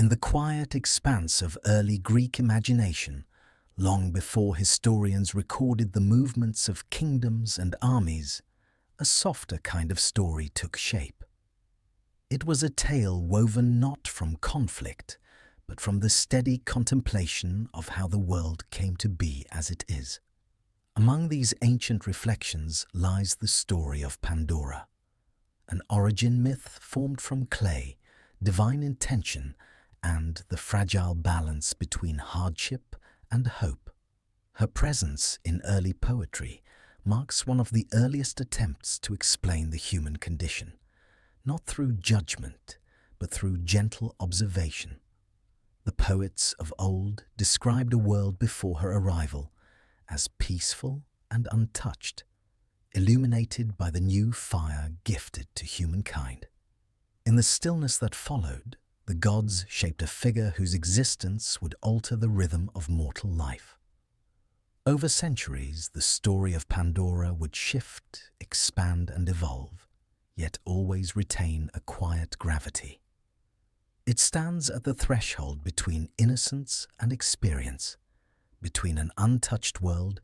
In the quiet expanse of early Greek imagination, long before historians recorded the movements of kingdoms and armies, a softer kind of story took shape. It was a tale woven not from conflict, but from the steady contemplation of how the world came to be as it is. Among these ancient reflections lies the story of Pandora, an origin myth formed from clay, divine intention, and the fragile balance between hardship and hope. Her presence in early poetry marks one of the earliest attempts to explain the human condition, not through judgment, but through gentle observation. The poets of old described a world before her arrival as peaceful and untouched, illuminated by the new fire gifted to humankind. In the stillness that followed, the gods shaped a figure whose existence would alter the rhythm of mortal life. Over centuries, the story of Pandora would shift, expand, and evolve, yet always retain a quiet gravity. It stands at the threshold between innocence and experience, between an untouched world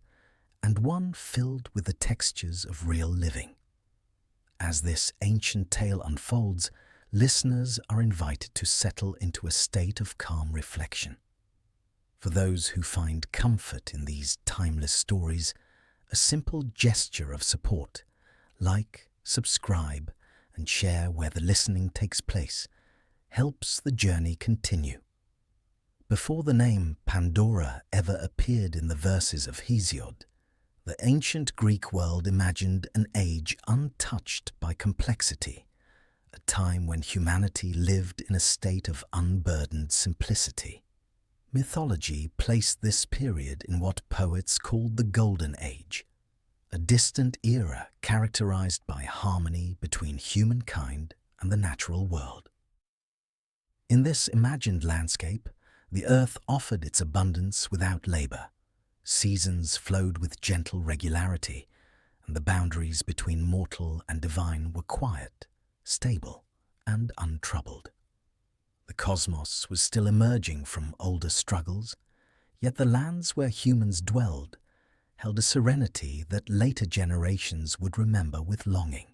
and one filled with the textures of real living. As this ancient tale unfolds, listeners are invited to settle into a state of calm reflection. For those who find comfort in these timeless stories, a simple gesture of support, like, subscribe, and share where the listening takes place, helps the journey continue. Before the name Pandora ever appeared in the verses of Hesiod, the ancient Greek world imagined an age untouched by complexity, a time when humanity lived in a state of unburdened simplicity. Mythology placed this period in what poets called the Golden Age, a distant era characterized by harmony between humankind and the natural world. In this imagined landscape, the earth offered its abundance without labor. Seasons flowed with gentle regularity, and the boundaries between mortal and divine were quiet, stable, and untroubled. The cosmos was still emerging from older struggles, yet the lands where humans dwelled held a serenity that later generations would remember with longing.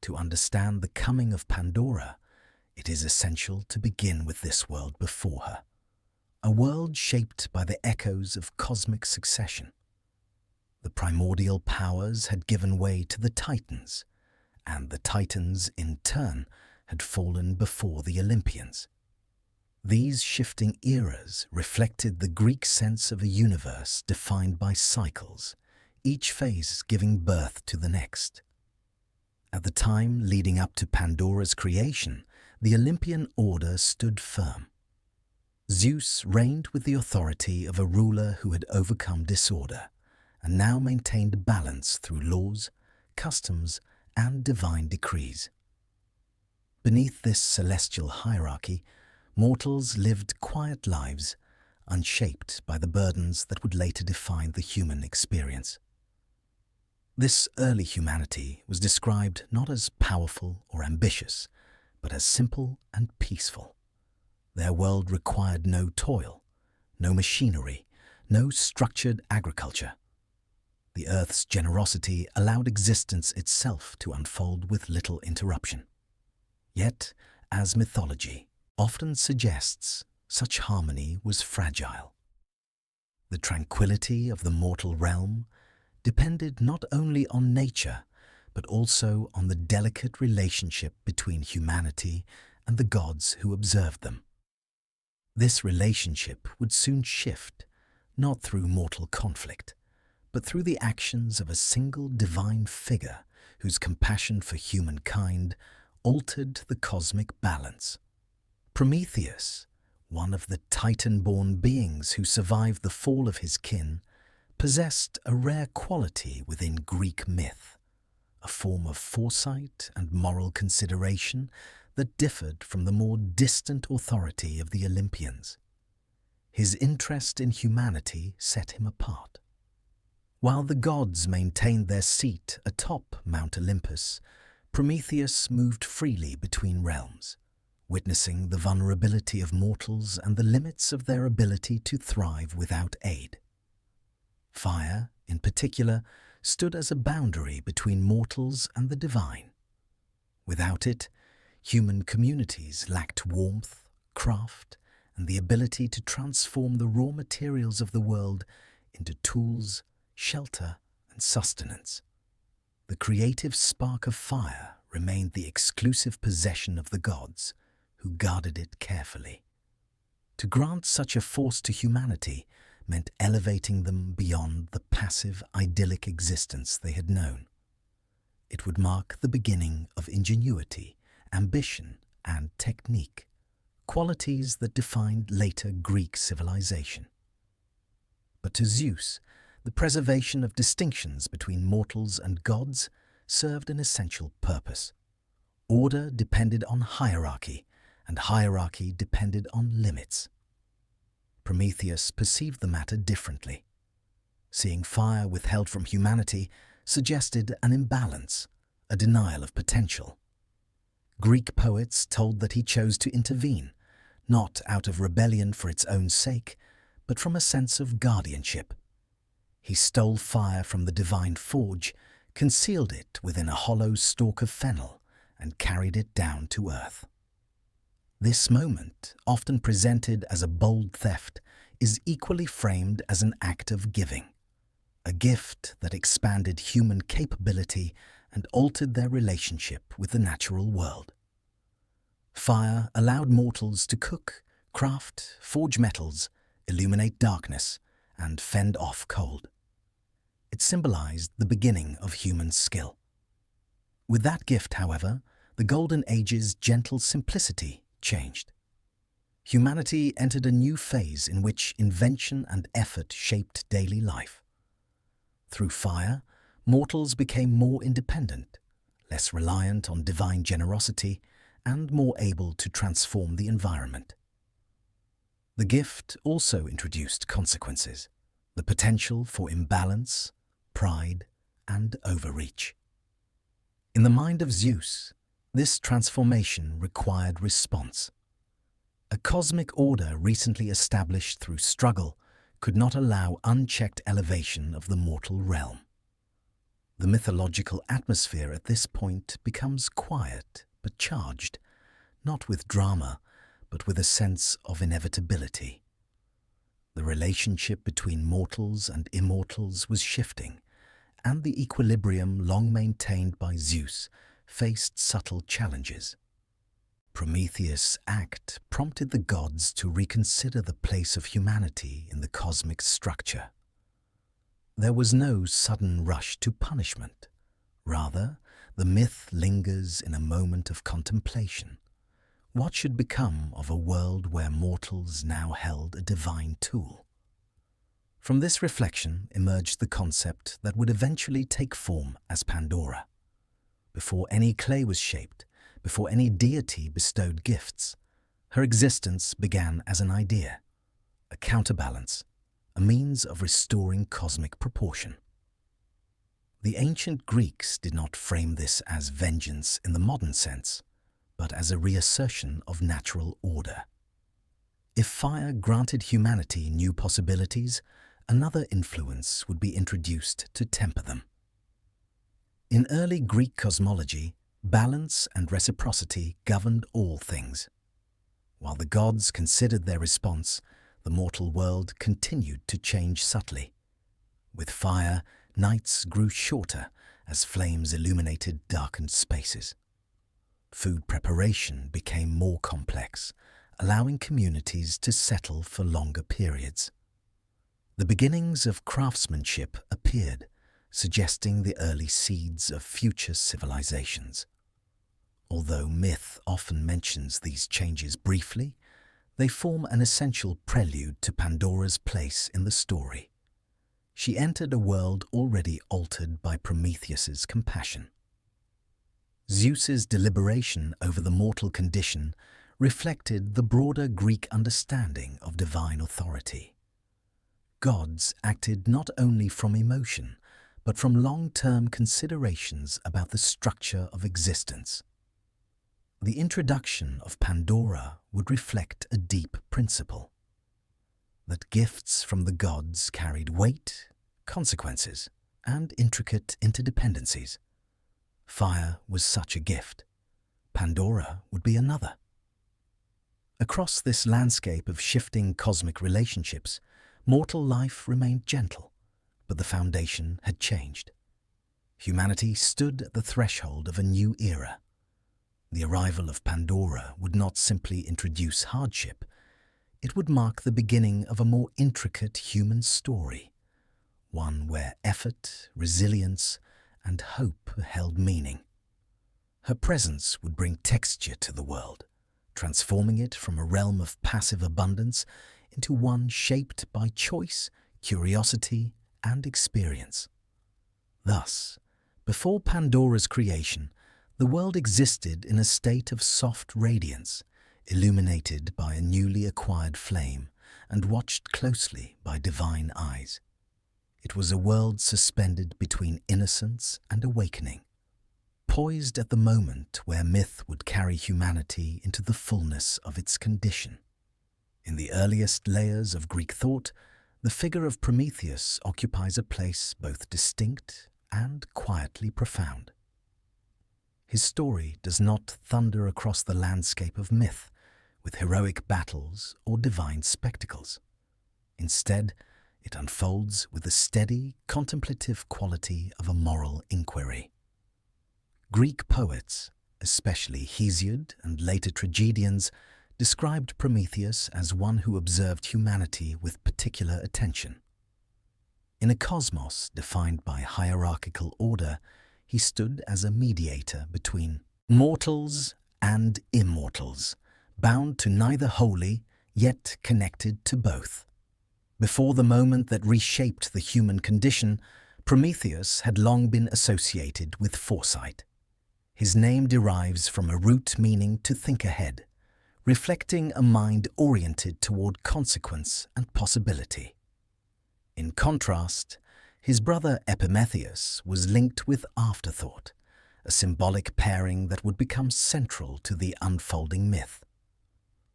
To understand the coming of Pandora, it is essential to begin with this world before her, a world shaped by the echoes of cosmic succession. The primordial powers had given way to the Titans, and the Titans, in turn, had fallen before the Olympians. These shifting eras reflected the Greek sense of a universe defined by cycles, each phase giving birth to the next. At the time leading up to Pandora's creation, the Olympian order stood firm. Zeus reigned with the authority of a ruler who had overcome disorder and now maintained balance through laws, customs, and divine decrees. Beneath this celestial hierarchy, mortals lived quiet lives, unshaped by the burdens that would later define the human experience. This early humanity was described not as powerful or ambitious, but as simple and peaceful. Their world required no toil, no machinery, no structured agriculture. The earth's generosity allowed existence itself to unfold with little interruption. Yet, as mythology often suggests, such harmony was fragile. The tranquility of the mortal realm depended not only on nature, but also on the delicate relationship between humanity and the gods who observed them. This relationship would soon shift, not through mortal conflict, but through the actions of a single divine figure whose compassion for humankind altered the cosmic balance. Prometheus, one of the Titan-born beings who survived the fall of his kin, possessed a rare quality within Greek myth, a form of foresight and moral consideration that differed from the more distant authority of the Olympians. His interest in humanity set him apart. While the gods maintained their seat atop Mount Olympus, Prometheus moved freely between realms, witnessing the vulnerability of mortals and the limits of their ability to thrive without aid. Fire, in particular, stood as a boundary between mortals and the divine. Without it, human communities lacked warmth, craft, and the ability to transform the raw materials of the world into tools, shelter, and sustenance. The creative spark of fire remained the exclusive possession of the gods, who guarded it carefully. To grant such a force to humanity meant elevating them beyond the passive, idyllic existence they had known. It would mark the beginning of ingenuity, ambition, and technique, qualities that defined later Greek civilization. But to Zeus, the preservation of distinctions between mortals and gods served an essential purpose. Order depended on hierarchy, and hierarchy depended on limits. Prometheus perceived the matter differently. Seeing fire withheld from humanity suggested an imbalance, a denial of potential. Greek poets told that he chose to intervene, not out of rebellion for its own sake, but from a sense of guardianship. He stole fire from the divine forge, concealed it within a hollow stalk of fennel, and carried it down to earth. This moment, often presented as a bold theft, is equally framed as an act of giving, a gift that expanded human capability and altered their relationship with the natural world. Fire allowed mortals to cook, craft, forge metals, illuminate darkness, and fend off cold. It symbolized the beginning of human skill. With that gift, however, the Golden Age's gentle simplicity changed. Humanity entered a new phase in which invention and effort shaped daily life. Through fire, mortals became more independent, less reliant on divine generosity, and more able to transform the environment. The gift also introduced consequences, the potential for imbalance, pride, and overreach. In the mind of Zeus, this transformation required response. A cosmic order recently established through struggle could not allow unchecked elevation of the mortal realm. The mythological atmosphere at this point becomes quiet but charged, not with drama, but with a sense of inevitability. The relationship between mortals and immortals was shifting, and the equilibrium long maintained by Zeus faced subtle challenges. Prometheus' act prompted the gods to reconsider the place of humanity in the cosmic structure. There was no sudden rush to punishment. Rather, the myth lingers in a moment of contemplation. What should become of a world where mortals now held a divine tool? From this reflection emerged the concept that would eventually take form as Pandora. Before any clay was shaped, before any deity bestowed gifts, her existence began as an idea, a counterbalance, a means of restoring cosmic proportion. The ancient Greeks did not frame this as vengeance in the modern sense, but as a reassertion of natural order. If fire granted humanity new possibilities, another influence would be introduced to temper them. In early Greek cosmology, balance and reciprocity governed all things. While the gods considered their response, the mortal world continued to change subtly. With fire, nights grew shorter as flames illuminated darkened spaces. Food preparation became more complex, allowing communities to settle for longer periods. The beginnings of craftsmanship appeared, suggesting the early seeds of future civilizations. Although myth often mentions these changes briefly, they form an essential prelude to Pandora's place in the story. She entered a world already altered by Prometheus's compassion. Zeus's deliberation over the mortal condition reflected the broader Greek understanding of divine authority. Gods acted not only from emotion, but from long-term considerations about the structure of existence. The introduction of Pandora would reflect a deep principle, that gifts from the gods carried weight, consequences, and intricate interdependencies. Fire was such a gift. Pandora would be another. Across this landscape of shifting cosmic relationships, mortal life remained gentle, but the foundation had changed. Humanity stood at the threshold of a new era. The arrival of Pandora would not simply introduce hardship, it would mark the beginning of a more intricate human story, one where effort, resilience, and hope held meaning. Her presence would bring texture to the world, transforming it from a realm of passive abundance into one shaped by choice, curiosity, and experience. Thus, before Pandora's creation, the world existed in a state of soft radiance, illuminated by a newly acquired flame and watched closely by divine eyes. It was a world suspended between innocence and awakening, poised at the moment where myth would carry humanity into the fullness of its condition. In the earliest layers of Greek thought, the figure of Prometheus occupies a place both distinct and quietly profound. His story does not thunder across the landscape of myth with heroic battles or divine spectacles. Instead, it unfolds with the steady, contemplative quality of a moral inquiry. Greek poets, especially Hesiod and later tragedians, described Prometheus as one who observed humanity with particular attention. In a cosmos defined by hierarchical order, he stood as a mediator between mortals and immortals, bound to neither wholly, yet connected to both. Before the moment that reshaped the human condition, Prometheus had long been associated with foresight. His name derives from a root meaning to think ahead, reflecting a mind oriented toward consequence and possibility. In contrast, his brother Epimetheus was linked with afterthought, a symbolic pairing that would become central to the unfolding myth.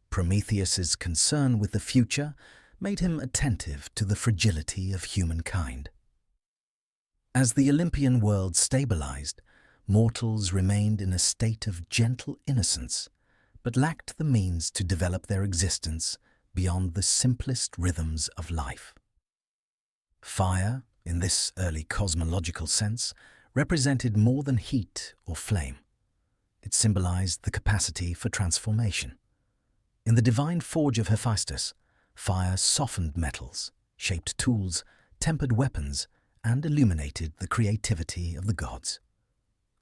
Prometheus's concern with the future made him attentive to the fragility of humankind. As the Olympian world stabilized, mortals remained in a state of gentle innocence, but lacked the means to develop their existence beyond the simplest rhythms of life. Fire, in this early cosmological sense, represented more than heat or flame. It symbolized the capacity for transformation. In the divine forge of Hephaestus, fire softened metals, shaped tools, tempered weapons, and illuminated the creativity of the gods.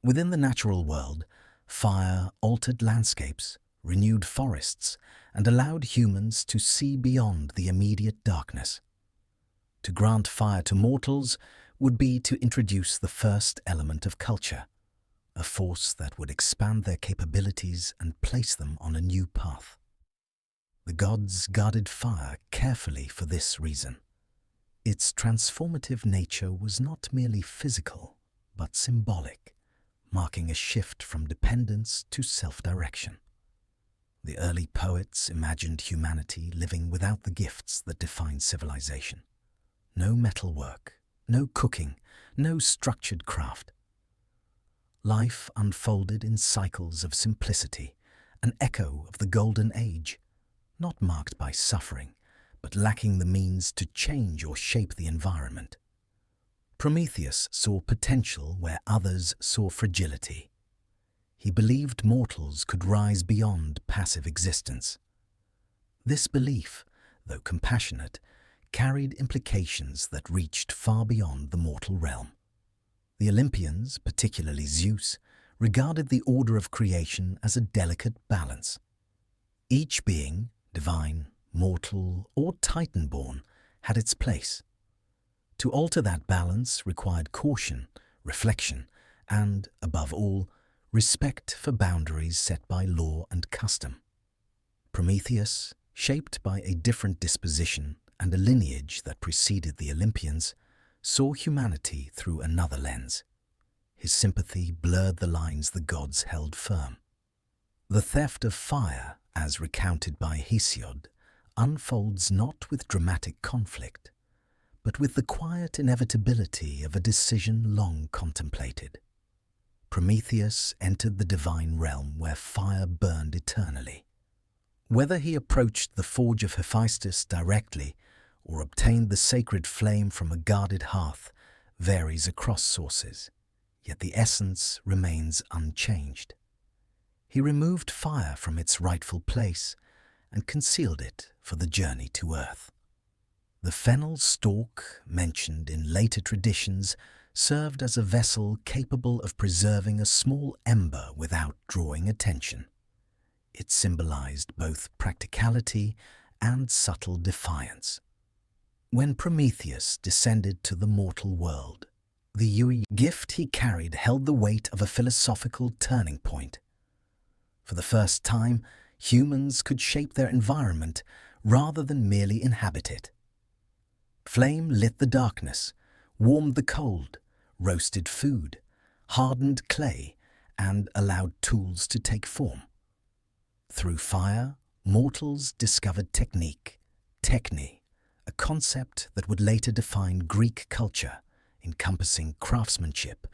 Within the natural world, fire altered landscapes, renewed forests, and allowed humans to see beyond the immediate darkness. To grant fire to mortals would be to introduce the first element of culture, a force that would expand their capabilities and place them on a new path. The gods guarded fire carefully for this reason. Its transformative nature was not merely physical, but symbolic, marking a shift from dependence to self-direction. The early poets imagined humanity living without the gifts that define civilization. No metalwork, no cooking, no structured craft. Life unfolded in cycles of simplicity, an echo of the Golden Age, not marked by suffering, but lacking the means to change or shape the environment. Prometheus saw potential where others saw fragility. He believed mortals could rise beyond passive existence. This belief, though compassionate, carried implications that reached far beyond the mortal realm. The Olympians, particularly Zeus, regarded the order of creation as a delicate balance. Each being, divine, mortal, or Titan-born, had its place. To alter that balance required caution, reflection, and, above all, respect for boundaries set by law and custom. Prometheus, shaped by a different disposition and a lineage that preceded the Olympians, saw humanity through another lens. His sympathy blurred the lines the gods held firm. The theft of fire, as recounted by Hesiod, unfolds not with dramatic conflict, but with the quiet inevitability of a decision long contemplated. Prometheus entered the divine realm where fire burned eternally. Whether he approached the forge of Hephaestus directly or obtained the sacred flame from a guarded hearth varies across sources, yet the essence remains unchanged. He removed fire from its rightful place and concealed it for the journey to earth. The fennel stalk, mentioned in later traditions, served as a vessel capable of preserving a small ember without drawing attention. It symbolized both practicality and subtle defiance. When Prometheus descended to the mortal world, the gift he carried held the weight of a philosophical turning point. For the first time, humans could shape their environment rather than merely inhabit it. Flame lit the darkness, warmed the cold, roasted food, hardened clay, and allowed tools to take form. Through fire, mortals discovered technique, techne, a concept that would later define Greek culture, encompassing craftsmanship,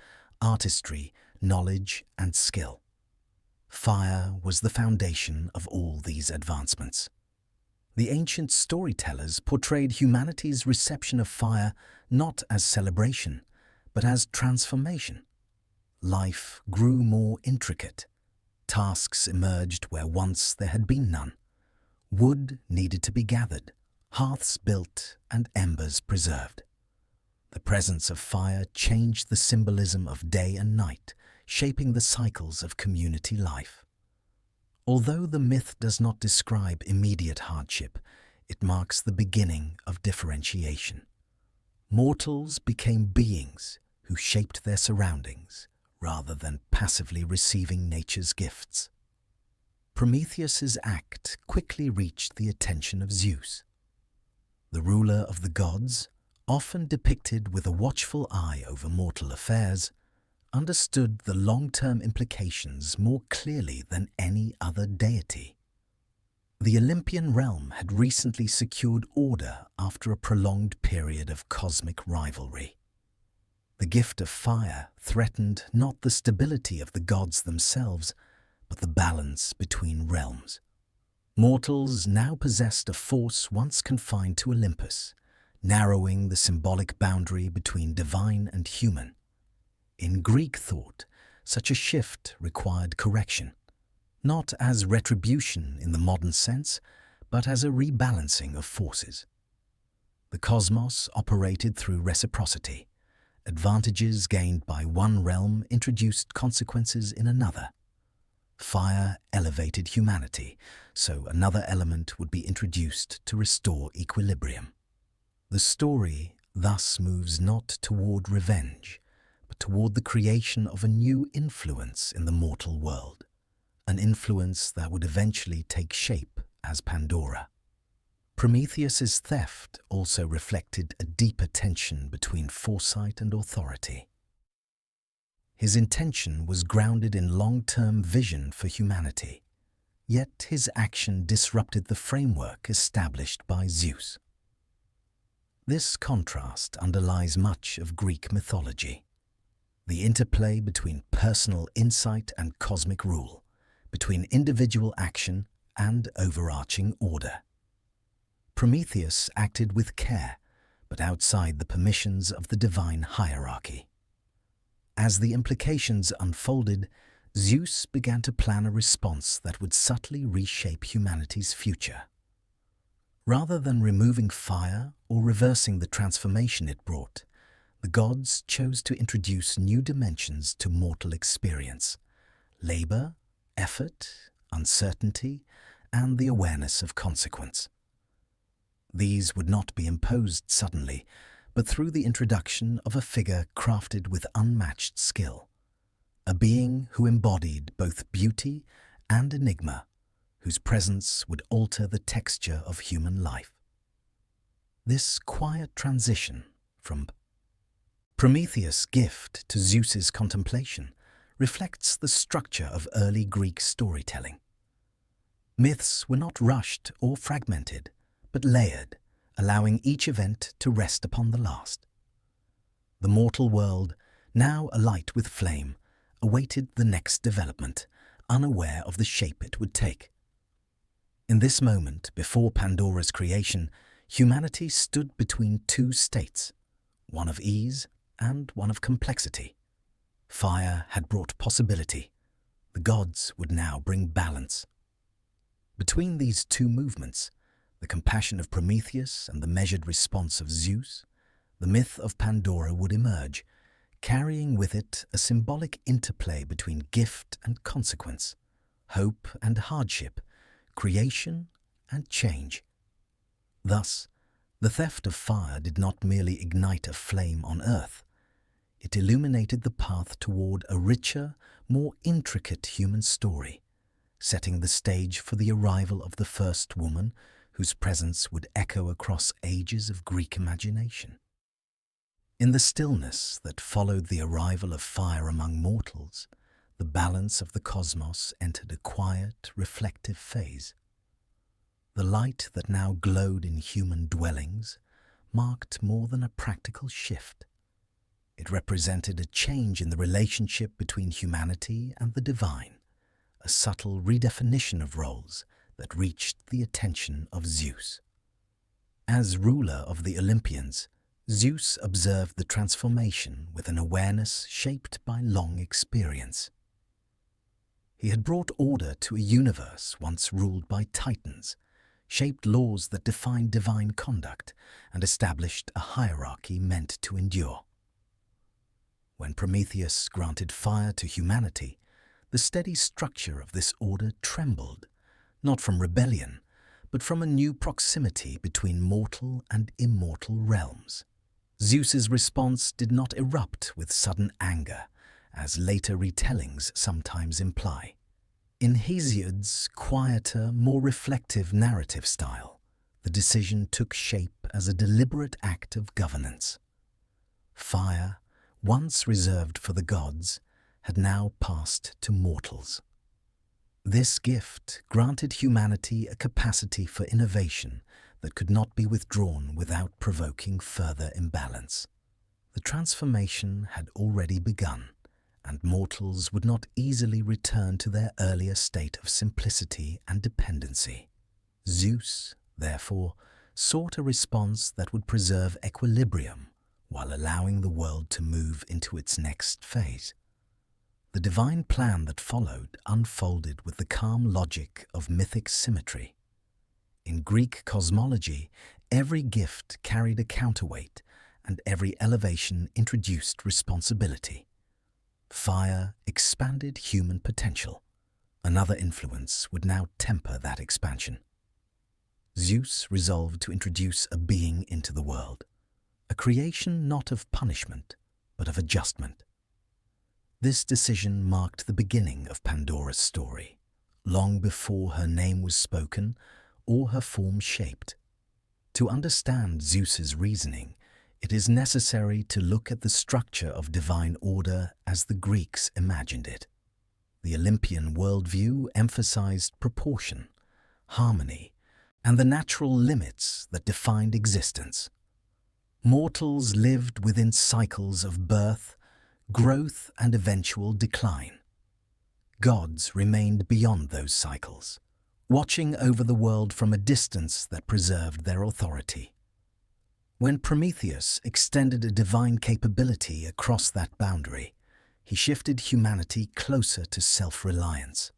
artistry, knowledge, and skill. Fire was the foundation of all these advancements. The ancient storytellers portrayed humanity's reception of fire not as celebration, but as transformation. Life grew more intricate. Tasks emerged where once there had been none. Wood needed to be gathered, hearths built, and embers preserved. The presence of fire changed the symbolism of day and night, shaping the cycles of community life. Although the myth does not describe immediate hardship, it marks the beginning of differentiation. Mortals became beings who shaped their surroundings rather than passively receiving nature's gifts. Prometheus's act quickly reached the attention of Zeus. The ruler of the gods, often depicted with a watchful eye over mortal affairs, understood the long-term implications more clearly than any other deity. The Olympian realm had recently secured order after a prolonged period of cosmic rivalry. The gift of fire threatened not the stability of the gods themselves, but the balance between realms. Mortals now possessed a force once confined to Olympus, narrowing the symbolic boundary between divine and human. In Greek thought, such a shift required correction, not as retribution in the modern sense, but as a rebalancing of forces. The cosmos operated through reciprocity. Advantages gained by one realm introduced consequences in another. Fire elevated humanity, so another element would be introduced to restore equilibrium. The story thus moves not toward revenge, but toward the creation of a new influence in the mortal world, an influence that would eventually take shape as Pandora. Prometheus's theft also reflected a deeper tension between foresight and authority. His intention was grounded in long-term vision for humanity, yet his action disrupted the framework established by Zeus. This contrast underlies much of Greek mythology. The interplay between personal insight and cosmic rule, between individual action and overarching order. Prometheus acted with care, but outside the permissions of the divine hierarchy. As the implications unfolded, Zeus began to plan a response that would subtly reshape humanity's future. Rather than removing fire or reversing the transformation it brought, the gods chose to introduce new dimensions to mortal experience: labor, effort, uncertainty, and the awareness of consequence. These would not be imposed suddenly, but through the introduction of a figure crafted with unmatched skill, a being who embodied both beauty and enigma, whose presence would alter the texture of human life. This quiet transition from Prometheus' gift to Zeus's contemplation reflects the structure of early Greek storytelling. Myths were not rushed or fragmented, but layered, allowing each event to rest upon the last. The mortal world, now alight with flame, awaited the next development, unaware of the shape it would take. In this moment, before Pandora's creation, humanity stood between two states, one of ease and one of complexity. Fire had brought possibility. The gods would now bring balance. Between these two movements, the compassion of Prometheus and the measured response of Zeus, the myth of Pandora would emerge, carrying with it a symbolic interplay between gift and consequence, hope and hardship, creation and change. Thus, the theft of fire did not merely ignite a flame on earth. It illuminated the path toward a richer, more intricate human story, setting the stage for the arrival of the first woman whose presence would echo across ages of Greek imagination. In the stillness that followed the arrival of fire among mortals, the balance of the cosmos entered a quiet, reflective phase. The light that now glowed in human dwellings marked more than a practical shift. It represented a change in the relationship between humanity and the divine, a subtle redefinition of roles that reached the attention of Zeus. As ruler of the Olympians, Zeus observed the transformation with an awareness shaped by long experience. He had brought order to a universe once ruled by titans, shaped laws that defined divine conduct, and established a hierarchy meant to endure. When Prometheus granted fire to humanity, the steady structure of this order trembled, not from rebellion, but from a new proximity between mortal and immortal realms. Zeus's response did not erupt with sudden anger, as later retellings sometimes imply. In Hesiod's quieter, more reflective narrative style, the decision took shape as a deliberate act of governance. Fire, once reserved for the gods, had now passed to mortals. This gift granted humanity a capacity for innovation that could not be withdrawn without provoking further imbalance. The transformation had already begun, and mortals would not easily return to their earlier state of simplicity and dependency. Zeus, therefore, sought a response that would preserve equilibrium while allowing the world to move into its next phase. The divine plan that followed unfolded with the calm logic of mythic symmetry. In Greek cosmology, every gift carried a counterweight, and every elevation introduced responsibility. Fire expanded human potential. Another influence would now temper that expansion. Zeus resolved to introduce a being into the world, a creation not of punishment, but of adjustment. This decision marked the beginning of Pandora's story, long before her name was spoken or her form shaped. To understand Zeus's reasoning, it is necessary to look at the structure of divine order as the Greeks imagined it. The Olympian worldview emphasized proportion, harmony, and the natural limits that defined existence. Mortals lived within cycles of birth, growth, and eventual decline. Gods remained beyond those cycles, watching over the world from a distance that preserved their authority. When Prometheus extended a divine capability across that boundary, he shifted humanity closer to self-reliance.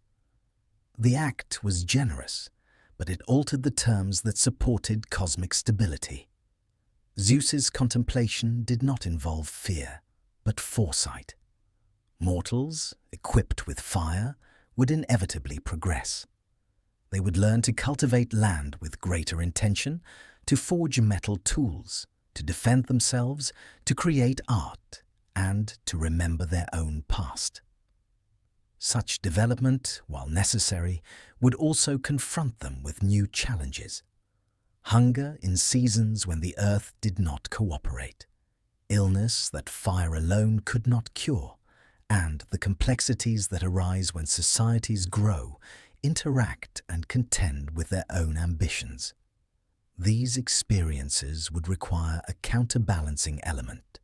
The act was generous, but it altered the terms that supported cosmic stability. Zeus's contemplation did not involve fear, but foresight. Mortals, equipped with fire, would inevitably progress. They would learn to cultivate land with greater intention, to forge metal tools, to defend themselves, to create art, and to remember their own past. Such development, while necessary, would also confront them with new challenges. Hunger in seasons when the earth did not cooperate, illness that fire alone could not cure, and the complexities that arise when societies grow interact and contend with their own ambitions. These experiences would require a counterbalancing element,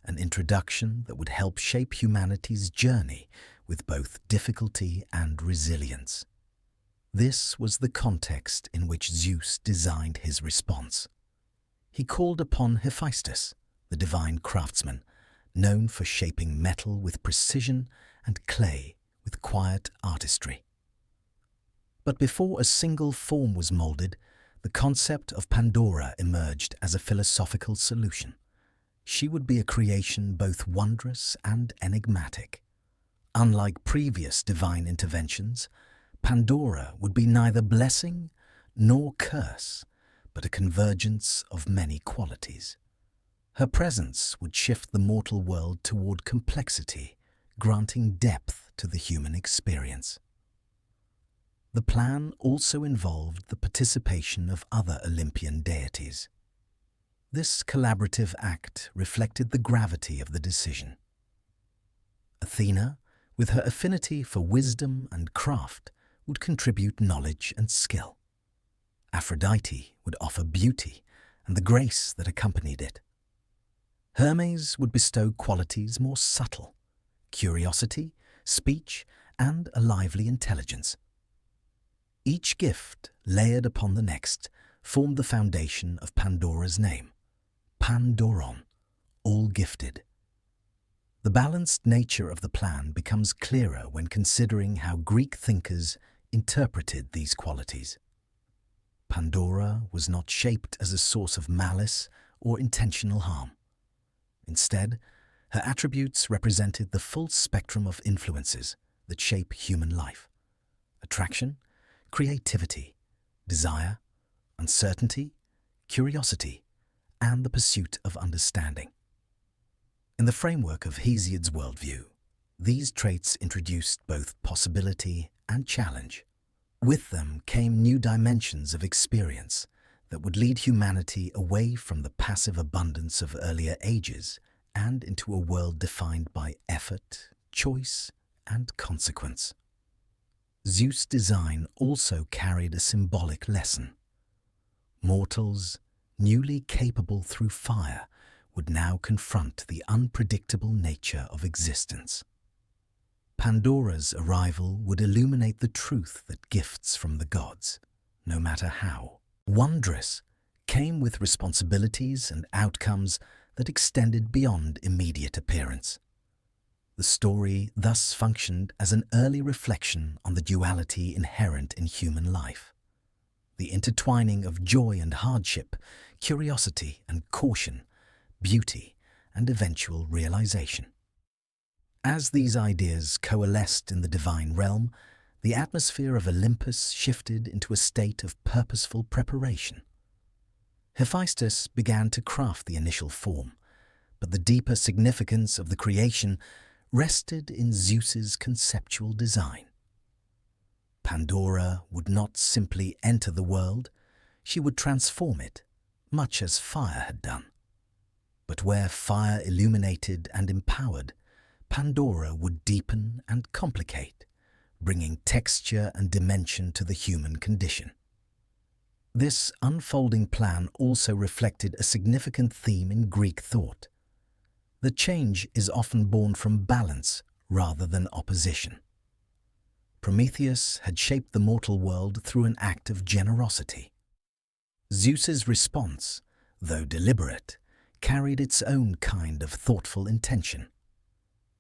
an introduction that would help shape humanity's journey with both difficulty and resilience. This was the context in which Zeus designed his response. He called upon Hephaestus, the divine craftsman, known for shaping metal with precision and clay with quiet artistry. But before a single form was molded, the concept of Pandora emerged as a philosophical solution. She would be a creation both wondrous and enigmatic. Unlike previous divine interventions, Pandora would be neither blessing nor curse, but a convergence of many qualities. Her presence would shift the mortal world toward complexity, granting depth to the human experience. The plan also involved the participation of other Olympian deities. This collaborative act reflected the gravity of the decision. Athena, with her affinity for wisdom and craft, would contribute knowledge and skill. Aphrodite would offer beauty and the grace that accompanied it. Hermes would bestow qualities more subtle: curiosity, speech, and a lively intelligence. Each gift, layered upon the next, formed the foundation of Pandora's name, Pandoron, all gifted. The balanced nature of the plan becomes clearer when considering how Greek thinkers interpreted these qualities. Pandora was not shaped as a source of malice or intentional harm. Instead, her attributes represented the full spectrum of influences that shape human life: attraction, creativity, desire, uncertainty, curiosity, and the pursuit of understanding. In the framework of Hesiod's worldview, these traits introduced both possibility and challenge. With them came new dimensions of experience that would lead humanity away from the passive abundance of earlier ages and into a world defined by effort, choice, and consequence. Zeus' design also carried a symbolic lesson. Mortals, newly capable through fire, would now confront the unpredictable nature of existence. Pandora's arrival would illuminate the truth that gifts from the gods, no matter how wondrous, came with responsibilities and outcomes that extended beyond immediate appearance. The story thus functioned as an early reflection on the duality inherent in human life: the intertwining of joy and hardship, curiosity and caution, beauty and eventual realization. As these ideas coalesced in the divine realm, the atmosphere of Olympus shifted into a state of purposeful preparation. Hephaestus began to craft the initial form, but the deeper significance of the creation rested in Zeus's conceptual design. Pandora would not simply enter the world, she would transform it, much as fire had done. But where fire illuminated and empowered, Pandora would deepen and complicate, bringing texture and dimension to the human condition. This unfolding plan also reflected a significant theme in Greek thought. The change is often born from balance rather than opposition. Prometheus had shaped the mortal world through an act of generosity. Zeus's response, though deliberate, carried its own kind of thoughtful intention.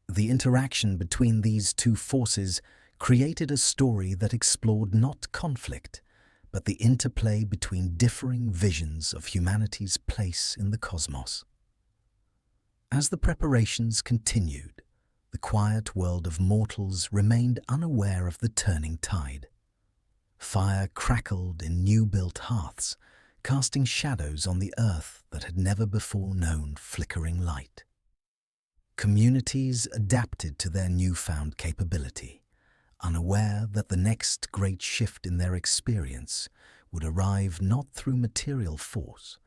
The interaction between these two forces created a story that explored not conflict, but the interplay between differing visions of humanity's place in the cosmos. As the preparations continued, the quiet world of mortals remained unaware of the turning tide. Fire crackled in new-built hearths, casting shadows on the earth that had never before known flickering light. Communities adapted to their newfound capability, unaware that the next great shift in their experience would arrive not through material force,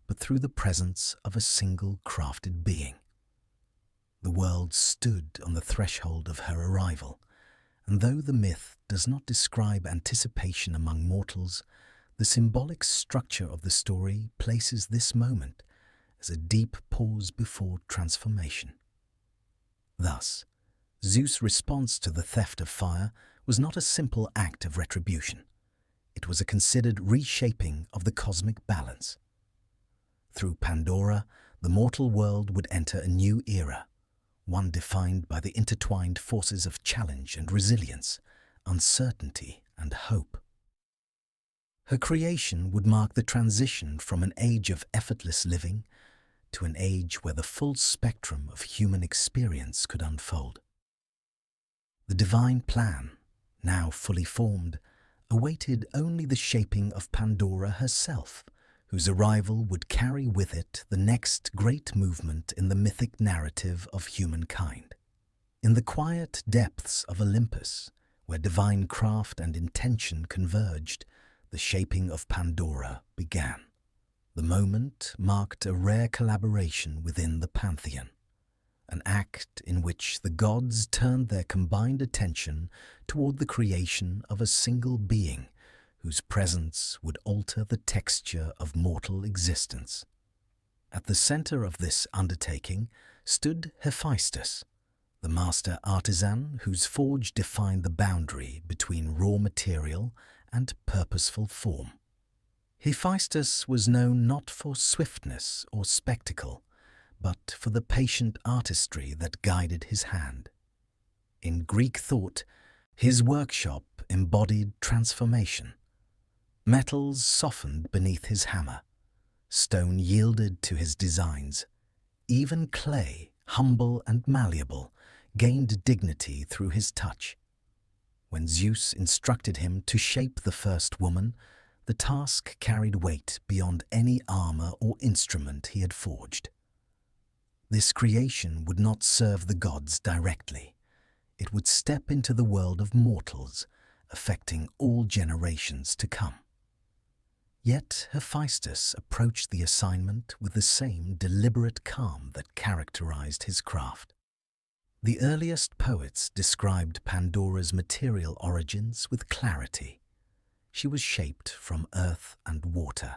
but through the presence of a single crafted being. The world stood on the threshold of her arrival, And though the myth does not describe anticipation among mortals, the symbolic structure of the story places this moment as a deep pause before transformation. Thus, Zeus' response to the theft of fire was not a simple act of retribution. It was a considered reshaping of the cosmic balance. Through Pandora, the mortal world would enter a new era, one defined by the intertwined forces of challenge and resilience, uncertainty and hope. Her creation would mark the transition from an age of effortless living to an age where the full spectrum of human experience could unfold. The divine plan, now fully formed, awaited only the shaping of Pandora herself, whose arrival would carry with it the next great movement in the mythic narrative of humankind. In the quiet depths of Olympus, where divine craft and intention converged, the shaping of Pandora began. The moment marked a rare collaboration within the pantheon, an act in which the gods turned their combined attention toward the creation of a single being whose presence would alter the texture of mortal existence. At the center of this undertaking stood Hephaestus, the master artisan whose forge defined the boundary between raw material and purposeful form. Hephaestus was known not for swiftness or spectacle, but for the patient artistry that guided his hand. In Greek thought, his workshop embodied transformation. Metals softened beneath his hammer, stone yielded to his designs. Even clay, humble and malleable, gained dignity through his touch. When Zeus instructed him to shape the first woman, the task carried weight beyond any armor or instrument he had forged. This creation would not serve the gods directly. It would step into the world of mortals, affecting all generations to come. Yet Hephaestus approached the assignment with the same deliberate calm that characterized his craft. The earliest poets described Pandora's material origins with clarity. She was shaped from earth and water.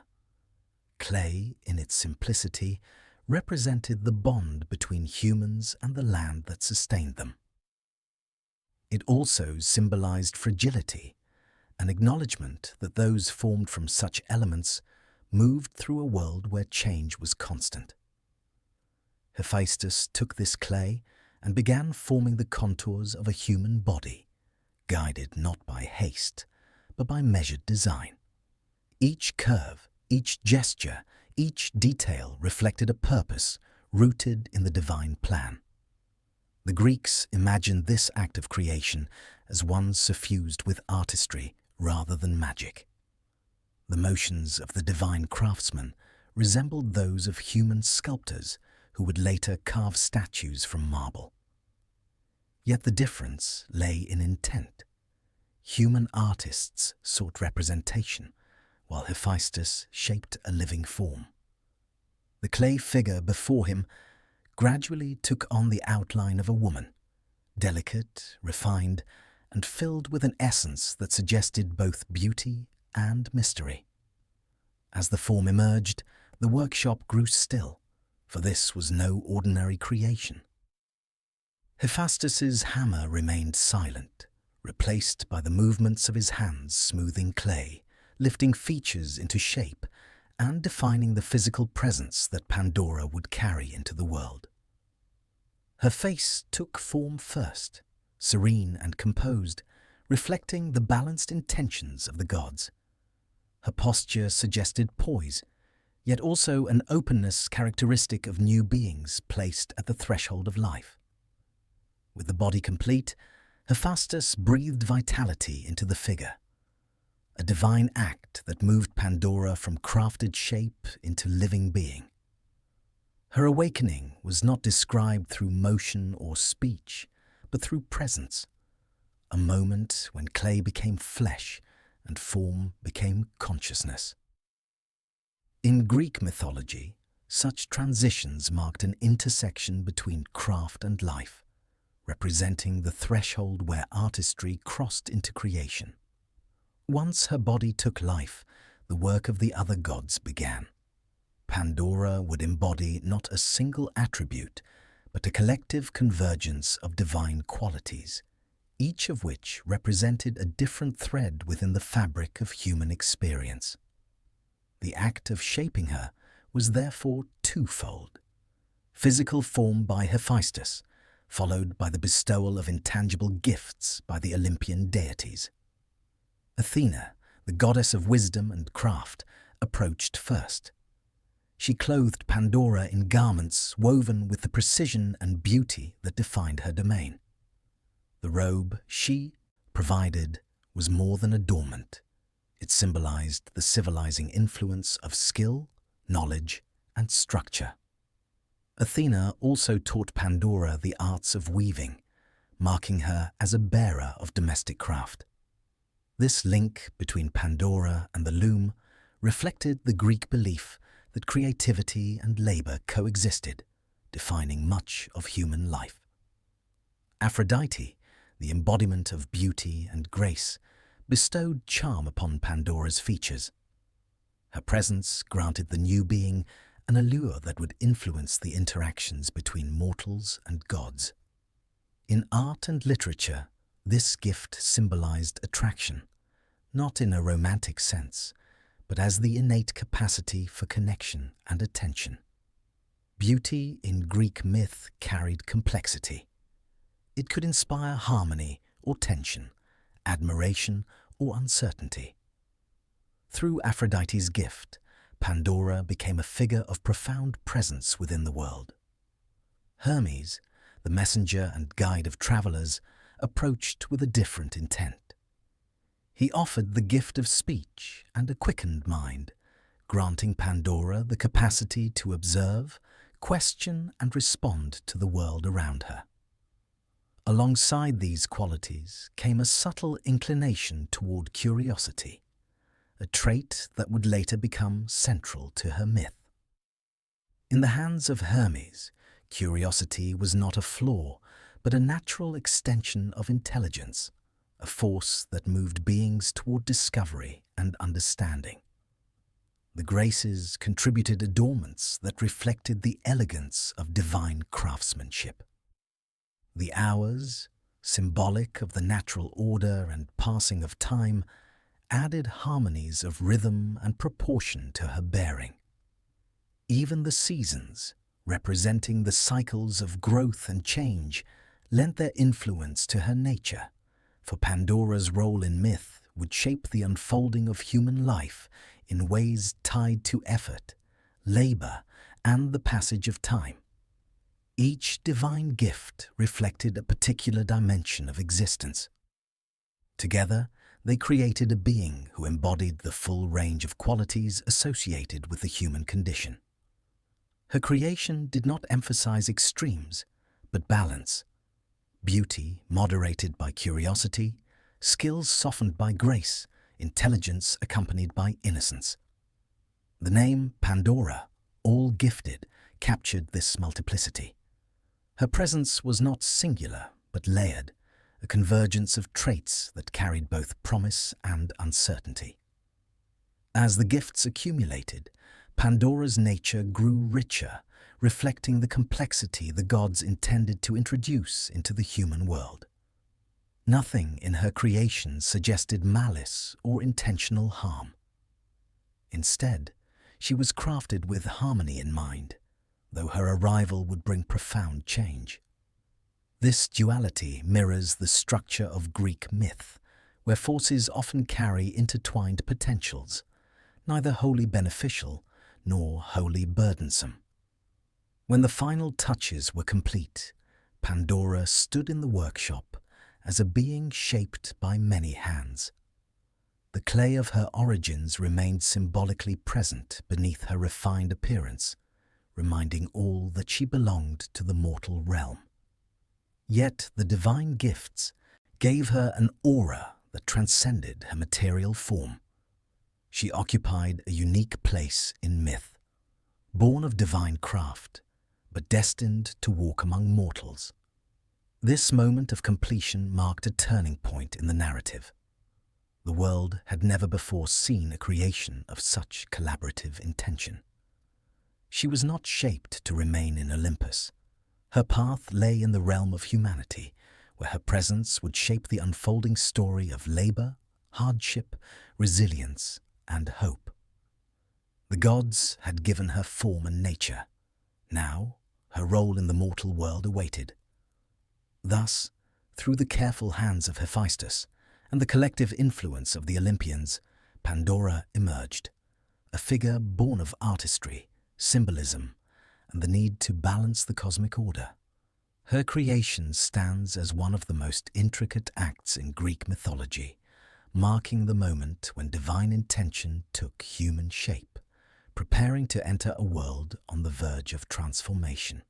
Clay, in its simplicity, represented the bond between humans and the land that sustained them. It also symbolized fragility, an acknowledgement that those formed from such elements moved through a world where change was constant. Hephaestus took this clay and began forming the contours of a human body, guided not by haste, but by measured design. Each curve, each gesture, each detail reflected a purpose rooted in the divine plan. The Greeks imagined this act of creation as one suffused with artistry rather than magic. The motions of the divine craftsman resembled those of human sculptors who would later carve statues from marble. Yet the difference lay in intent. Human artists sought representation, while Hephaestus shaped a living form. The clay figure before him gradually took on the outline of a woman, delicate, refined, and filled with an essence that suggested both beauty and mystery. As the form emerged, the workshop grew still, for this was no ordinary creation. Hephaestus's hammer remained silent, replaced by the movements of his hands smoothing clay, lifting features into shape, and defining the physical presence that Pandora would carry into the world. Her face took form first, serene and composed, reflecting the balanced intentions of the gods. Her posture suggested poise, yet also an openness characteristic of new beings placed at the threshold of life. With the body complete, Hephaestus breathed vitality into the figure, a divine act that moved Pandora from crafted shape into living being. Her awakening was not described through motion or speech, but through presence, a moment when clay became flesh and form became consciousness. In Greek mythology, such transitions marked an intersection between craft and life, representing the threshold where artistry crossed into creation. Once her body took life, the work of the other gods began. Pandora would embody not a single attribute, but a collective convergence of divine qualities, each of which represented a different thread within the fabric of human experience. The act of shaping her was therefore twofold: physical form by Hephaestus, followed by the bestowal of intangible gifts by the Olympian deities. Athena, the goddess of wisdom and craft, approached first. She clothed Pandora in garments woven with the precision and beauty that defined her domain. The robe she provided was more than adornment. It symbolized the civilizing influence of skill, knowledge, and structure. Athena also taught Pandora the arts of weaving, marking her as a bearer of domestic craft. This link between Pandora and the loom reflected the Greek belief that creativity and labor coexisted, defining much of human life. Aphrodite, the embodiment of beauty and grace, bestowed charm upon Pandora's features. Her presence granted the new being an allure that would influence the interactions between mortals and gods. In art and literature, this gift symbolized attraction, not in a romantic sense, but as the innate capacity for connection and attention. Beauty in Greek myth carried complexity. It could inspire harmony or tension, admiration or uncertainty. Through Aphrodite's gift, Pandora became a figure of profound presence within the world. Hermes, the messenger and guide of travelers, approached with a different intent. He offered the gift of speech and a quickened mind, granting Pandora the capacity to observe, question, and respond to the world around her. Alongside these qualities came a subtle inclination toward curiosity, a trait that would later become central to her myth. In the hands of Hermes, curiosity was not a flaw, but a natural extension of intelligence, a force that moved beings toward discovery and understanding. The Graces contributed adornments that reflected the elegance of divine craftsmanship. The hours, symbolic of the natural order and passing of time, added harmonies of rhythm and proportion to her bearing. Even the seasons, representing the cycles of growth and change, lent their influence to her nature, for Pandora's role in myth would shape the unfolding of human life in ways tied to effort, labor, and the passage of time. Each divine gift reflected a particular dimension of existence. Together, they created a being who embodied the full range of qualities associated with the human condition. Her creation did not emphasize extremes, but balance. Beauty moderated by curiosity, skills softened by grace, intelligence accompanied by innocence. The name Pandora, all gifted, captured this multiplicity. Her presence was not singular, but layered, a convergence of traits that carried both promise and uncertainty. As the gifts accumulated, Pandora's nature grew richer, reflecting the complexity the gods intended to introduce into the human world. Nothing in her creation suggested malice or intentional harm. Instead, she was crafted with harmony in mind, though her arrival would bring profound change. This duality mirrors the structure of Greek myth, where forces often carry intertwined potentials, neither wholly beneficial nor wholly burdensome. When the final touches were complete, Pandora stood in the workshop as a being shaped by many hands. The clay of her origins remained symbolically present beneath her refined appearance, reminding all that she belonged to the mortal realm. Yet the divine gifts gave her an aura that transcended her material form. She occupied a unique place in myth, born of divine craft, but destined to walk among mortals. This moment of completion marked a turning point in the narrative. The world had never before seen a creation of such collaborative intention. She was not shaped to remain in Olympus. Her path lay in the realm of humanity, where her presence would shape the unfolding story of labor, hardship, resilience, and hope. The gods had given her form and nature. Now, her role in the mortal world awaited. Thus, through the careful hands of Hephaestus and the collective influence of the Olympians, Pandora emerged, a figure born of artistry, symbolism, and the need to balance the cosmic order. Her creation stands as one of the most intricate acts in Greek mythology, marking the moment when divine intention took human shape, preparing to enter a world on the verge of transformation.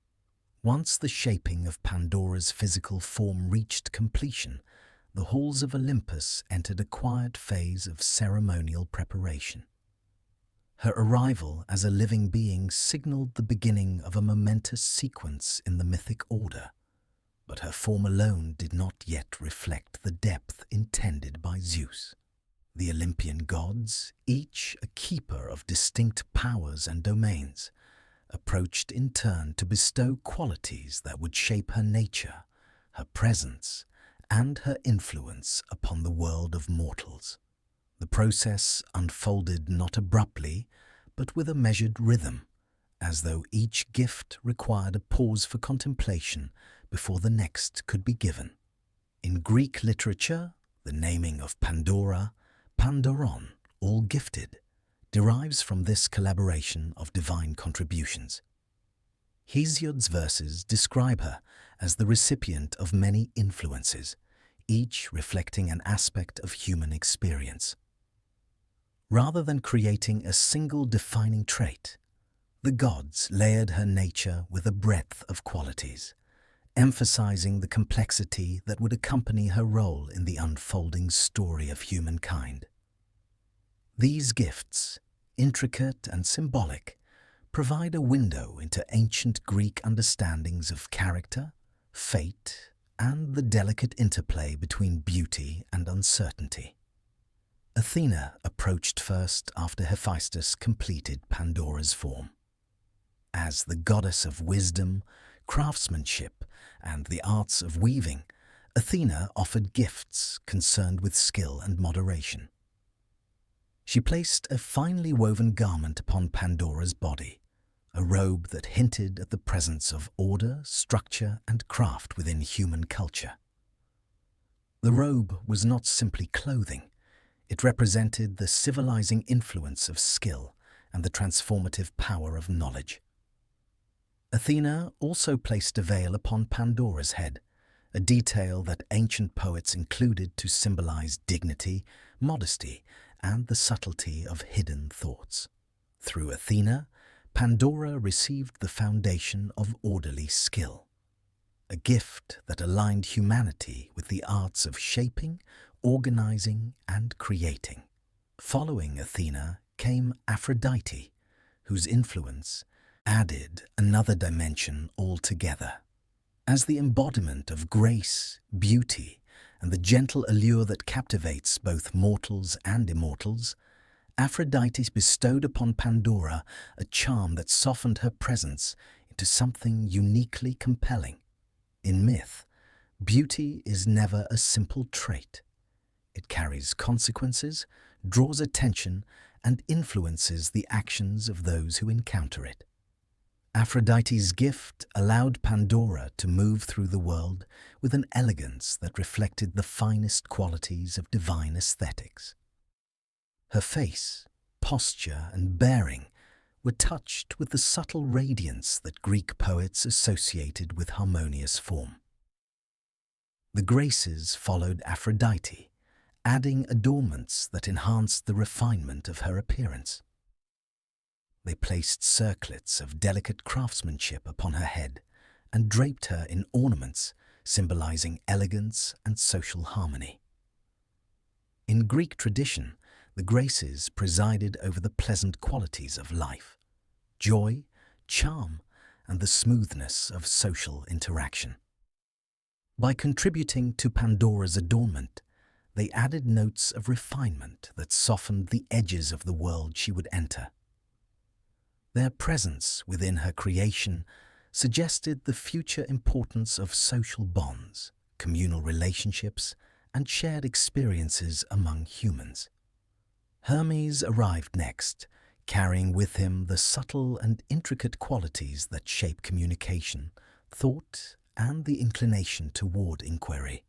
Once the shaping of Pandora's physical form reached completion, the halls of Olympus entered a quiet phase of ceremonial preparation. Her arrival as a living being signaled the beginning of a momentous sequence in the mythic order, but her form alone did not yet reflect the depth intended by Zeus. The Olympian gods, each a keeper of distinct powers and domains, approached in turn to bestow qualities that would shape her nature, her presence, and her influence upon the world of mortals. The process unfolded not abruptly, but with a measured rhythm, as though each gift required a pause for contemplation before the next could be given. In Greek literature, the naming of Pandora, Pandoron, all gifted, derives from this collaboration of divine contributions. Hesiod's verses describe her as the recipient of many influences, each reflecting an aspect of human experience. Rather than creating a single defining trait, the gods layered her nature with a breadth of qualities, emphasizing the complexity that would accompany her role in the unfolding story of humankind. These gifts, intricate and symbolic, provide a window into ancient Greek understandings of character, fate, and the delicate interplay between beauty and uncertainty. Athena approached first after Hephaestus completed Pandora's form. As the goddess of wisdom, craftsmanship, and the arts of weaving, Athena offered gifts concerned with skill and moderation. She placed a finely woven garment upon Pandora's body, a robe that hinted at the presence of order, structure, and craft within human culture. The robe was not simply clothing. It represented the civilizing influence of skill and the transformative power of knowledge. Athena also placed a veil upon Pandora's head, a detail that ancient poets included to symbolize dignity, modesty, and the subtlety of hidden thoughts. Through Athena, Pandora received the foundation of orderly skill, a gift that aligned humanity with the arts of shaping, organizing, and creating. Following Athena came Aphrodite, whose influence added another dimension altogether. As the embodiment of grace, beauty, and the gentle allure that captivates both mortals and immortals, Aphrodite bestowed upon Pandora a charm that softened her presence into something uniquely compelling. In myth, beauty is never a simple trait. It carries consequences, draws attention, and influences the actions of those who encounter it. Aphrodite's gift allowed Pandora to move through the world with an elegance that reflected the finest qualities of divine aesthetics. Her face, posture, and bearing were touched with the subtle radiance that Greek poets associated with harmonious form. The Graces followed Aphrodite, adding adornments that enhanced the refinement of her appearance. They placed circlets of delicate craftsmanship upon her head and draped her in ornaments symbolizing elegance and social harmony. In Greek tradition, the Graces presided over the pleasant qualities of life, joy, charm, and the smoothness of social interaction. By contributing to Pandora's adornment, they added notes of refinement that softened the edges of the world she would enter. Their presence within her creation suggested the future importance of social bonds, communal relationships, and shared experiences among humans. Hermes arrived next, carrying with him the subtle and intricate qualities that shape communication, thought, and the inclination toward inquiry.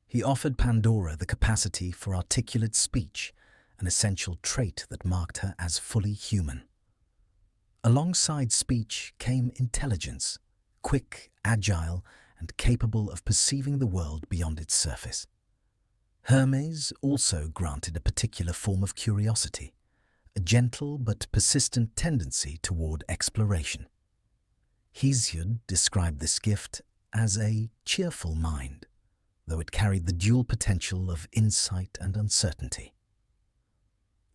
He offered Pandora the capacity for articulate speech, an essential trait that marked her as fully human. Alongside speech came intelligence, quick, agile, and capable of perceiving the world beyond its surface. Hermes also granted a particular form of curiosity, a gentle but persistent tendency toward exploration. Hesiod described this gift as a cheerful mind, though it carried the dual potential of insight and uncertainty.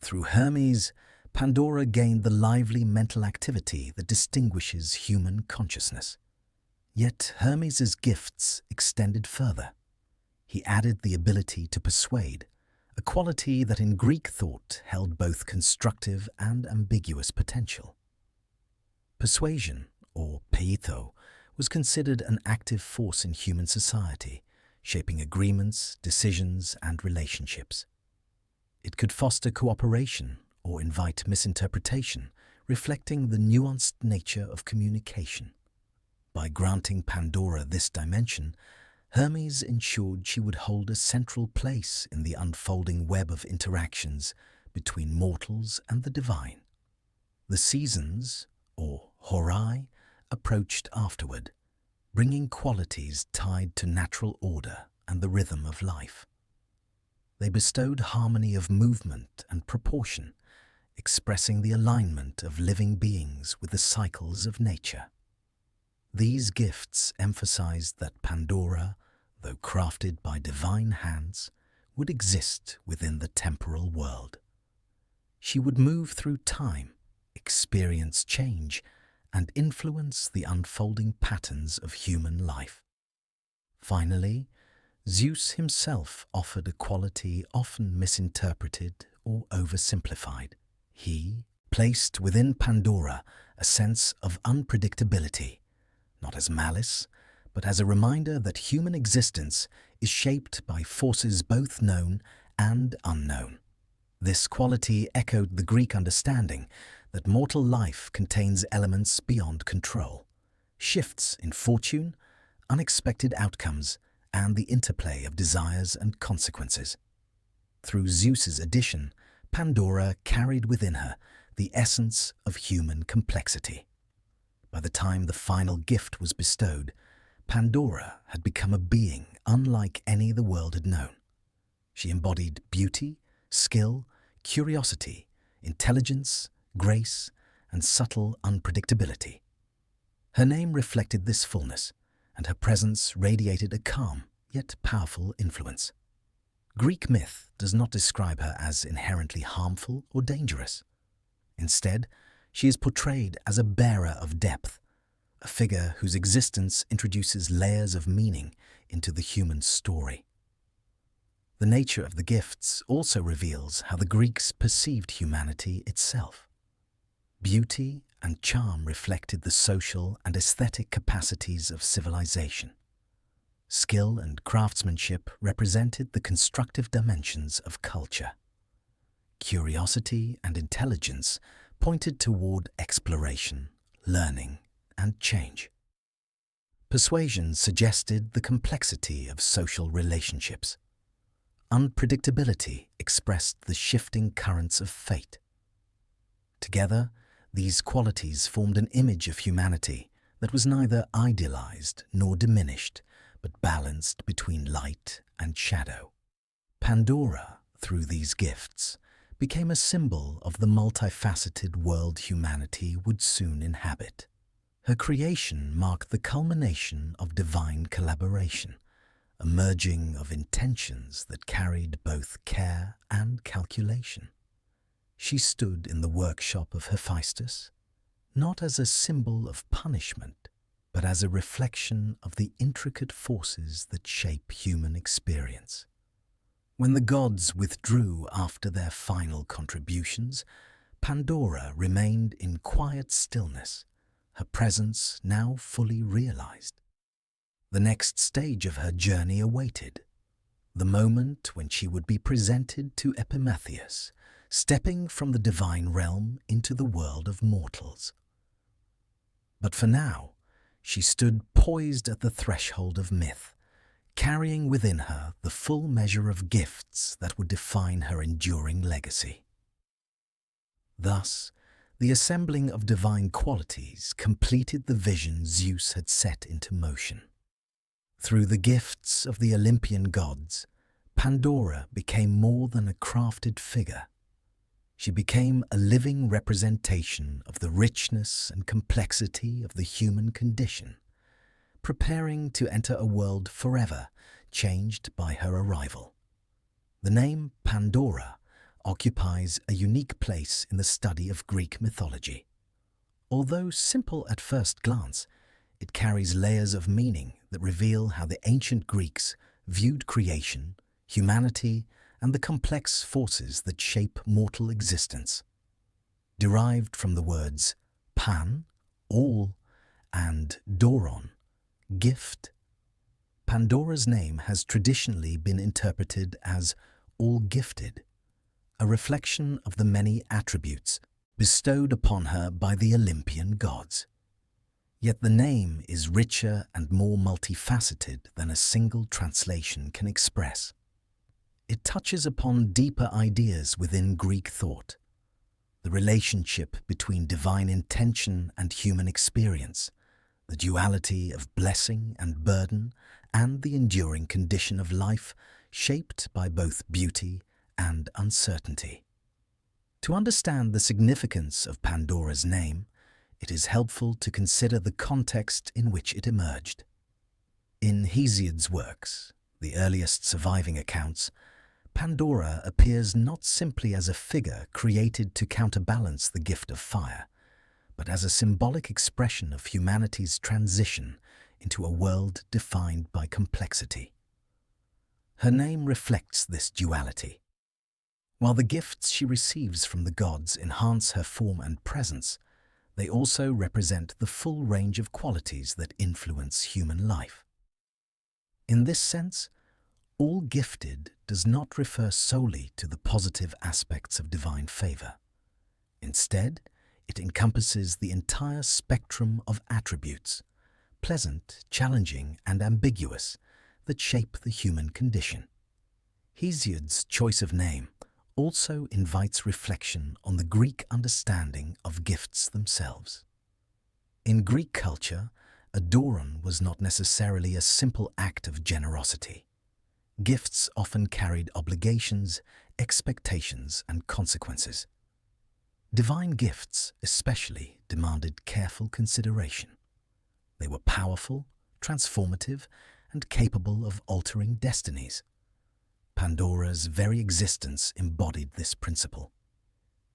Through Hermes, Pandora gained the lively mental activity that distinguishes human consciousness. Yet Hermes's gifts extended further. He added the ability to persuade, a quality that in Greek thought held both constructive and ambiguous potential. Persuasion, or peitho, was considered an active force in human society, shaping agreements, decisions, and relationships. It could foster cooperation or invite misinterpretation, reflecting the nuanced nature of communication. By granting Pandora this dimension, Hermes ensured she would hold a central place in the unfolding web of interactions between mortals and the divine. The seasons, or horai, approached afterward, bringing qualities tied to natural order and the rhythm of life. They bestowed harmony of movement and proportion, expressing the alignment of living beings with the cycles of nature. These gifts emphasized that Pandora, though crafted by divine hands, would exist within the temporal world. She would move through time, experience change, and influence the unfolding patterns of human life. Finally, Zeus himself offered a quality often misinterpreted or oversimplified. He placed within Pandora a sense of unpredictability, not as malice, but as a reminder that human existence is shaped by forces both known and unknown. This quality echoed the Greek understanding that mortal life contains elements beyond control, shifts in fortune, unexpected outcomes, and the interplay of desires and consequences. Through Zeus's addition, Pandora carried within her the essence of human complexity. By the time the final gift was bestowed, Pandora had become a being unlike any the world had known. She embodied beauty, skill, curiosity, intelligence, grace, and subtle unpredictability. Her name reflected this fullness, and her presence radiated a calm yet powerful influence. Greek myth does not describe her as inherently harmful or dangerous. Instead, she is portrayed as a bearer of depth, a figure whose existence introduces layers of meaning into the human story. The nature of the gifts also reveals how the Greeks perceived humanity itself. Beauty and charm reflected the social and aesthetic capacities of civilization. Skill and craftsmanship represented the constructive dimensions of culture. Curiosity and intelligence pointed toward exploration, learning, and change. Persuasion suggested the complexity of social relationships. Unpredictability expressed the shifting currents of fate. Together, these qualities formed an image of humanity that was neither idealized nor diminished, but balanced between light and shadow. Pandora, through these gifts, became a symbol of the multifaceted world humanity would soon inhabit. Her creation marked the culmination of divine collaboration, a merging of intentions that carried both care and calculation. She stood in the workshop of Hephaestus, not as a symbol of punishment, but as a reflection of the intricate forces that shape human experience. When the gods withdrew after their final contributions, Pandora remained in quiet stillness, her presence now fully realized. The next stage of her journey awaited, the moment when she would be presented to Epimetheus, stepping from the divine realm into the world of mortals. But for now, she stood poised at the threshold of myth, carrying within her the full measure of gifts that would define her enduring legacy. Thus, the assembling of divine qualities completed the vision Zeus had set into motion. Through the gifts of the Olympian gods, Pandora became more than a crafted figure. She became a living representation of the richness and complexity of the human condition, preparing to enter a world forever changed by her arrival. The name Pandora occupies a unique place in the study of Greek mythology. Although simple at first glance, it carries layers of meaning that reveal how the ancient Greeks viewed creation, humanity, and the complex forces that shape mortal existence. Derived from the words pan, all, and doron, gift, Pandora's name has traditionally been interpreted as all-gifted, a reflection of the many attributes bestowed upon her by the Olympian gods. Yet the name is richer and more multifaceted than a single translation can express. It touches upon deeper ideas within Greek thought, the relationship between divine intention and human experience, the duality of blessing and burden, and the enduring condition of life shaped by both beauty and uncertainty. To understand the significance of Pandora's name, it is helpful to consider the context in which it emerged. In Hesiod's works, the earliest surviving accounts, Pandora appears not simply as a figure created to counterbalance the gift of fire, but as a symbolic expression of humanity's transition into a world defined by complexity. Her name reflects this duality. While the gifts she receives from the gods enhance her form and presence, they also represent the full range of qualities that influence human life. In this sense, all gifted does not refer solely to the positive aspects of divine favor. Instead, it encompasses the entire spectrum of attributes, pleasant, challenging, and ambiguous, that shape the human condition. Hesiod's choice of name also invites reflection on the Greek understanding of gifts themselves. In Greek culture, adoron was not necessarily a simple act of generosity. Gifts often carried obligations, expectations, and consequences. Divine gifts especially demanded careful consideration. They were powerful, transformative, and capable of altering destinies. Pandora's very existence embodied this principle.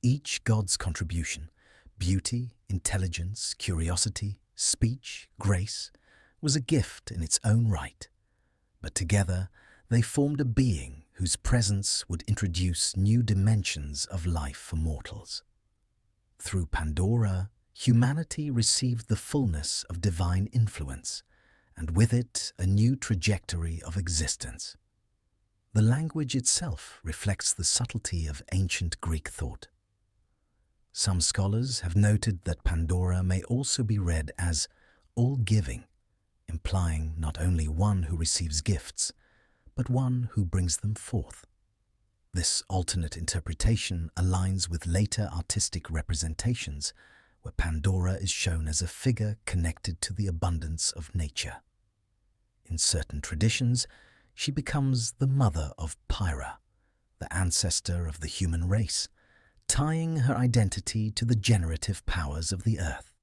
Each god's contribution, beauty, intelligence, curiosity, speech, grace, was a gift in its own right, but together they formed a being whose presence would introduce new dimensions of life for mortals. Through Pandora, humanity received the fullness of divine influence, and with it a new trajectory of existence. The language itself reflects the subtlety of ancient Greek thought. Some scholars have noted that Pandora may also be read as all-giving, implying not only one who receives gifts, but one who brings them forth. This alternate interpretation aligns with later artistic representations, where Pandora is shown as a figure connected to the abundance of nature. In certain traditions, she becomes the mother of Pyra, the ancestor of the human race, tying her identity to the generative powers of the earth.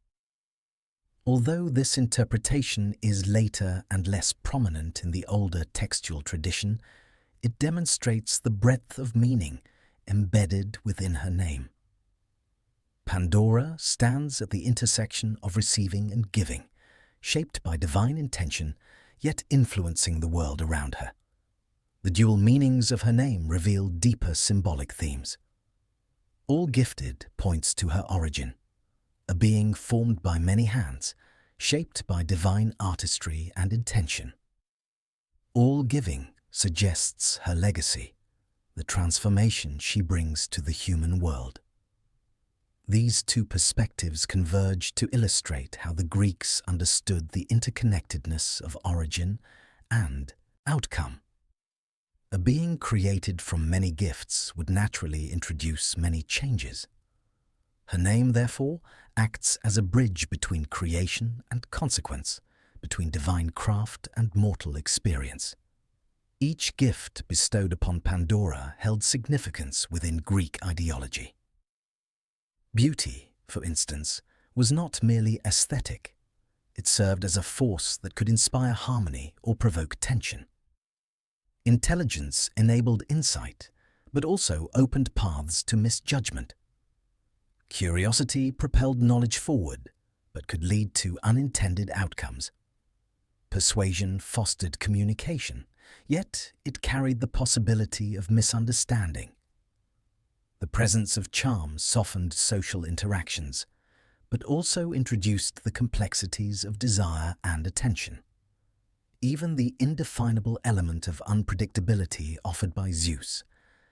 Although this interpretation is later and less prominent in the older textual tradition, it demonstrates the breadth of meaning embedded within her name. Pandora stands at the intersection of receiving and giving, shaped by divine intention, yet influencing the world around her. The dual meanings of her name reveal deeper symbolic themes. All Gifted points to her origin, a being formed by many hands, shaped by divine artistry and intention. All Giving suggests her legacy, the transformation she brings to the human world. These two perspectives converge to illustrate how the Greeks understood the interconnectedness of origin and outcome. A being created from many gifts would naturally introduce many changes. Her name, therefore, acts as a bridge between creation and consequence, between divine craft and mortal experience. Each gift bestowed upon Pandora held significance within Greek ideology. Beauty, for instance, was not merely aesthetic. It served as a force that could inspire harmony or provoke tension. Intelligence enabled insight, but also opened paths to misjudgment. Curiosity propelled knowledge forward, but could lead to unintended outcomes. Persuasion fostered communication, yet it carried the possibility of misunderstanding. The presence of charm softened social interactions, but also introduced the complexities of desire and attention. Even the indefinable element of unpredictability offered by Zeus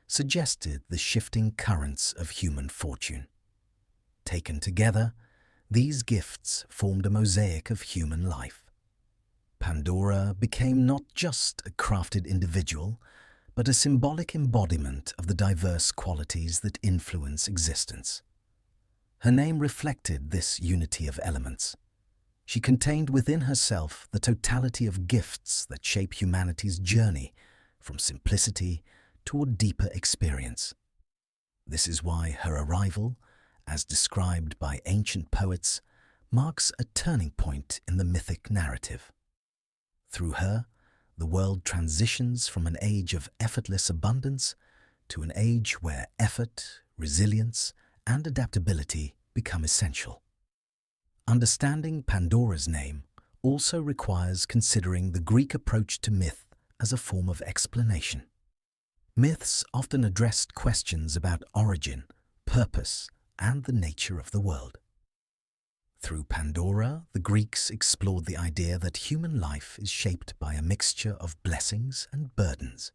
suggested the shifting currents of human fortune. Taken together, these gifts formed a mosaic of human life. Pandora became not just a crafted individual, but a symbolic embodiment of the diverse qualities that influence existence. Her name reflected this unity of elements. She contained within herself the totality of gifts that shape humanity's journey from simplicity toward deeper experience. This is why her arrival, as described by ancient poets, marks a turning point in the mythic narrative. Through her, the world transitions from an age of effortless abundance to an age where effort, resilience, and adaptability become essential. Understanding Pandora's name also requires considering the Greek approach to myth as a form of explanation. Myths often addressed questions about origin, purpose, and the nature of the world. Through Pandora, the Greeks explored the idea that human life is shaped by a mixture of blessings and burdens.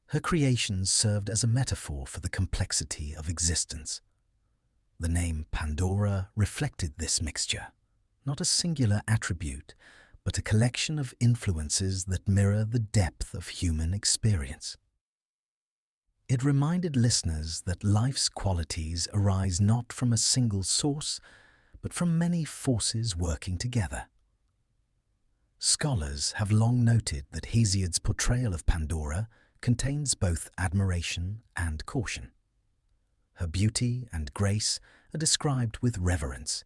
Her creations served as a metaphor for the complexity of existence. The name Pandora reflected this mixture, not a singular attribute, but a collection of influences that mirror the depth of human experience. It reminded listeners that life's qualities arise not from a single source, but from many forces working together. Scholars have long noted that Hesiod's portrayal of Pandora contains both admiration and caution. Her beauty and grace are described with reverence,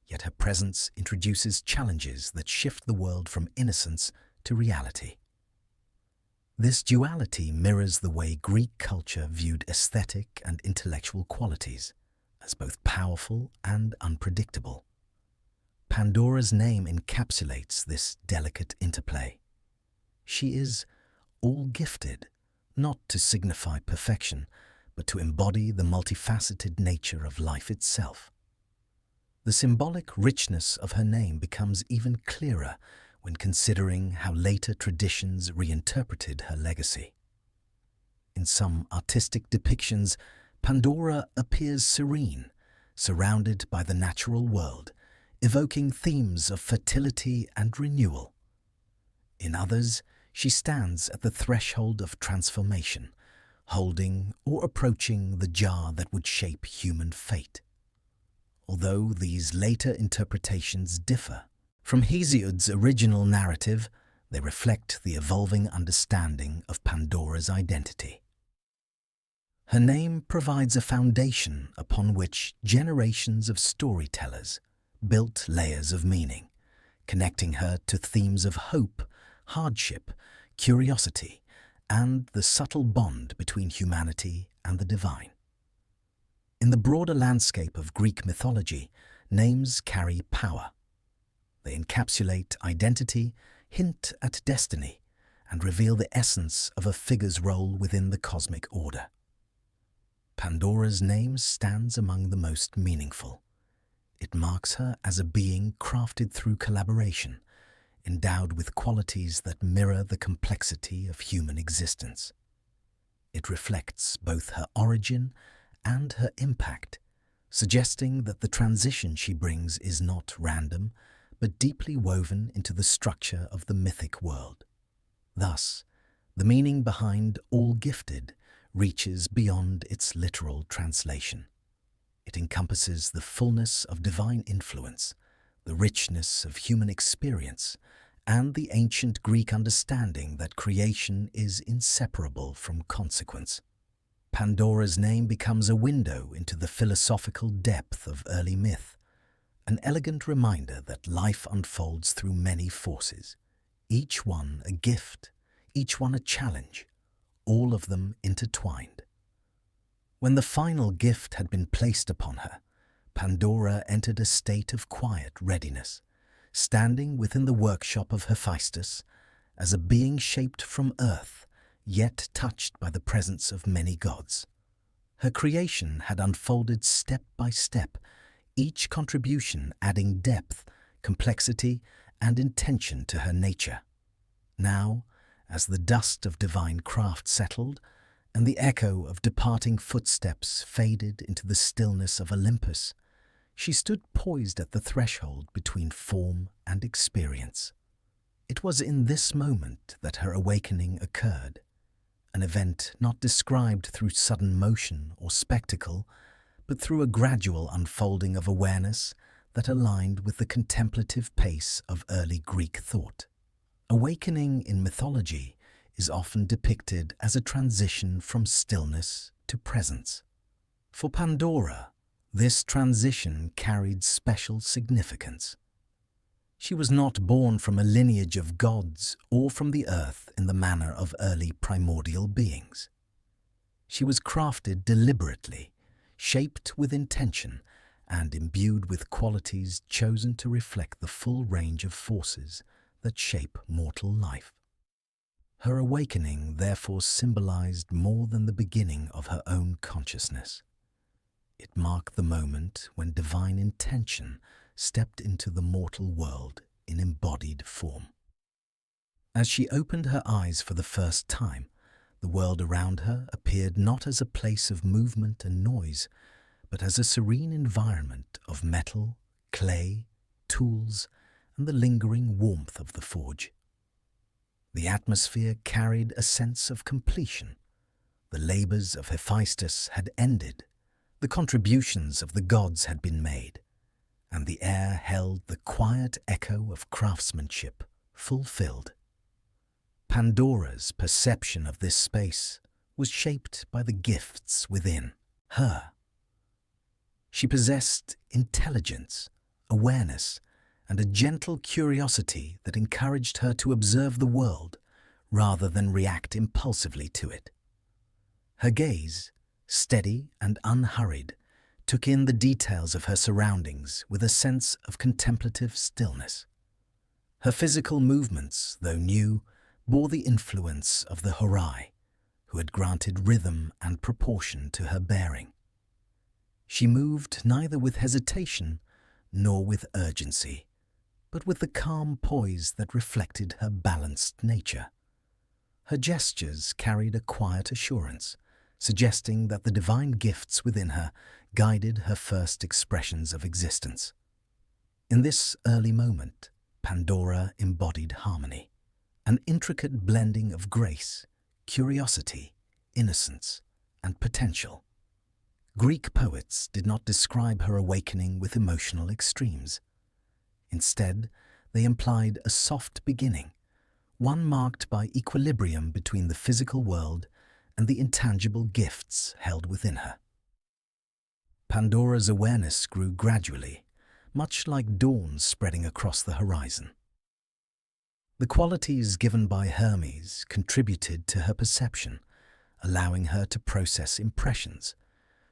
yet her presence introduces challenges that shift the world from innocence to reality. This duality mirrors the way Greek culture viewed aesthetic and intellectual qualities as both powerful and unpredictable. Pandora's name encapsulates this delicate interplay. She is all-gifted, not to signify perfection, but to embody the multifaceted nature of life itself. The symbolic richness of her name becomes even clearer when considering how later traditions reinterpreted her legacy. In some artistic depictions, Pandora appears serene, surrounded by the natural world, evoking themes of fertility and renewal. In others, she stands at the threshold of transformation, holding or approaching the jar that would shape human fate. Although these later interpretations differ from Hesiod's original narrative, they reflect the evolving understanding of Pandora's identity. Her name provides a foundation upon which generations of storytellers built layers of meaning, connecting her to themes of hope, hardship, curiosity, and the subtle bond between humanity and the divine. In the broader landscape of Greek mythology, names carry power. They encapsulate identity, hint at destiny, and reveal the essence of a figure's role within the cosmic order. Pandora's name stands among the most meaningful. It marks her as a being crafted through collaboration, endowed with qualities that mirror the complexity of human existence. It reflects both her origin and her impact, suggesting that the transition she brings is not random, but deeply woven into the structure of the mythic world. Thus, the meaning behind all gifted reaches beyond its literal translation. It encompasses the fullness of divine influence, the richness of human experience, and the ancient Greek understanding that creation is inseparable from consequence. Pandora's name becomes a window into the philosophical depth of early myth, an elegant reminder that life unfolds through many forces, each one a gift, each one a challenge, all of them intertwined. When the final gift had been placed upon her, Pandora entered a state of quiet readiness, standing within the workshop of Hephaestus as a being shaped from earth, yet touched by the presence of many gods. Her creation had unfolded step by step, each contribution adding depth, complexity, and intention to her nature. Now, as the dust of divine craft settled, and the echo of departing footsteps faded into the stillness of Olympus, she stood poised at the threshold between form and experience. It was in this moment that her awakening occurred, an event not described through sudden motion or spectacle, but through a gradual unfolding of awareness that aligned with the contemplative pace of early Greek thought. Awakening in mythology is often depicted as a transition from stillness to presence. For Pandora, this transition carried special significance. She was not born from a lineage of gods or from the earth in the manner of early primordial beings. She was crafted deliberately, shaped with intention, and imbued with qualities chosen to reflect the full range of forces that shape mortal life. Her awakening therefore symbolized more than the beginning of her own consciousness. It marked the moment when divine intention stepped into the mortal world in embodied form. As she opened her eyes for the first time, the world around her appeared not as a place of movement and noise, but as a serene environment of metal, clay, tools, and the lingering warmth of the forge. The atmosphere carried a sense of completion. The labors of Hephaestus had ended, the contributions of the gods had been made, and the air held the quiet echo of craftsmanship fulfilled. Pandora's perception of this space was shaped by the gifts within her. She possessed intelligence, awareness, and a gentle curiosity that encouraged her to observe the world rather than react impulsively to it. Her gaze, steady and unhurried, took in the details of her surroundings with a sense of contemplative stillness. Her physical movements, though new, bore the influence of the Horai, who had granted rhythm and proportion to her bearing. She moved neither with hesitation nor with urgency, but with the calm poise that reflected her balanced nature. Her gestures carried a quiet assurance, suggesting that the divine gifts within her guided her first expressions of existence. In this early moment, Pandora embodied harmony, an intricate blending of grace, curiosity, innocence, and potential. Greek poets did not describe her awakening with emotional extremes. Instead, they implied a soft beginning, one marked by equilibrium between the physical world and the intangible gifts held within her. Pandora's awareness grew gradually, much like dawn spreading across the horizon. The qualities given by Hermes contributed to her perception, allowing her to process impressions,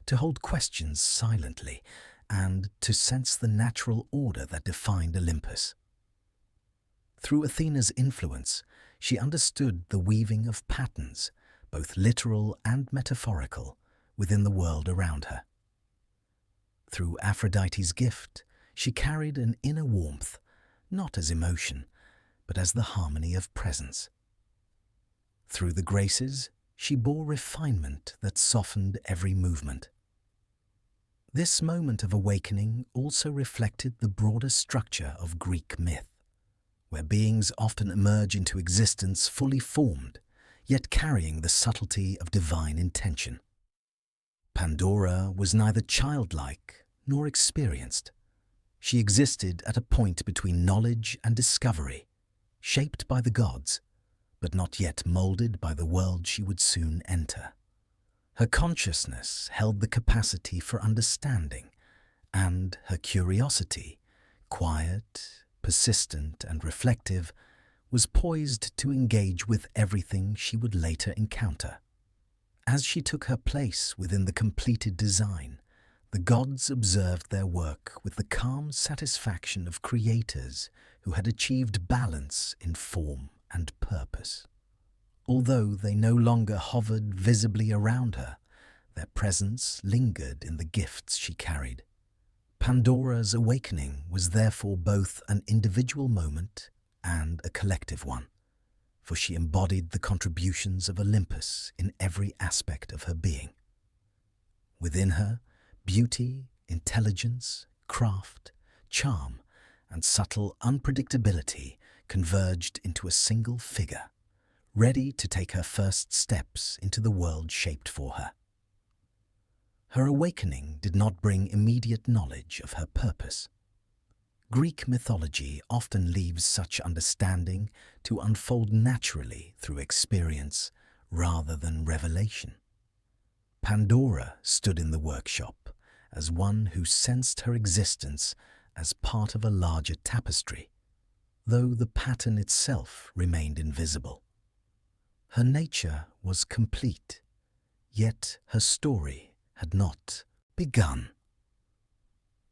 to hold questions silently, and to sense the natural order that defined Olympus. Through Athena's influence, she understood the weaving of patterns, both literal and metaphorical, within the world around her. Through Aphrodite's gift, she carried an inner warmth, not as emotion, but as the harmony of presence. Through the Graces, she bore refinement that softened every movement. This moment of awakening also reflected the broader structure of Greek myth, where beings often emerge into existence fully formed, yet carrying the subtlety of divine intention. Pandora was neither childlike nor experienced. She existed at a point between knowledge and discovery, shaped by the gods, but not yet molded by the world she would soon enter. Her consciousness held the capacity for understanding, and her curiosity, quiet, persistent, and reflective, was poised to engage with everything she would later encounter. As she took her place within the completed design, the gods observed their work with the calm satisfaction of creators who had achieved balance in form and purpose. Although they no longer hovered visibly around her, their presence lingered in the gifts she carried. Pandora's awakening was therefore both an individual moment and a collective one, for she embodied the contributions of Olympus in every aspect of her being. Within her, beauty, intelligence, craft, charm, and subtle unpredictability converged into a single figure, ready to take her first steps into the world shaped for her. Her awakening did not bring immediate knowledge of her purpose. Greek mythology often leaves such understanding to unfold naturally through experience rather than revelation. Pandora stood in the workshop as one who sensed her existence as part of a larger tapestry, though the pattern itself remained invisible. Her nature was complete, yet her story had not begun.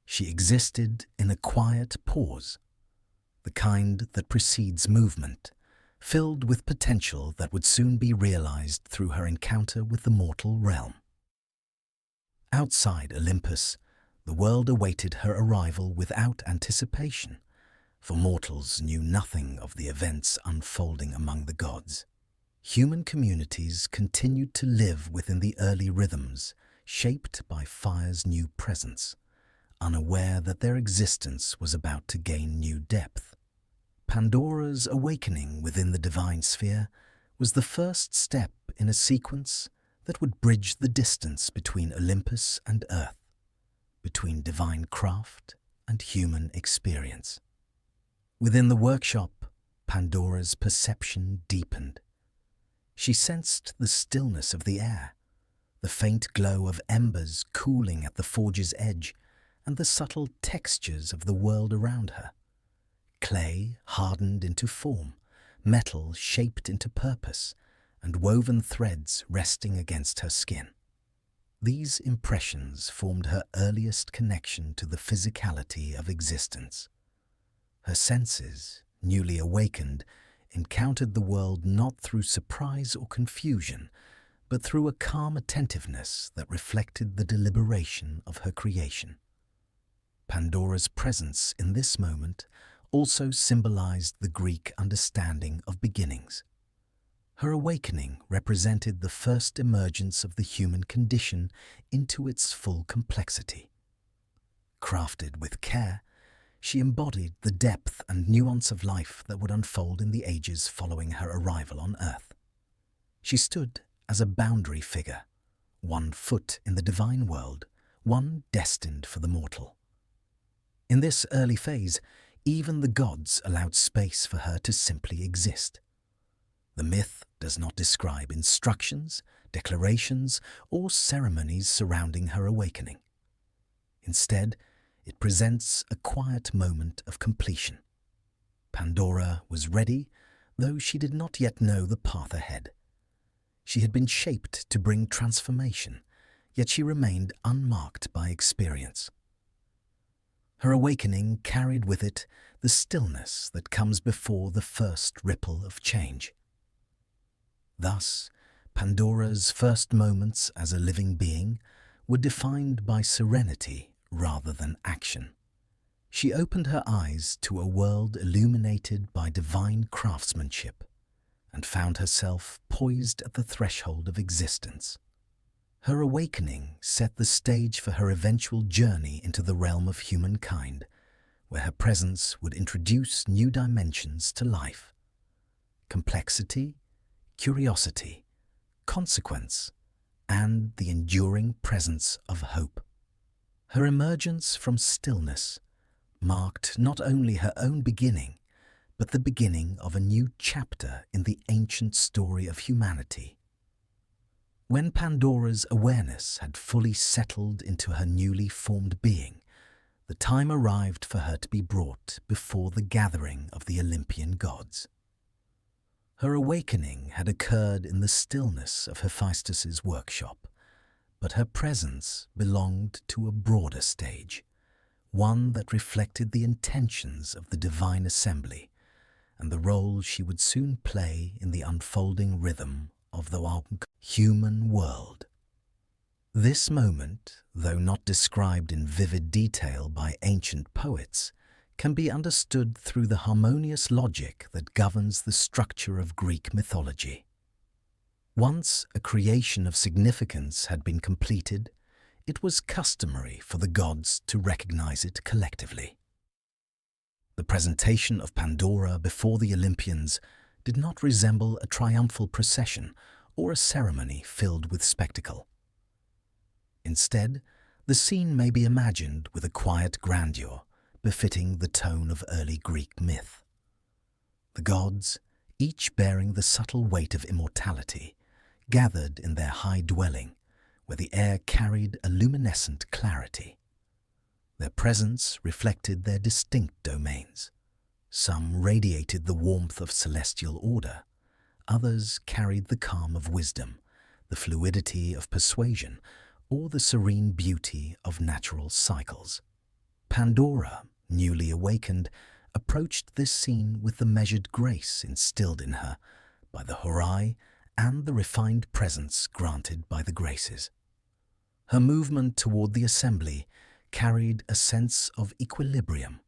She existed in a quiet pause, the kind that precedes movement, filled with potential that would soon be realized through her encounter with the mortal realm. Outside Olympus, the world awaited her arrival without anticipation, for mortals knew nothing of the events unfolding among the gods. Human communities continued to live within the early rhythms, shaped by fire's new presence, unaware that their existence was about to gain new depth. Pandora's awakening within the divine sphere was the first step in a sequence that would bridge the distance between Olympus and Earth, between divine craft and human experience. Within the workshop, Pandora's perception deepened. She sensed the stillness of the air, the faint glow of embers cooling at the forge's edge, and the subtle textures of the world around her. Clay hardened into form, metal shaped into purpose, and woven threads resting against her skin. These impressions formed her earliest connection to the physicality of existence. Her senses, newly awakened, encountered the world not through surprise or confusion, but through a calm attentiveness that reflected the deliberation of her creation. Pandora's presence in this moment also symbolized the Greek understanding of beginnings. Her awakening represented the first emergence of the human condition into its full complexity. Crafted with care, she embodied the depth and nuance of life that would unfold in the ages following her arrival on Earth. She stood as a boundary figure, one foot in the divine world, one destined for the mortal. In this early phase, even the gods allowed space for her to simply exist. The myth does not describe instructions, declarations, or ceremonies surrounding her awakening. Instead, it presents a quiet moment of completion. Pandora was ready, though she did not yet know the path ahead. She had been shaped to bring transformation, yet she remained unmarked by experience. Her awakening carried with it the stillness that comes before the first ripple of change. Thus, Pandora's first moments as a living being were defined by serenity rather than action. She opened her eyes to a world illuminated by divine craftsmanship and found herself poised at the threshold of existence. Her awakening set the stage for her eventual journey into the realm of humankind, where her presence would introduce new dimensions to life: complexity, curiosity, consequence, and the enduring presence of hope. Her emergence from stillness marked not only her own beginning, but the beginning of a new chapter in the ancient story of humanity. When Pandora's awareness had fully settled into her newly formed being, the time arrived for her to be brought before the gathering of the Olympian gods. Her awakening had occurred in the stillness of Hephaestus's workshop, but her presence belonged to a broader stage, one that reflected the intentions of the divine assembly and the role she would soon play in the unfolding rhythm of the human world. This moment, though not described in vivid detail by ancient poets, can be understood through the harmonious logic that governs the structure of Greek mythology. Once a creation of significance had been completed, it was customary for the gods to recognize it collectively. The presentation of Pandora before the Olympians did not resemble a triumphal procession or a ceremony filled with spectacle. Instead, the scene may be imagined with a quiet grandeur befitting the tone of early Greek myth. The gods, each bearing the subtle weight of immortality, gathered in their high dwelling, where the air carried a luminescent clarity. Their presence reflected their distinct domains. Some radiated the warmth of celestial order, others carried the calm of wisdom, the fluidity of persuasion, or the serene beauty of natural cycles. Pandora, newly awakened, approached this scene with the measured grace instilled in her by the Horai and the refined presence granted by the Graces. Her movement toward the assembly carried a sense of equilibrium.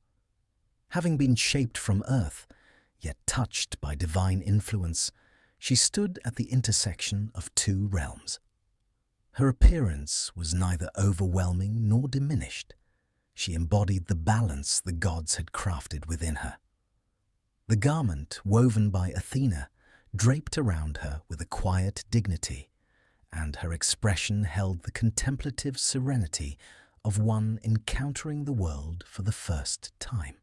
Having been shaped from earth, yet touched by divine influence, she stood at the intersection of two realms. Her appearance was neither overwhelming nor diminished. She embodied the balance the gods had crafted within her. The garment woven by Athena draped around her with a quiet dignity, and her expression held the contemplative serenity of one encountering the world for the first time.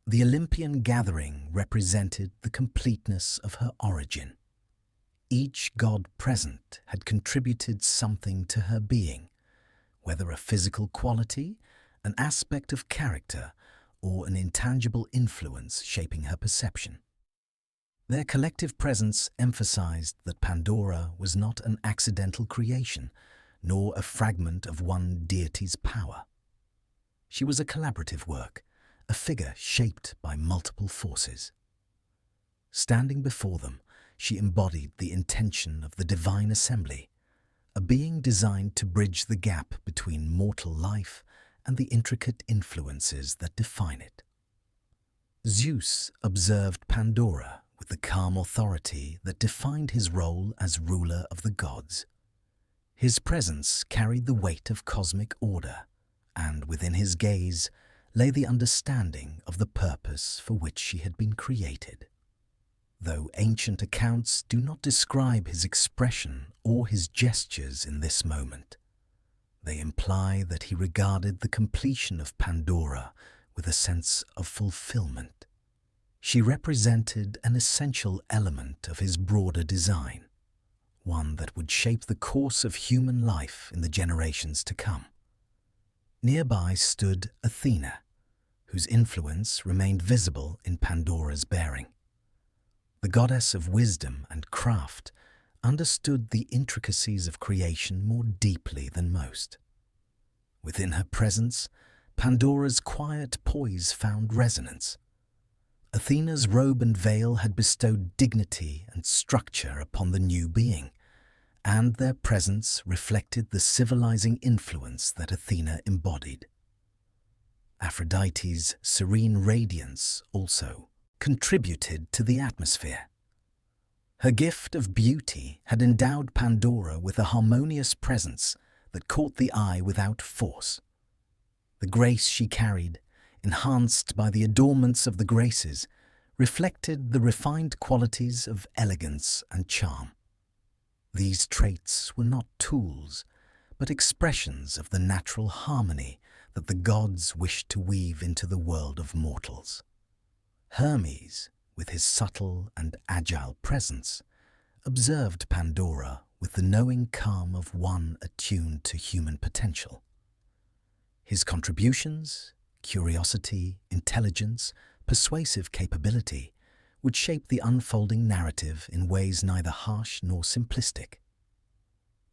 The Olympian gathering represented the completeness of her origin. Each god present had contributed something to her being, whether a physical quality, an aspect of character, or an intangible influence shaping her perception. Their collective presence emphasized that Pandora was not an accidental creation, nor a fragment of one deity's power. She was a collaborative work, a figure shaped by multiple forces. Standing before them, she embodied the intention of the divine assembly, a being designed to bridge the gap between mortal life and the intricate influences that define it. Zeus observed Pandora with the calm authority that defined his role as ruler of the gods. His presence carried the weight of cosmic order, and within his gaze lay the understanding of the purpose for which she had been created. Though ancient accounts do not describe his expression or his gestures in this moment, they imply that he regarded the completion of Pandora with a sense of fulfillment. She represented an essential element of his broader design, one that would shape the course of human life in the generations to come. Nearby stood Athena, whose influence remained visible in Pandora's bearing. The goddess of wisdom and craft understood the intricacies of creation more deeply than most. Within her presence, Pandora's quiet poise found resonance. Athena's robe and veil had bestowed dignity and structure upon the new being, and their presence reflected the civilizing influence that Athena embodied. Aphrodite's serene radiance also contributed to the atmosphere. Her gift of beauty had endowed Pandora with a harmonious presence that caught the eye without force. The grace she carried, enhanced by the adornments of the Graces, reflected the refined qualities of elegance and charm. These traits were not tools, but expressions of the natural harmony that the gods wished to weave into the world of mortals. Hermes, with his subtle and agile presence, observed Pandora with the knowing calm of one attuned to human potential. His contributions, curiosity, intelligence, persuasive capability, would shape the unfolding narrative in ways neither harsh nor simplistic.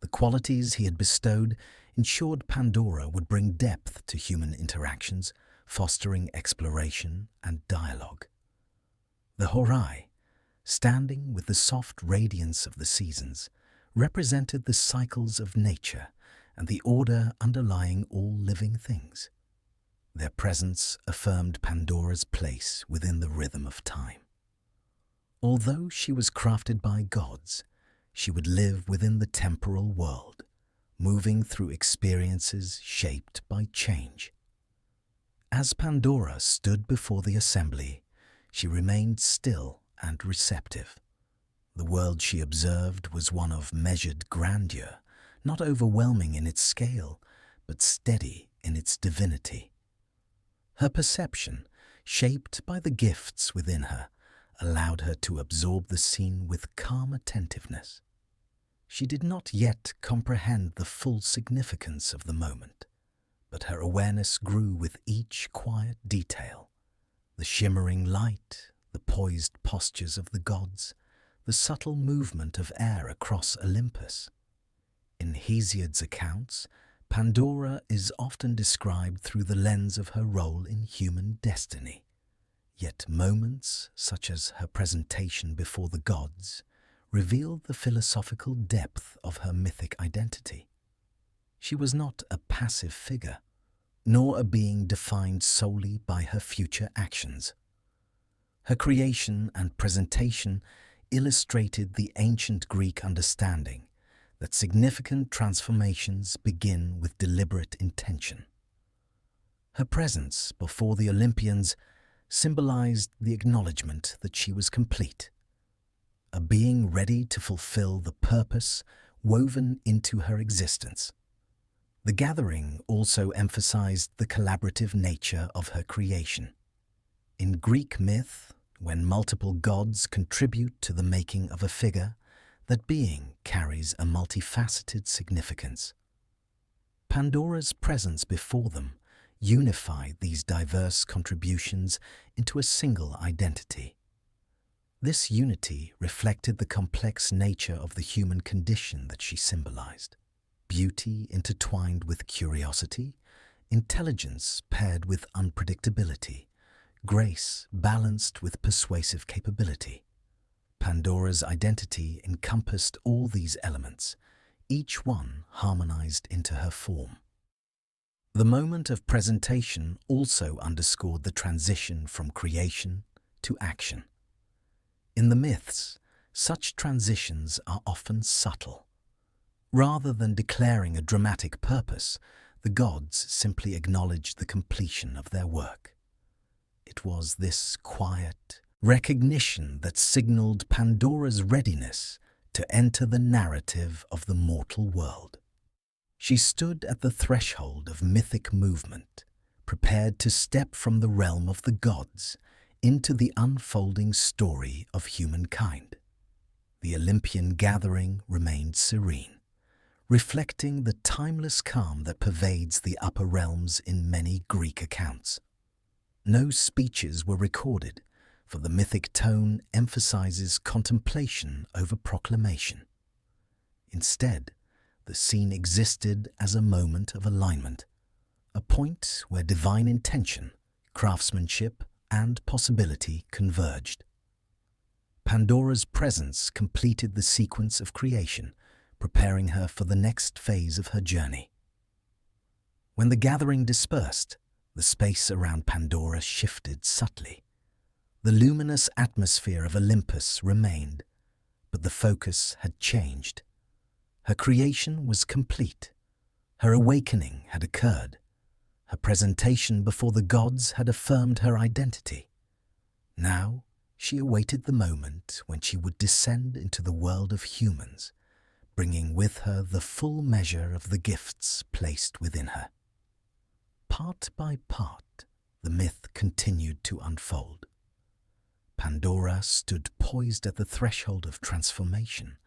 The qualities he had bestowed ensured Pandora would bring depth to human interactions, fostering exploration and dialogue. The Horai, standing with the soft radiance of the seasons, represented the cycles of nature and the order underlying all living things. Their presence affirmed Pandora's place within the rhythm of time. Although she was crafted by gods, she would live within the temporal world, moving through experiences shaped by change. As Pandora stood before the assembly, she remained still and receptive. The world she observed was one of measured grandeur, not overwhelming in its scale, but steady in its divinity. Her perception, shaped by the gifts within her, allowed her to absorb the scene with calm attentiveness. She did not yet comprehend the full significance of the moment, but her awareness grew with each quiet detail. The shimmering light, the poised postures of the gods, the subtle movement of air across Olympus. In Hesiod's accounts, Pandora is often described through the lens of her role in human destiny. Yet moments, such as her presentation before the gods, reveal the philosophical depth of her mythic identity. She was not a passive figure, nor a being defined solely by her future actions. Her creation and presentation illustrated the ancient Greek understanding that significant transformations begin with deliberate intention. Her presence before the Olympians symbolized the acknowledgement that she was complete, a being ready to fulfill the purpose woven into her existence. The gathering also emphasized the collaborative nature of her creation. In Greek myth, when multiple gods contribute to the making of a figure, that being carries a multifaceted significance. Pandora's presence before them unified these diverse contributions into a single identity. This unity reflected the complex nature of the human condition that she symbolized. Beauty intertwined with curiosity, intelligence paired with unpredictability, grace balanced with persuasive capability. Pandora's identity encompassed all these elements, each one harmonized into her form. The moment of presentation also underscored the transition from creation to action. In the myths, such transitions are often subtle. Rather than declaring a dramatic purpose, the gods simply acknowledged the completion of their work. It was this quiet recognition that signaled Pandora's readiness to enter the narrative of the mortal world. She stood at the threshold of mythic movement, prepared to step from the realm of the gods into the unfolding story of humankind. The Olympian gathering remained serene, reflecting the timeless calm that pervades the upper realms in many Greek accounts. No speeches were recorded, for the mythic tone emphasizes contemplation over proclamation. Instead, the scene existed as a moment of alignment, a point where divine intention, craftsmanship, and possibility converged. Pandora's presence completed the sequence of creation, preparing her for the next phase of her journey. When the gathering dispersed, the space around Pandora shifted subtly. The luminous atmosphere of Olympus remained, but the focus had changed. Her creation was complete. Her awakening had occurred. Her presentation before the gods had affirmed her identity. Now, she awaited the moment when she would descend into the world of humans, bringing with her the full measure of the gifts placed within her. Part by part, the myth continued to unfold. Pandora stood poised at the threshold of transformation,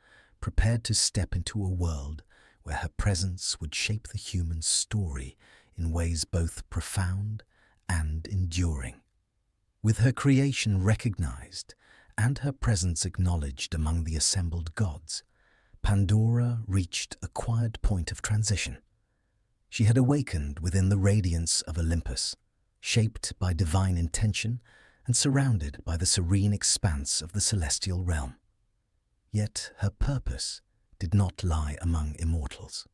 prepared to step into a world where her presence would shape the human story in ways both profound and enduring. With her creation recognized and her presence acknowledged among the assembled gods, Pandora reached a quiet point of transition. She had awakened within the radiance of Olympus, shaped by divine intention and surrounded by the serene expanse of the celestial realm. Yet her purpose did not lie among immortals.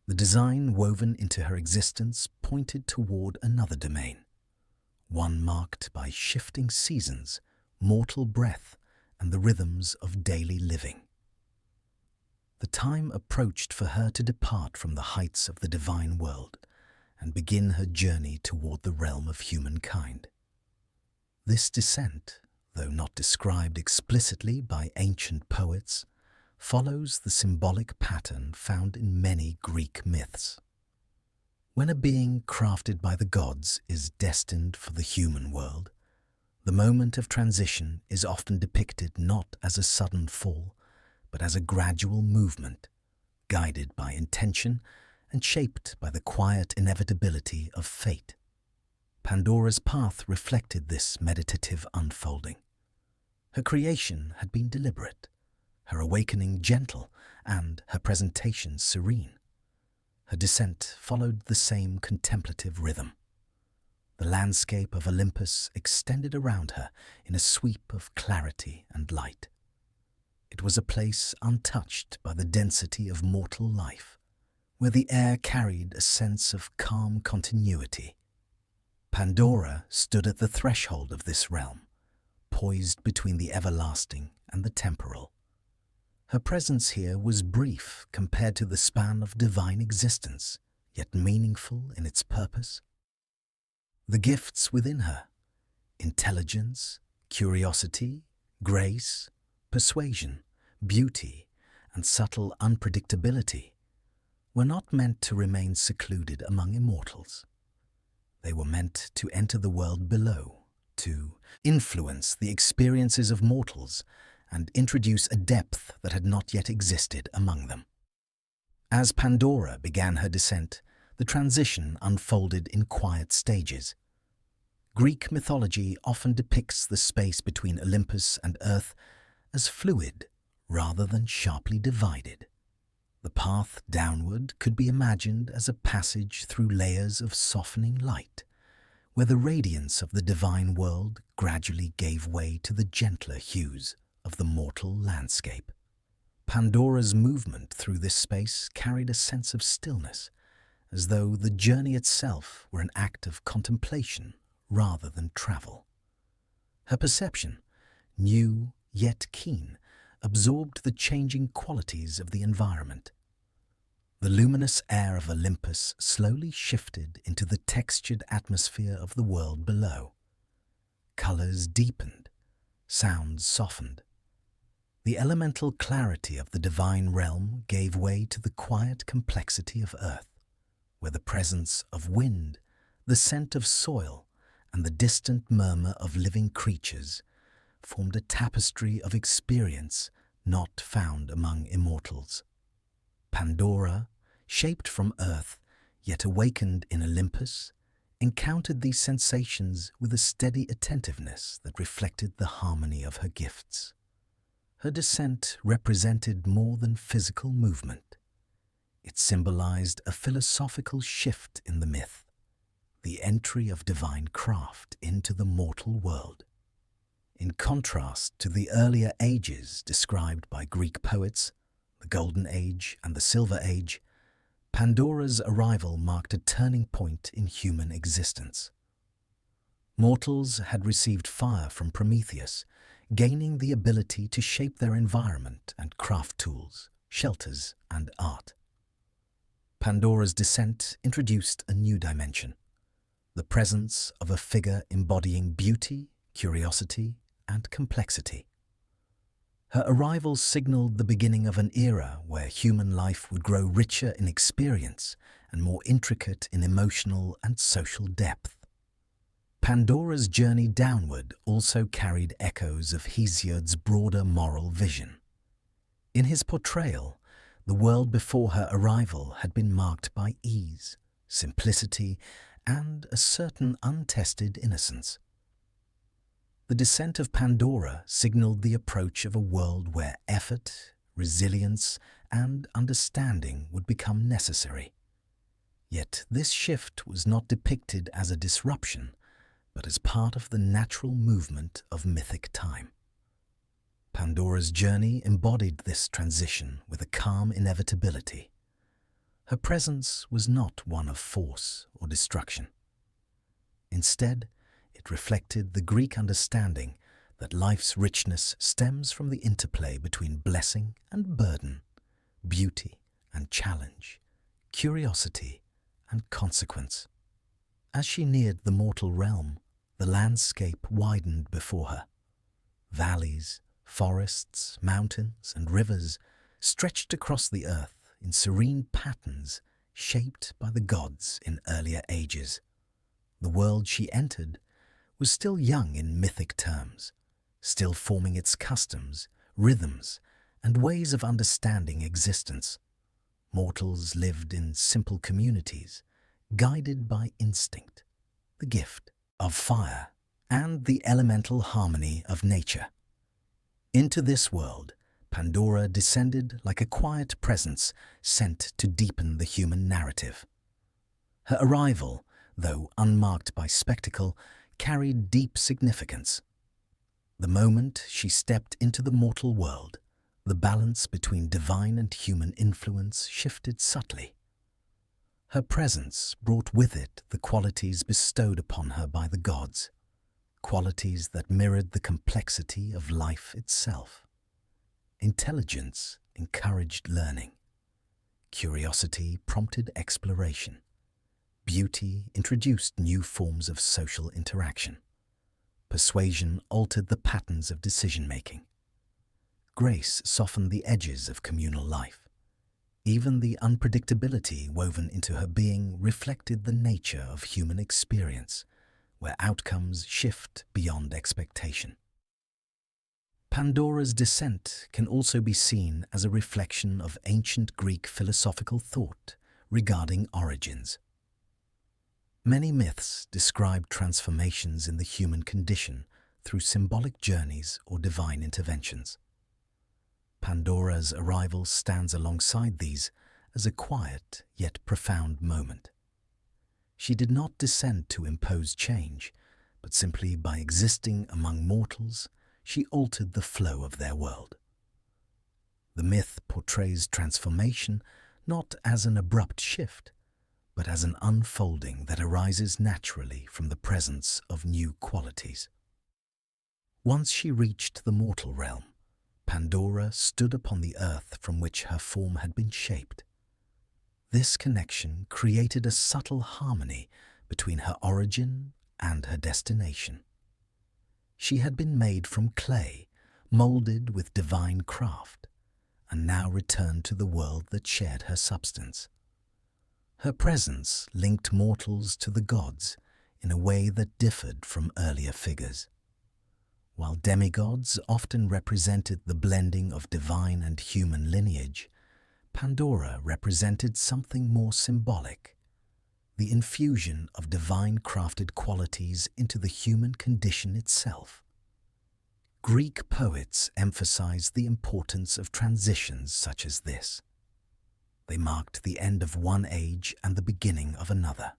The design woven into her existence pointed toward another domain, one marked by shifting seasons, mortal breath, and the rhythms of daily living. The time approached for her to depart from the heights of the divine world and begin her journey toward the realm of humankind. This descent, though not described explicitly by ancient poets, follows the symbolic pattern found in many Greek myths. When a being crafted by the gods is destined for the human world, the moment of transition is often depicted not as a sudden fall, but as a gradual movement, guided by intention and shaped by the quiet inevitability of fate. Pandora's path reflected this meditative unfolding. Her creation had been deliberate, her awakening gentle, and her presentation serene. Her descent followed the same contemplative rhythm. The landscape of Olympus extended around her in a sweep of clarity and light. It was a place untouched by the density of mortal life, where the air carried a sense of calm continuity. Pandora stood at the threshold of this realm, poised between the everlasting and the temporal. Her presence here was brief compared to the span of divine existence, yet meaningful in its purpose. The gifts within her, intelligence, curiosity, grace, persuasion, beauty, and subtle unpredictability, were not meant to remain secluded among immortals. They were meant to enter the world below, to influence the experiences of mortals and introduce a depth that had not yet existed among them. As Pandora began her descent, the transition unfolded in quiet stages. Greek mythology often depicts the space between Olympus and Earth as fluid rather than sharply divided. The path downward could be imagined as a passage through layers of softening light, where the radiance of the divine world gradually gave way to the gentler hues of the mortal landscape. Pandora's movement through this space carried a sense of stillness, as though the journey itself were an act of contemplation rather than travel. Her perception, new yet keen, absorbed the changing qualities of the environment. The luminous air of Olympus slowly shifted into the textured atmosphere of the world below. Colors deepened, sounds softened. The elemental clarity of the divine realm gave way to the quiet complexity of Earth, where the presence of wind, the scent of soil, and the distant murmur of living creatures formed a tapestry of experience not found among immortals. Pandora, shaped from Earth, yet awakened in Olympus, encountered these sensations with a steady attentiveness that reflected the harmony of her gifts. Her descent represented more than physical movement. It symbolized a philosophical shift in the myth, the entry of divine craft into the mortal world. In contrast to the earlier ages described by Greek poets, the Golden Age and the Silver Age, Pandora's arrival marked a turning point in human existence. Mortals had received fire from Prometheus, gaining the ability to shape their environment and craft tools, shelters, and art. Pandora's descent introduced a new dimension, the presence of a figure embodying beauty, curiosity, and complexity. Her arrival signaled the beginning of an era where human life would grow richer in experience and more intricate in emotional and social depth. Pandora's journey downward also carried echoes of Hesiod's broader moral vision. In his portrayal, the world before her arrival had been marked by ease, simplicity, and a certain untested innocence. The descent of Pandora signaled the approach of a world where effort, resilience, and understanding would become necessary. Yet this shift was not depicted as a disruption, but as part of the natural movement of mythic time. Pandora's journey embodied this transition with a calm inevitability. Her presence was not one of force or destruction. Instead, it reflected the Greek understanding that life's richness stems from the interplay between blessing and burden, beauty and challenge, curiosity and consequence. As she neared the mortal realm, the landscape widened before her. Valleys, forests, mountains, and rivers stretched across the earth in serene patterns shaped by the gods in earlier ages. The world she entered was still young in mythic terms, still forming its customs, rhythms, and ways of understanding existence. Mortals lived in simple communities, guided by instinct, the gift of fire, and the elemental harmony of nature. Into this world, Pandora descended like a quiet presence sent to deepen the human narrative. Her arrival, though unmarked by spectacle, carried deep significance. The moment she stepped into the mortal world, the balance between divine and human influence shifted subtly. Her presence brought with it the qualities bestowed upon her by the gods, qualities that mirrored the complexity of life itself. Intelligence encouraged learning. Curiosity prompted exploration. Beauty introduced new forms of social interaction. Persuasion altered the patterns of decision-making. Grace softened the edges of communal life. Even the unpredictability woven into her being reflected the nature of human experience, where outcomes shift beyond expectation. Pandora's descent can also be seen as a reflection of ancient Greek philosophical thought regarding origins. Many myths describe transformations in the human condition through symbolic journeys or divine interventions. Pandora's arrival stands alongside these as a quiet yet profound moment. She did not descend to impose change, but simply by existing among mortals, she altered the flow of their world. The myth portrays transformation not as an abrupt shift, but as an unfolding that arises naturally from the presence of new qualities. Once she reached the mortal realm, Pandora stood upon the earth from which her form had been shaped. This connection created a subtle harmony between her origin and her destination. She had been made from clay, molded with divine craft, and now returned to the world that shared her substance. Her presence linked mortals to the gods in a way that differed from earlier figures. While demigods often represented the blending of divine and human lineage, Pandora represented something more symbolic, the infusion of divine crafted qualities into the human condition itself. Greek poets emphasized the importance of transitions such as this. They marked the end of one age and the beginning of another.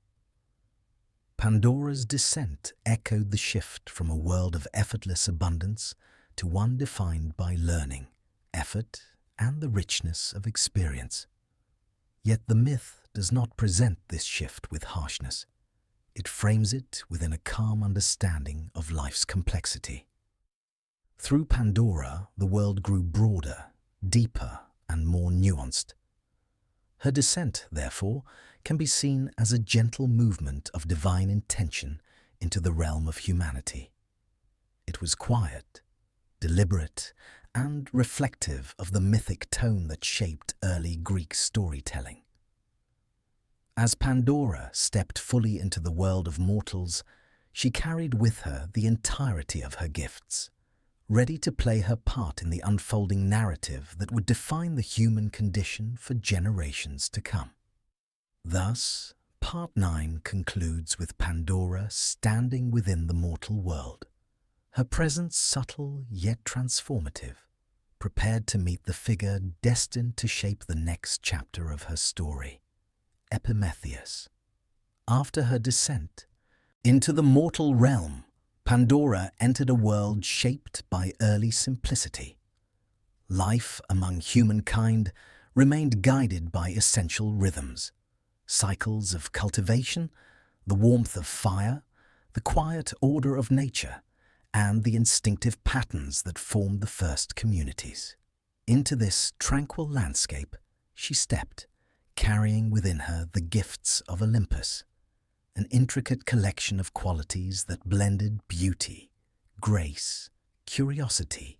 Pandora's descent echoed the shift from a world of effortless abundance to one defined by learning, effort, and the richness of experience. Yet the myth does not present this shift with harshness. It frames it within a calm understanding of life's complexity. Through Pandora, the world grew broader, deeper, and more nuanced. Her descent, therefore, can be seen as a gentle movement of divine intention into the realm of humanity. It was quiet, deliberate, and reflective of the mythic tone that shaped early Greek storytelling. As Pandora stepped fully into the world of mortals, she carried with her the entirety of her gifts, ready to play her part in the unfolding narrative that would define the human condition for generations to come. Thus, Part 9 concludes with Pandora standing within the mortal world, her presence subtle yet transformative, prepared to meet the figure destined to shape the next chapter of her story, Epimetheus. After her descent into the mortal realm, Pandora entered a world shaped by early simplicity. Life among humankind remained guided by essential rhythms, cycles of cultivation, the warmth of fire, the quiet order of nature, and the instinctive patterns that formed the first communities. Into this tranquil landscape she stepped, carrying within her the gifts of Olympus, an intricate collection of qualities that blended beauty, grace, curiosity,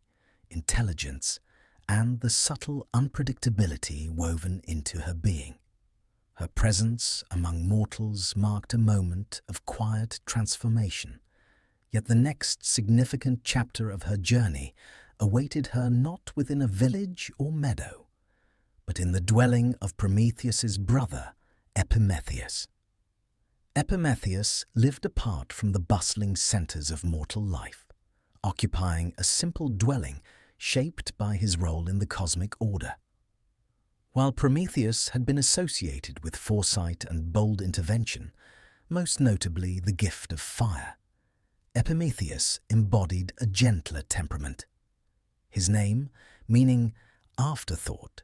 intelligence, and the subtle unpredictability woven into her being. Her presence among mortals marked a moment of quiet transformation, yet the next significant chapter of her journey awaited her not within a village or meadow, but in the dwelling of Prometheus's brother, Epimetheus. Epimetheus lived apart from the bustling centers of mortal life, occupying a simple dwelling shaped by his role in the cosmic order. While Prometheus had been associated with foresight and bold intervention, most notably the gift of fire, Epimetheus embodied a gentler temperament. His name, meaning afterthought,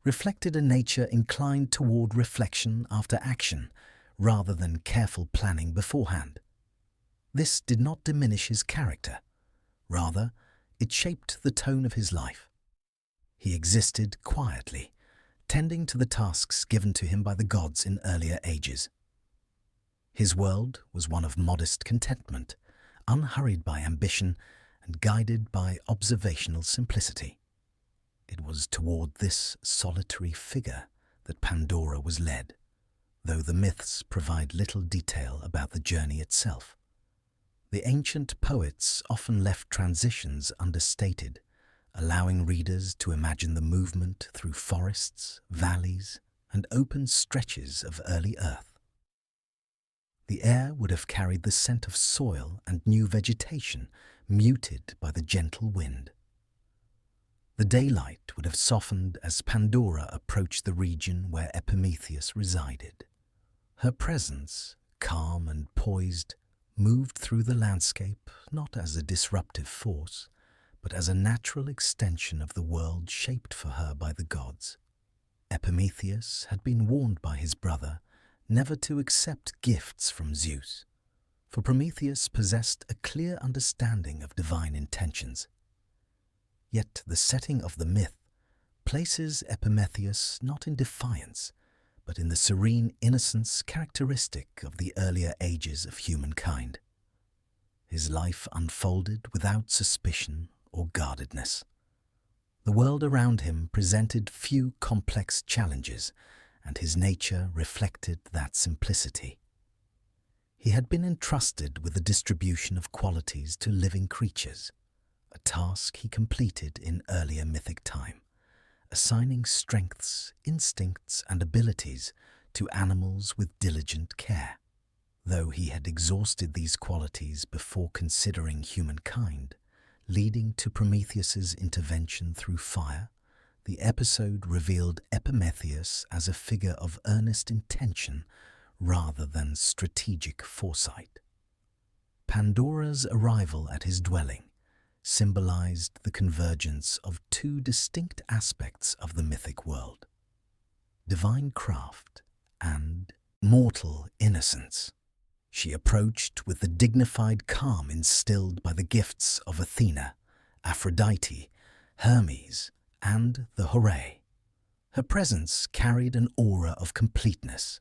reflected a nature inclined toward reflection after action, rather than careful planning beforehand. This did not diminish his character. Rather, it shaped the tone of his life. He existed quietly, tending to the tasks given to him by the gods in earlier ages. His world was one of modest contentment, unhurried by ambition and guided by observational simplicity. It was toward this solitary figure that Pandora was led, though the myths provide little detail about the journey itself. The ancient poets often left transitions understated, allowing readers to imagine the movement through forests, valleys, and open stretches of early earth. The air would have carried the scent of soil and new vegetation, muted by the gentle wind. The daylight would have softened as Pandora approached the region where Epimetheus resided. Her presence, calm and poised, moved through the landscape not as a disruptive force, but as a natural extension of the world shaped for her by the gods. Epimetheus had been warned by his brother never to accept gifts from Zeus, for Prometheus possessed a clear understanding of divine intentions. Yet the setting of the myth places Epimetheus not in defiance, but in the serene innocence characteristic of the earlier ages of humankind. His life unfolded without suspicion or guardedness. The world around him presented few complex challenges, and his nature reflected that simplicity. He had been entrusted with the distribution of qualities to living creatures, a task he completed in earlier mythic time, assigning strengths, instincts, and abilities to animals with diligent care. Though he had exhausted these qualities before considering humankind, leading to Prometheus's intervention through fire, the episode revealed Epimetheus as a figure of earnest intention rather than strategic foresight. Pandora's arrival at his dwelling symbolized the convergence of two distinct aspects of the mythic world: divine craft and mortal innocence. She approached with the dignified calm instilled by the gifts of Athena, Aphrodite, Hermes, and the Horae. Her presence carried an aura of completeness,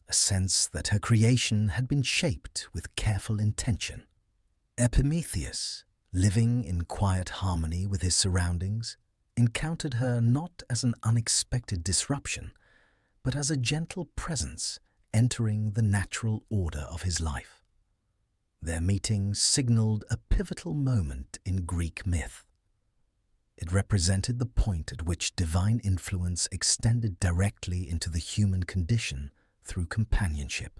a sense that her creation had been shaped with careful intention. Epimetheus, living in quiet harmony with his surroundings, encountered her not as an unexpected disruption, but as a gentle presence entering the natural order of his life. Their meeting signaled a pivotal moment in Greek myth. It represented the point at which divine influence extended directly into the human condition through companionship.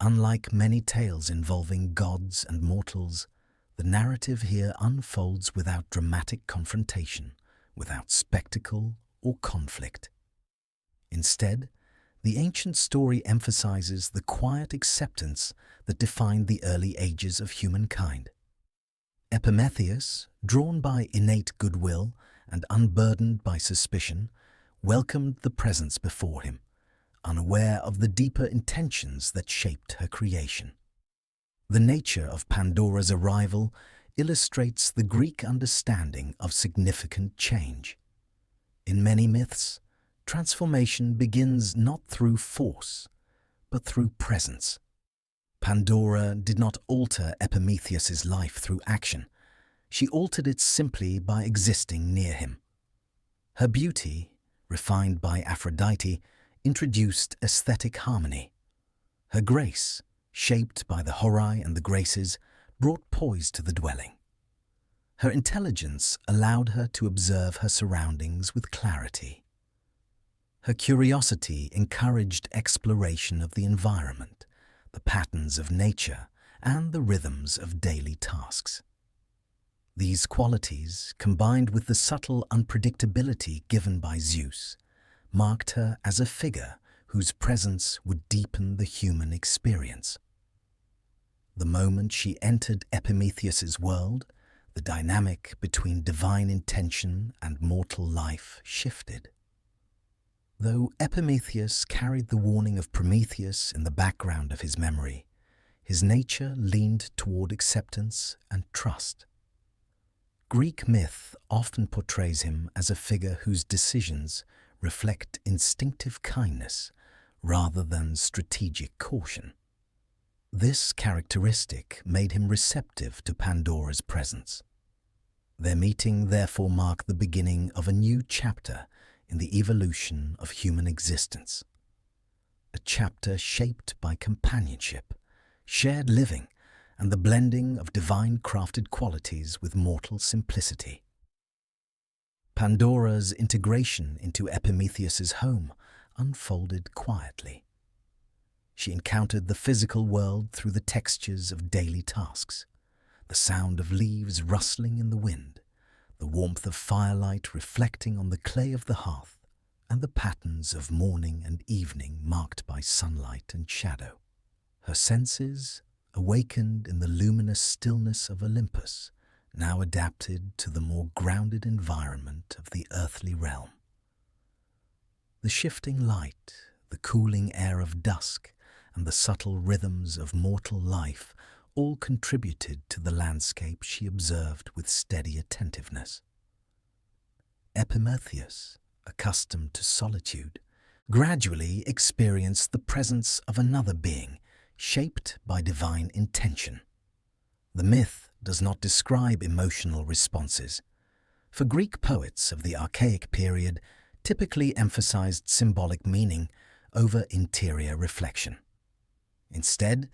Unlike many tales involving gods and mortals, the narrative here unfolds without dramatic confrontation, without spectacle or conflict. Instead, the ancient story emphasizes the quiet acceptance that defined the early ages of humankind. Epimetheus, drawn by innate goodwill and unburdened by suspicion, welcomed the presence before him, unaware of the deeper intentions that shaped her creation. The nature of Pandora's arrival illustrates the Greek understanding of significant change. In many myths, transformation begins not through force, but through presence. Pandora did not alter Epimetheus's life through action. She altered it simply by existing near him. Her beauty, refined by Aphrodite, introduced aesthetic harmony. Her grace, shaped by the Horae and the Graces, brought poise to the dwelling. Her intelligence allowed her to observe her surroundings with clarity. Her curiosity encouraged exploration of the environment, the patterns of nature, and the rhythms of daily tasks. These qualities, combined with the subtle unpredictability given by Zeus, marked her as a figure whose presence would deepen the human experience. The moment she entered Epimetheus's world, the dynamic between divine intention and mortal life shifted. Though Epimetheus carried the warning of Prometheus in the background of his memory, his nature leaned toward acceptance and trust. Greek myth often portrays him as a figure whose decisions reflect instinctive kindness rather than strategic caution. This characteristic made him receptive to Pandora's presence. Their meeting therefore marked the beginning of a new chapter in the evolution of human existence. A chapter shaped by companionship, shared living, and the blending of divine crafted qualities with mortal simplicity. Pandora's integration into Epimetheus's home unfolded quietly. She encountered the physical world through the textures of daily tasks, the sound of leaves rustling in the wind, the warmth of firelight reflecting on the clay of the hearth, and the patterns of morning and evening marked by sunlight and shadow. Her senses, awakened in the luminous stillness of Olympus, now adapted to the more grounded environment of the earthly realm. The shifting light, the cooling air of dusk, and the subtle rhythms of mortal life all contributed to the landscape she observed with steady attentiveness. Epimetheus, accustomed to solitude, gradually experienced the presence of another being, shaped by divine intention. The myth does not describe emotional responses. For Greek poets of the archaic period typically emphasized symbolic meaning over interior reflection. Instead,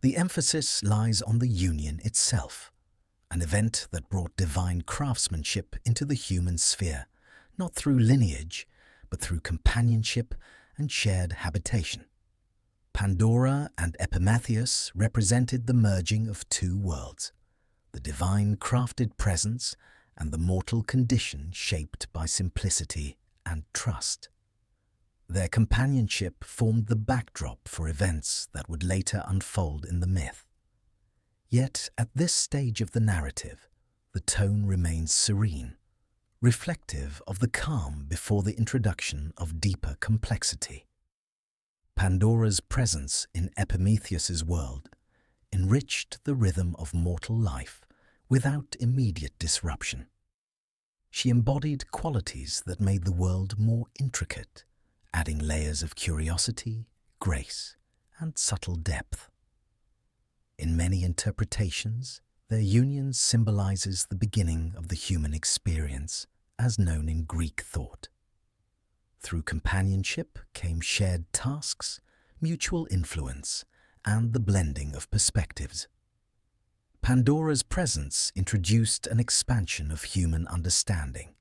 the emphasis lies on the union itself, an event that brought divine craftsmanship into the human sphere, not through lineage, but through companionship and shared habitation. Pandora and Epimetheus represented the merging of two worlds, the divine crafted presence and the mortal condition shaped by simplicity and trust. Their companionship formed the backdrop for events that would later unfold in the myth. Yet, at this stage of the narrative, the tone remains serene, reflective of the calm before the introduction of deeper complexity. Pandora's presence in Epimetheus's world enriched the rhythm of mortal life without immediate disruption. She embodied qualities that made the world more intricate, adding layers of curiosity, grace, and subtle depth. In many interpretations, their union symbolizes the beginning of the human experience, as known in Greek thought. Through companionship came shared tasks, mutual influence, and the blending of perspectives. Pandora's presence introduced an expansion of human understanding,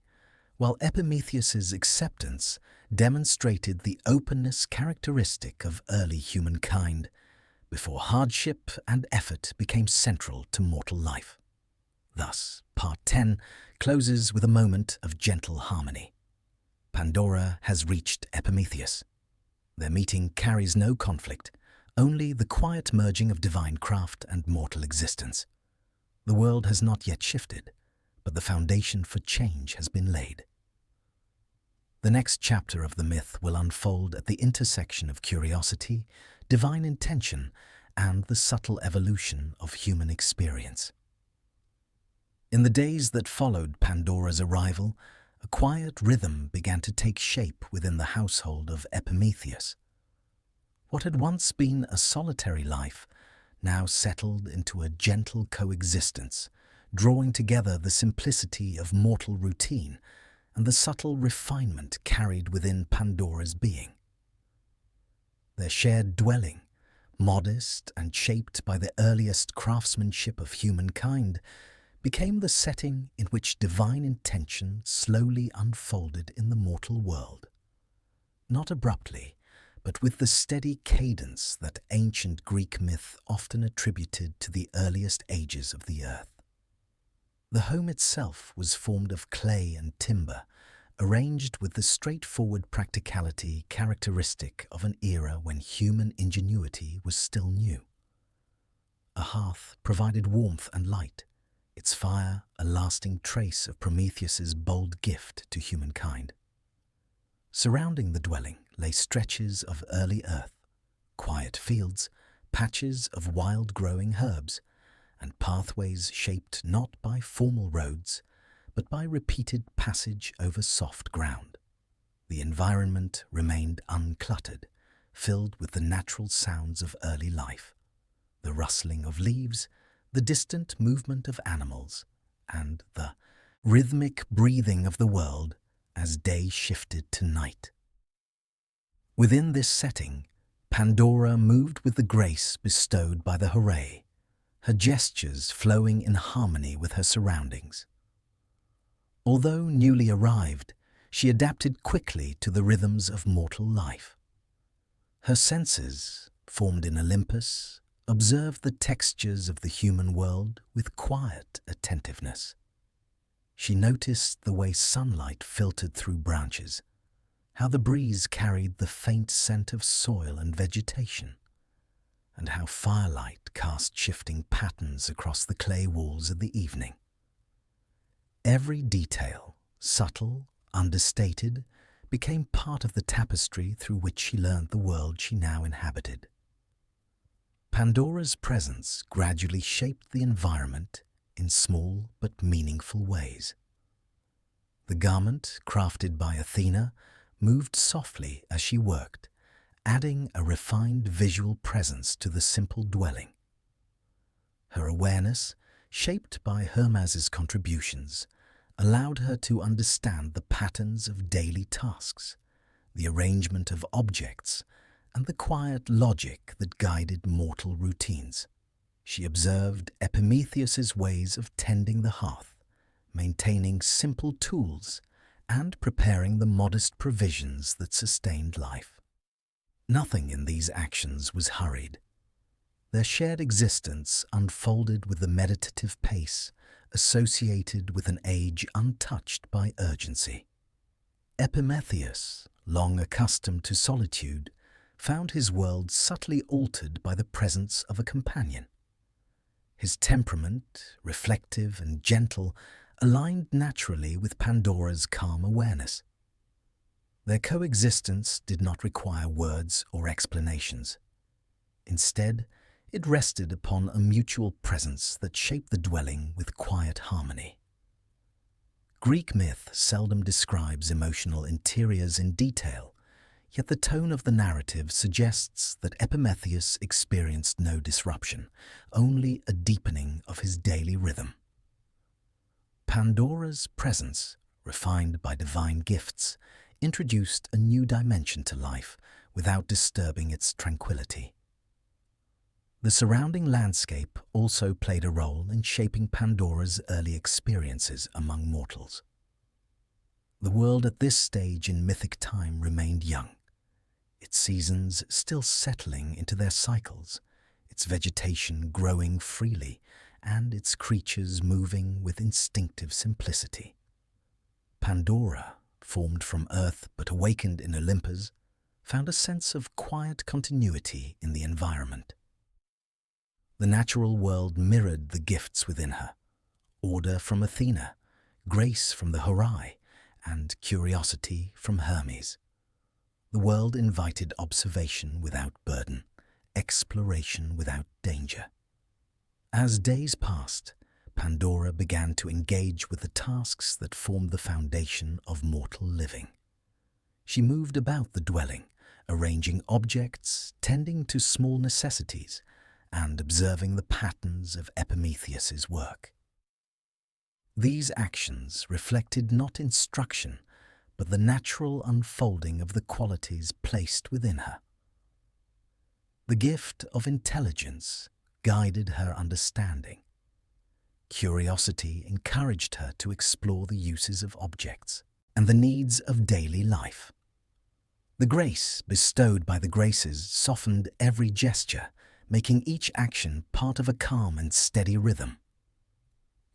while Epimetheus's acceptance demonstrated the openness characteristic of early humankind before hardship and effort became central to mortal life. Thus, Part 10 closes with a moment of gentle harmony. Pandora has reached Epimetheus. Their meeting carries no conflict, only the quiet merging of divine craft and mortal existence. The world has not yet shifted, but the foundation for change has been laid. The next chapter of the myth will unfold at the intersection of curiosity, divine intention, and the subtle evolution of human experience. In the days that followed Pandora's arrival, a quiet rhythm began to take shape within the household of Epimetheus. What had once been a solitary life now settled into a gentle coexistence, drawing together the simplicity of mortal routine and the subtle refinement carried within Pandora's being. Their shared dwelling, modest and shaped by the earliest craftsmanship of humankind, became the setting in which divine intention slowly unfolded in the mortal world. Not abruptly, but with the steady cadence that ancient Greek myth often attributed to the earliest ages of the earth. The home itself was formed of clay and timber, arranged with the straightforward practicality characteristic of an era when human ingenuity was still new. A hearth provided warmth and light, its fire a lasting trace of Prometheus's bold gift to humankind. Surrounding the dwelling lay stretches of early earth, quiet fields, patches of wild-growing herbs, and pathways shaped not by formal roads, but by repeated passage over soft ground. The environment remained uncluttered, filled with the natural sounds of early life, the rustling of leaves, the distant movement of animals, and the rhythmic breathing of the world as day shifted to night. Within this setting, Pandora moved with the grace bestowed by the Horae, her gestures flowing in harmony with her surroundings. Although newly arrived, she adapted quickly to the rhythms of mortal life. Her senses, formed in Olympus, observed the textures of the human world with quiet attentiveness. She noticed the way sunlight filtered through branches, how the breeze carried the faint scent of soil and vegetation, and how firelight cast shifting patterns across the clay walls of the evening. Every detail, subtle, understated, became part of the tapestry through which she learned the world she now inhabited. Pandora's presence gradually shaped the environment in small but meaningful ways. The garment, crafted by Athena, moved softly as she worked, adding a refined visual presence to the simple dwelling. Her awareness, shaped by Hermes's contributions, allowed her to understand the patterns of daily tasks, the arrangement of objects, and the quiet logic that guided mortal routines. She observed Epimetheus's ways of tending the hearth, maintaining simple tools, and preparing the modest provisions that sustained life. Nothing in these actions was hurried. Their shared existence unfolded with the meditative pace associated with an age untouched by urgency. Epimetheus, long accustomed to solitude, found his world subtly altered by the presence of a companion. His temperament, reflective and gentle, aligned naturally with Pandora's calm awareness. Their coexistence did not require words or explanations. Instead, it rested upon a mutual presence that shaped the dwelling with quiet harmony. Greek myth seldom describes emotional interiors in detail, yet the tone of the narrative suggests that Epimetheus experienced no disruption, only a deepening of his daily rhythm. Pandora's presence, refined by divine gifts, introduced a new dimension to life without disturbing its tranquility. The surrounding landscape also played a role in shaping Pandora's early experiences among mortals. The world at this stage in mythic time remained young, its seasons still settling into their cycles, its vegetation growing freely, and its creatures moving with instinctive simplicity. Pandora, formed from earth but awakened in Olympus, found a sense of quiet continuity in the environment. The natural world mirrored the gifts within her: order from Athena, grace from the Horai, and curiosity from Hermes. The world invited observation without burden, exploration without danger. As days passed, Pandora began to engage with the tasks that formed the foundation of mortal living. She moved about the dwelling, arranging objects, tending to small necessities, and observing the patterns of Epimetheus's work. These actions reflected not instruction, but the natural unfolding of the qualities placed within her. The gift of intelligence guided her understanding. Curiosity encouraged her to explore the uses of objects and the needs of daily life. The grace bestowed by the Graces softened every gesture, making each action part of a calm and steady rhythm.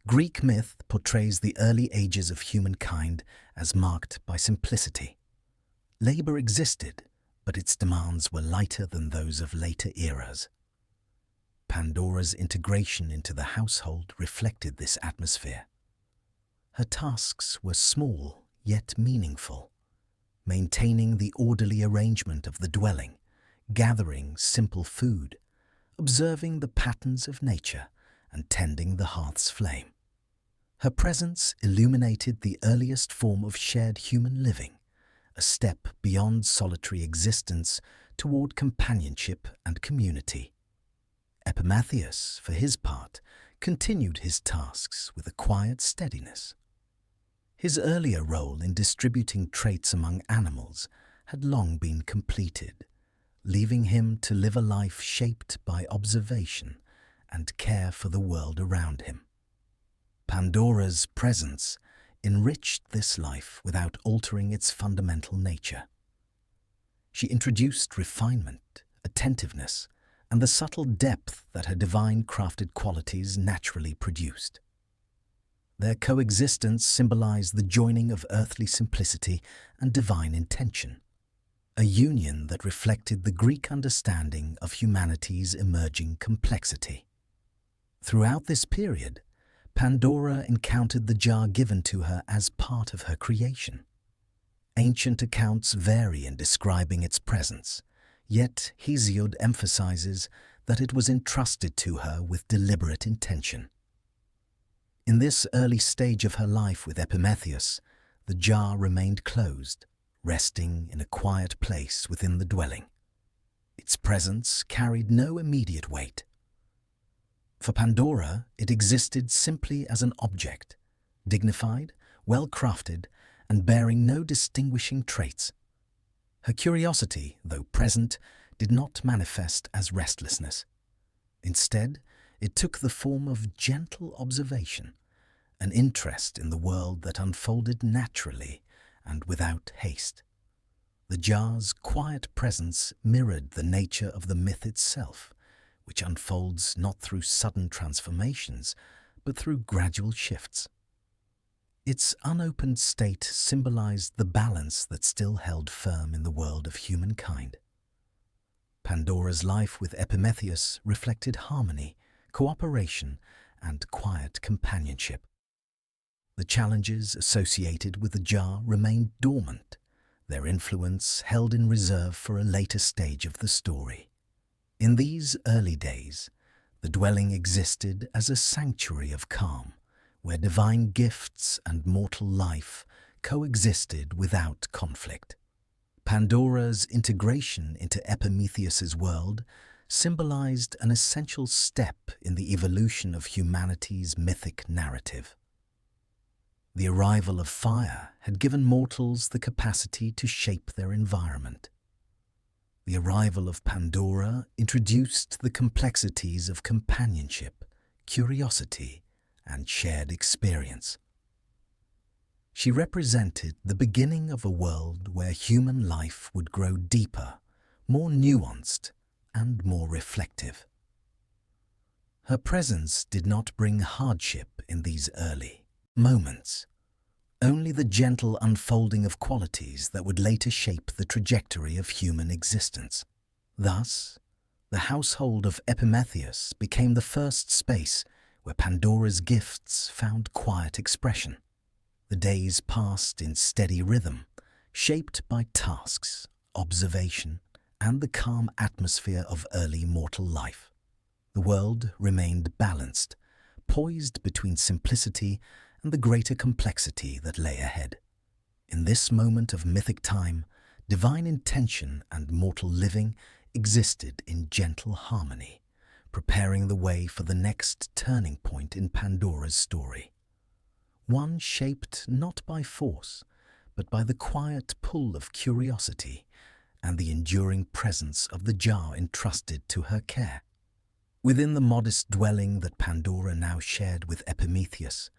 Greek myth portrays the early ages of humankind as marked by simplicity. Labor existed, but its demands were lighter than those of later eras. Pandora's integration into the household reflected this atmosphere. Her tasks were small yet meaningful, maintaining the orderly arrangement of the dwelling, gathering simple food, observing the patterns of nature, and tending the hearth's flame. Her presence illuminated the earliest form of shared human living, a step beyond solitary existence toward companionship and community. Epimetheus, for his part, continued his tasks with a quiet steadiness. His earlier role in distributing traits among animals had long been completed, leaving him to live a life shaped by observation and care for the world around him. Pandora's presence enriched this life without altering its fundamental nature. She introduced refinement, attentiveness, and the subtle depth that her divine-crafted qualities naturally produced. Their coexistence symbolized the joining of earthly simplicity and divine intention, a union that reflected the Greek understanding of humanity's emerging complexity. Throughout this period, Pandora encountered the jar given to her as part of her creation. Ancient accounts vary in describing its presence, yet Hesiod emphasizes that it was entrusted to her with deliberate intention. In this early stage of her life with Epimetheus, the jar remained closed, resting in a quiet place within the dwelling. Its presence carried no immediate weight. For Pandora, it existed simply as an object, dignified, well-crafted, and bearing no distinguishing traits. Her curiosity, though present, did not manifest as restlessness. Instead, it took the form of gentle observation, an interest in the world that unfolded naturally and without haste. The jar's quiet presence mirrored the nature of the myth itself, which unfolds not through sudden transformations, but through gradual shifts. Its unopened state symbolized the balance that still held firm in the world of humankind. Pandora's life with Epimetheus reflected harmony, cooperation, and quiet companionship. The challenges associated with the jar remained dormant, their influence held in reserve for a later stage of the story. In these early days, the dwelling existed as a sanctuary of calm, where divine gifts and mortal life coexisted without conflict. Pandora's integration into Epimetheus's world symbolized an essential step in the evolution of humanity's mythic narrative. The arrival of fire had given mortals the capacity to shape their environment. The arrival of Pandora introduced the complexities of companionship, curiosity, and shared experience. She represented the beginning of a world where human life would grow deeper, more nuanced, and more reflective. Her presence did not bring hardship in these early moments, only the gentle unfolding of qualities that would later shape the trajectory of human existence. Thus, the household of Epimetheus became the first space where Pandora's gifts found quiet expression. The days passed in steady rhythm, shaped by tasks, observation, and the calm atmosphere of early mortal life. The world remained balanced, poised between simplicity and the greater complexity that lay ahead. In this moment of mythic time, divine intention and mortal living existed in gentle harmony, preparing the way for the next turning point in Pandora's story. One shaped not by force, but by the quiet pull of curiosity and the enduring presence of the jar entrusted to her care. Within the modest dwelling that Pandora now shared with Epimetheus,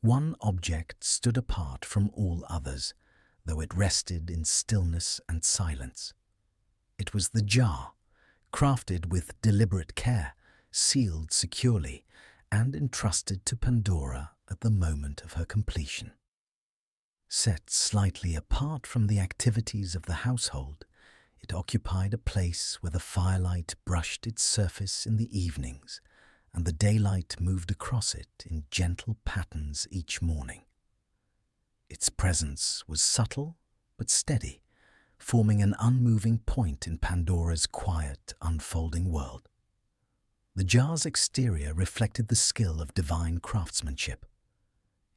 one object stood apart from all others, though it rested in stillness and silence. It was the jar, crafted with deliberate care, sealed securely, and entrusted to Pandora at the moment of her completion. Set slightly apart from the activities of the household, it occupied a place where the firelight brushed its surface in the evenings, and the daylight moved across it in gentle patterns each morning. Its presence was subtle but steady, forming an unmoving point in Pandora's quiet, unfolding world. The jar's exterior reflected the skill of divine craftsmanship.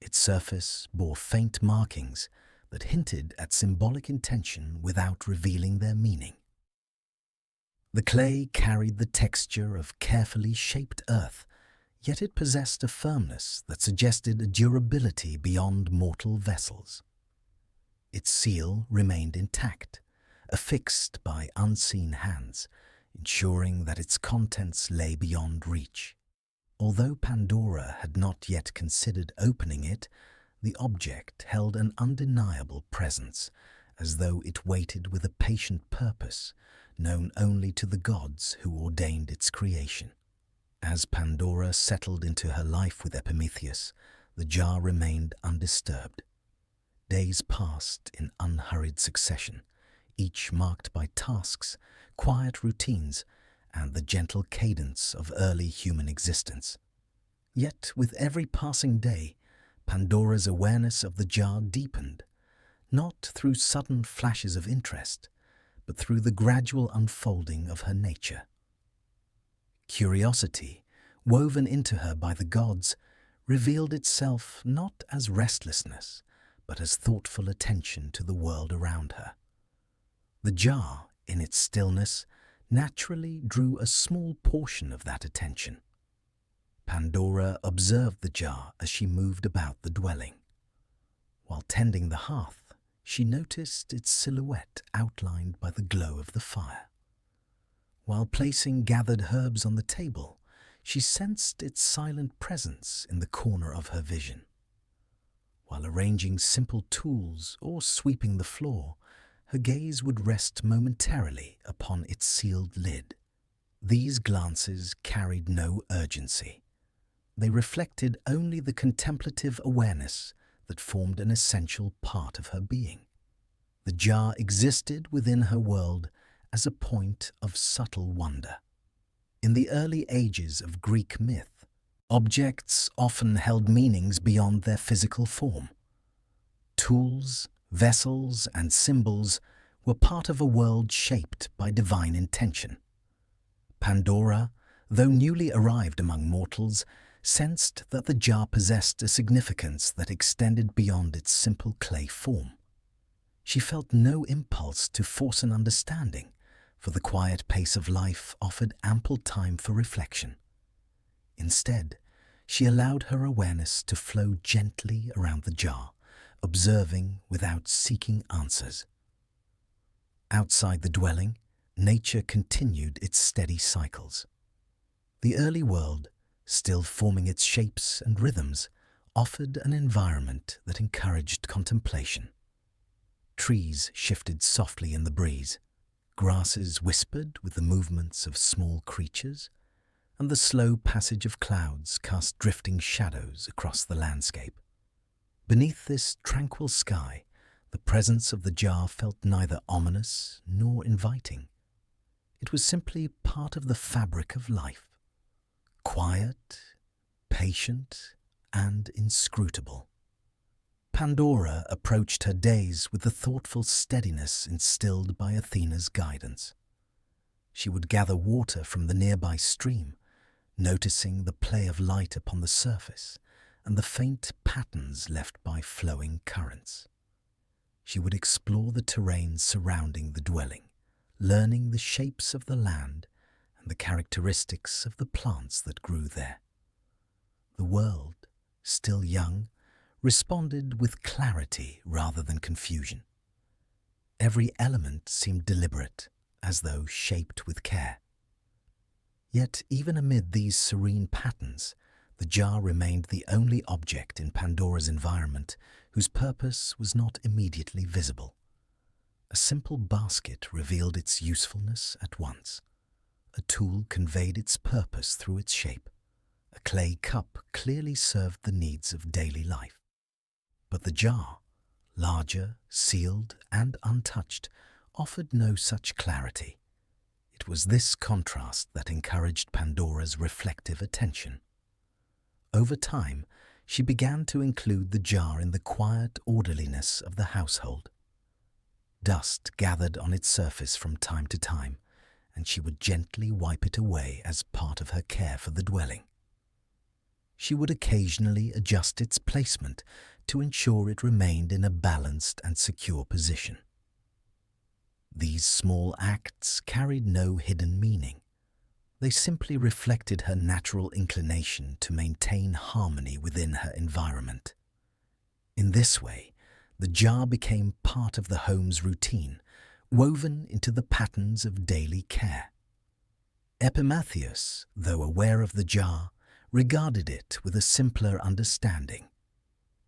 Its surface bore faint markings that hinted at symbolic intention without revealing their meaning. The clay carried the texture of carefully shaped earth, yet it possessed a firmness that suggested a durability beyond mortal vessels. Its seal remained intact, affixed by unseen hands, ensuring that its contents lay beyond reach. Although Pandora had not yet considered opening it, the object held an undeniable presence, as though it waited with a patient purpose, known only to the gods who ordained its creation. As Pandora settled into her life with Epimetheus, the jar remained undisturbed. Days passed in unhurried succession, each marked by tasks, quiet routines, and the gentle cadence of early human existence. Yet with every passing day, Pandora's awareness of the jar deepened, not through sudden flashes of interest, but through the gradual unfolding of her nature. Curiosity, woven into her by the gods, revealed itself not as restlessness, but as thoughtful attention to the world around her. The jar, in its stillness, naturally drew a small portion of that attention. Pandora observed the jar as she moved about the dwelling. While tending the hearth, she noticed its silhouette outlined by the glow of the fire. While placing gathered herbs on the table, she sensed its silent presence in the corner of her vision. While arranging simple tools or sweeping the floor, her gaze would rest momentarily upon its sealed lid. These glances carried no urgency. They reflected only the contemplative awareness that formed an essential part of her being. The jar existed within her world as a point of subtle wonder. In the early ages of Greek myth, objects often held meanings beyond their physical form. Tools, vessels, and symbols were part of a world shaped by divine intention. Pandora, though newly arrived among mortals, sensed that the jar possessed a significance that extended beyond its simple clay form. She felt no impulse to force an understanding, for the quiet pace of life offered ample time for reflection. Instead, she allowed her awareness to flow gently around the jar, observing without seeking answers. Outside the dwelling, nature continued its steady cycles. The early world, still forming its shapes and rhythms, offered an environment that encouraged contemplation. Trees shifted softly in the breeze, grasses whispered with the movements of small creatures, and the slow passage of clouds cast drifting shadows across the landscape. Beneath this tranquil sky, the presence of the jar felt neither ominous nor inviting. It was simply part of the fabric of life, quiet, patient, and inscrutable. Pandora approached her days with the thoughtful steadiness instilled by Athena's guidance. She would gather water from the nearby stream, noticing the play of light upon the surface and the faint patterns left by flowing currents. She would explore the terrain surrounding the dwelling, learning the shapes of the land and the characteristics of the plants that grew there. The world, still young, responded with clarity rather than confusion. Every element seemed deliberate, as though shaped with care. Yet even amid these serene patterns, the jar remained the only object in Pandora's environment whose purpose was not immediately visible. A simple basket revealed its usefulness at once. A tool conveyed its purpose through its shape. A clay cup clearly served the needs of daily life. But the jar, larger, sealed, and untouched, offered no such clarity. It was this contrast that encouraged Pandora's reflective attention. Over time, she began to include the jar in the quiet orderliness of the household. Dust gathered on its surface from time to time, and she would gently wipe it away as part of her care for the dwelling. She would occasionally adjust its placement to ensure it remained in a balanced and secure position. These small acts carried no hidden meaning. They simply reflected her natural inclination to maintain harmony within her environment. In this way, the jar became part of the home's routine, woven into the patterns of daily care. Epimetheus, though aware of the jar, regarded it with a simpler understanding.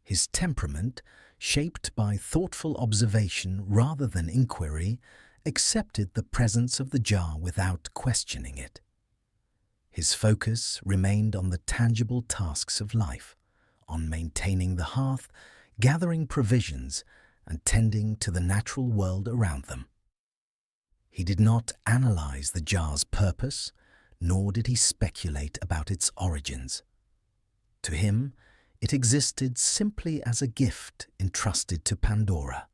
His temperament, shaped by thoughtful observation rather than inquiry, accepted the presence of the jar without questioning it. His focus remained on the tangible tasks of life, on maintaining the hearth, gathering provisions, and tending to the natural world around them. He did not analyze the jar's purpose, nor did he speculate about its origins. To him, it existed simply as a gift entrusted to Pandora,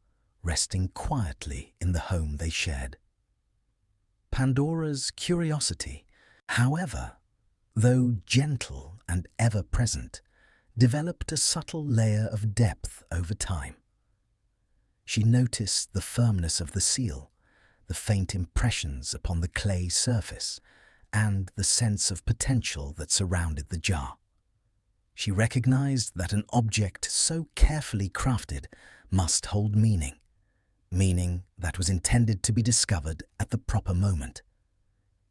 resting quietly in the home they shared. Pandora's curiosity, however, though gentle and ever-present, developed a subtle layer of depth over time. She noticed the firmness of the seal, the faint impressions upon the clay surface, and the sense of potential that surrounded the jar. She recognized that an object so carefully crafted must hold meaning that was intended to be discovered at the proper moment.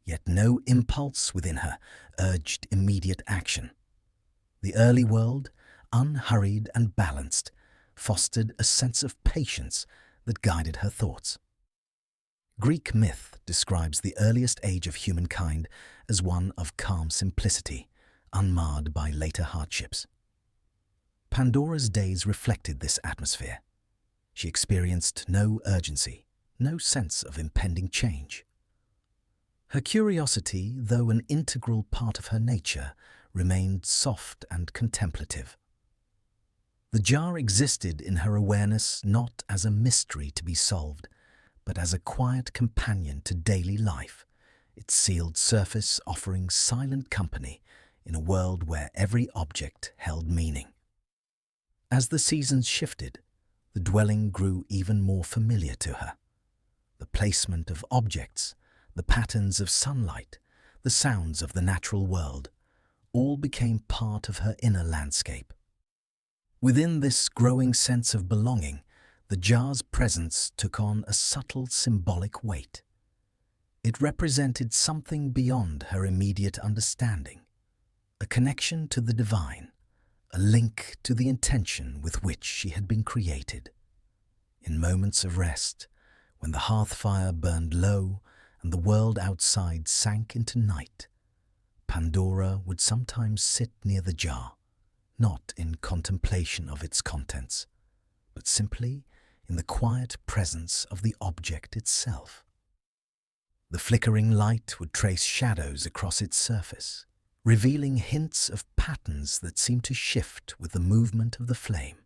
Yet no impulse within her urged immediate action. The early world, unhurried and balanced, fostered a sense of patience that guided her thoughts. Greek myth describes the earliest age of humankind as one of calm simplicity, unmarred by later hardships. Pandora's days reflected this atmosphere. She experienced no urgency, no sense of impending change. Her curiosity, though an integral part of her nature, remained soft and contemplative. The jar existed in her awareness not as a mystery to be solved, but as a quiet companion to daily life, its sealed surface offering silent company in a world where every object held meaning. As the seasons shifted, the dwelling grew even more familiar to her. The placement of objects, the patterns of sunlight, the sounds of the natural world, all became part of her inner landscape. Within this growing sense of belonging, the jar's presence took on a subtle symbolic weight. It represented something beyond her immediate understanding, a connection to the divine, a link to the intention with which she had been created. In moments of rest, when the hearth fire burned low and the world outside sank into night, Pandora would sometimes sit near the jar, not in contemplation of its contents, but simply in the quiet presence of the object itself. The flickering light would trace shadows across its surface, revealing hints of patterns that seemed to shift with the movement of the flame.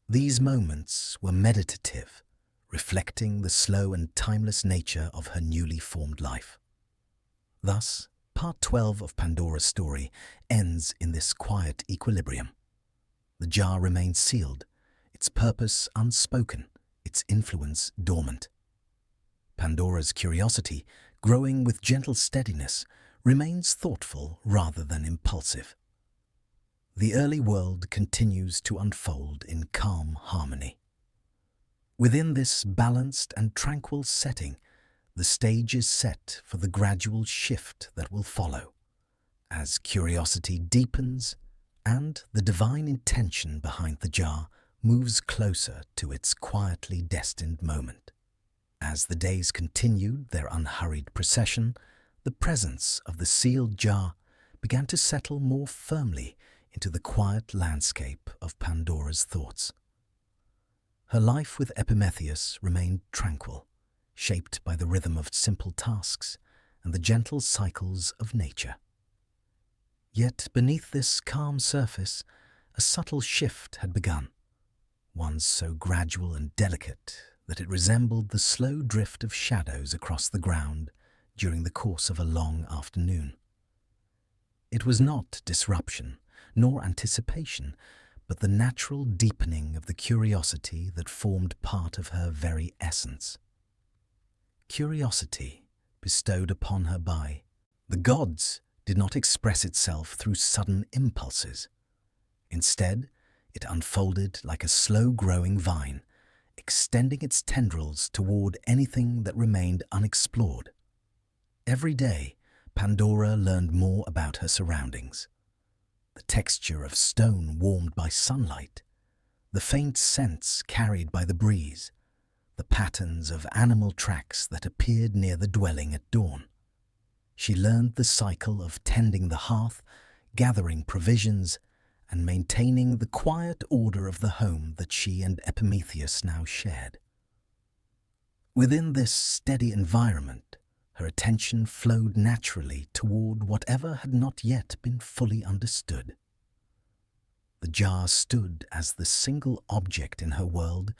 These moments were meditative, reflecting the slow and timeless nature of her newly formed life. Thus, Part 12 of Pandora's story ends in this quiet equilibrium. The jar remains sealed, its purpose unspoken, its influence dormant. Pandora's curiosity, growing with gentle steadiness, remains thoughtful rather than impulsive. The early world continues to unfold in calm harmony. Within this balanced and tranquil setting, the stage is set for the gradual shift that will follow, as curiosity deepens and the divine intention behind the jar moves closer to its quietly destined moment. As the days continued their unhurried procession, the presence of the sealed jar began to settle more firmly into the quiet landscape of Pandora's thoughts. Her life with Epimetheus remained tranquil, shaped by the rhythm of simple tasks and the gentle cycles of nature. Yet beneath this calm surface, a subtle shift had begun, one so gradual and delicate that it resembled the slow drift of shadows across the ground during the course of a long afternoon. It was not disruption, nor anticipation, but the natural deepening of the curiosity that formed part of her very essence. Curiosity, bestowed upon her by the gods, did not express itself through sudden impulses. Instead, it unfolded like a slow-growing vine, extending its tendrils toward anything that remained unexplored. Every day, Pandora learned more about her surroundings. The texture of stone warmed by sunlight, the faint scents carried by the breeze, the patterns of animal tracks that appeared near the dwelling at dawn. She learned the cycle of tending the hearth, gathering provisions, and maintaining the quiet order of the home that she and Epimetheus now shared. Within this steady environment, her attention flowed naturally toward whatever had not yet been fully understood. The jar stood as the single object in her world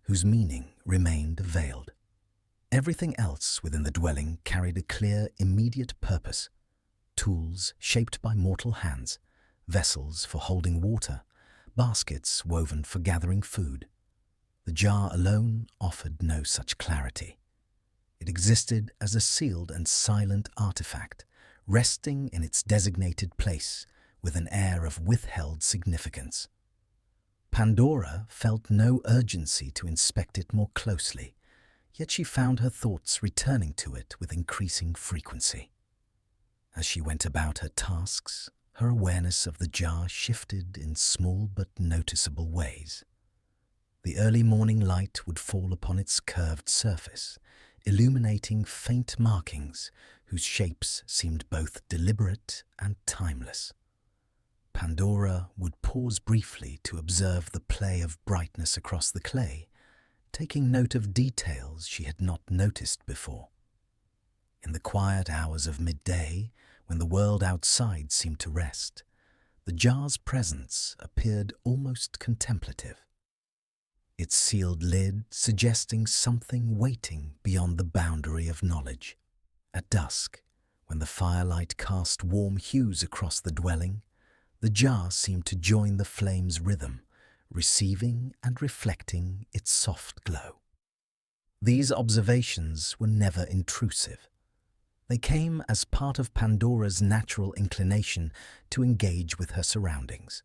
whose meaning remained veiled. Everything else within the dwelling carried a clear, immediate purpose: tools shaped by mortal hands, vessels for holding water, baskets woven for gathering food. The jar alone offered no such clarity. It existed as a sealed and silent artifact, resting in its designated place with an air of withheld significance. Pandora felt no urgency to inspect it more closely, yet she found her thoughts returning to it with increasing frequency. As she went about her tasks, her awareness of the jar shifted in small but noticeable ways. The early morning light would fall upon its curved surface, illuminating faint markings whose shapes seemed both deliberate and timeless. Pandora would pause briefly to observe the play of brightness across the clay, taking note of details she had not noticed before. In the quiet hours of midday, when the world outside seemed to rest, the jar's presence appeared almost contemplative, its sealed lid suggesting something waiting beyond the boundary of knowledge. At dusk, when the firelight cast warm hues across the dwelling, the jar seemed to join the flame's rhythm, receiving and reflecting its soft glow. These observations were never intrusive. They came as part of Pandora's natural inclination to engage with her surroundings.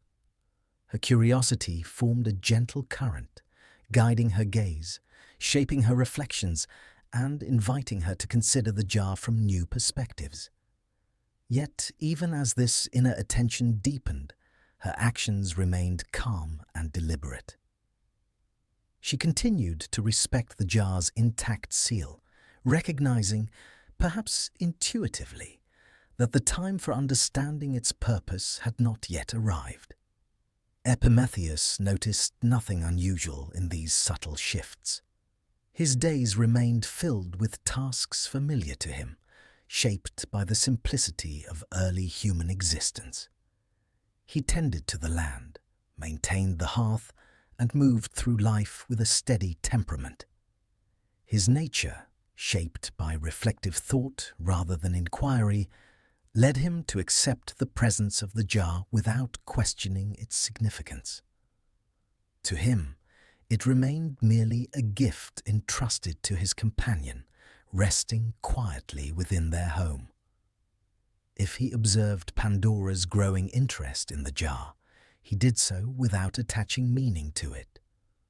Her curiosity formed a gentle current, guiding her gaze, shaping her reflections, and inviting her to consider the jar from new perspectives. Yet, even as this inner attention deepened, her actions remained calm and deliberate. She continued to respect the jar's intact seal, recognizing, perhaps intuitively, that the time for understanding its purpose had not yet arrived. Epimetheus noticed nothing unusual in these subtle shifts. His days remained filled with tasks familiar to him, shaped by the simplicity of early human existence. He tended to the land, maintained the hearth, and moved through life with a steady temperament. His nature, shaped by reflective thought rather than inquiry, led him to accept the presence of the jar without questioning its significance. To him, it remained merely a gift entrusted to his companion, resting quietly within their home. If he observed Pandora's growing interest in the jar, he did so without attaching meaning to it,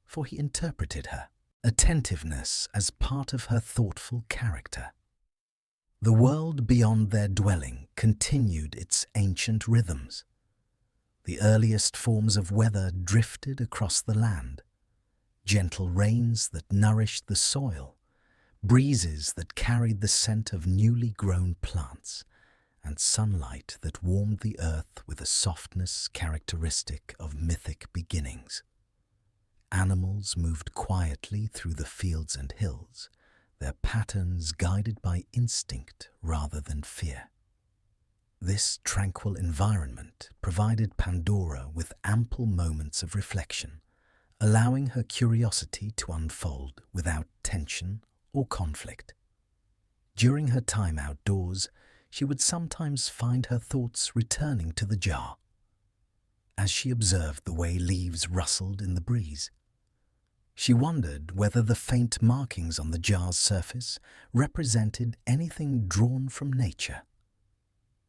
for he interpreted her attentiveness as part of her thoughtful character. The world beyond their dwelling continued its ancient rhythms. The earliest forms of weather drifted across the land, gentle rains that nourished the soil, breezes that carried the scent of newly grown plants, and sunlight that warmed the earth with a softness characteristic of mythic beginnings. Animals moved quietly through the fields and hills, their patterns guided by instinct rather than fear. This tranquil environment provided Pandora with ample moments of reflection, allowing her curiosity to unfold without tension or conflict. During her time outdoors, she would sometimes find her thoughts returning to the jar. As she observed the way leaves rustled in the breeze, she wondered whether the faint markings on the jar's surface represented anything drawn from nature.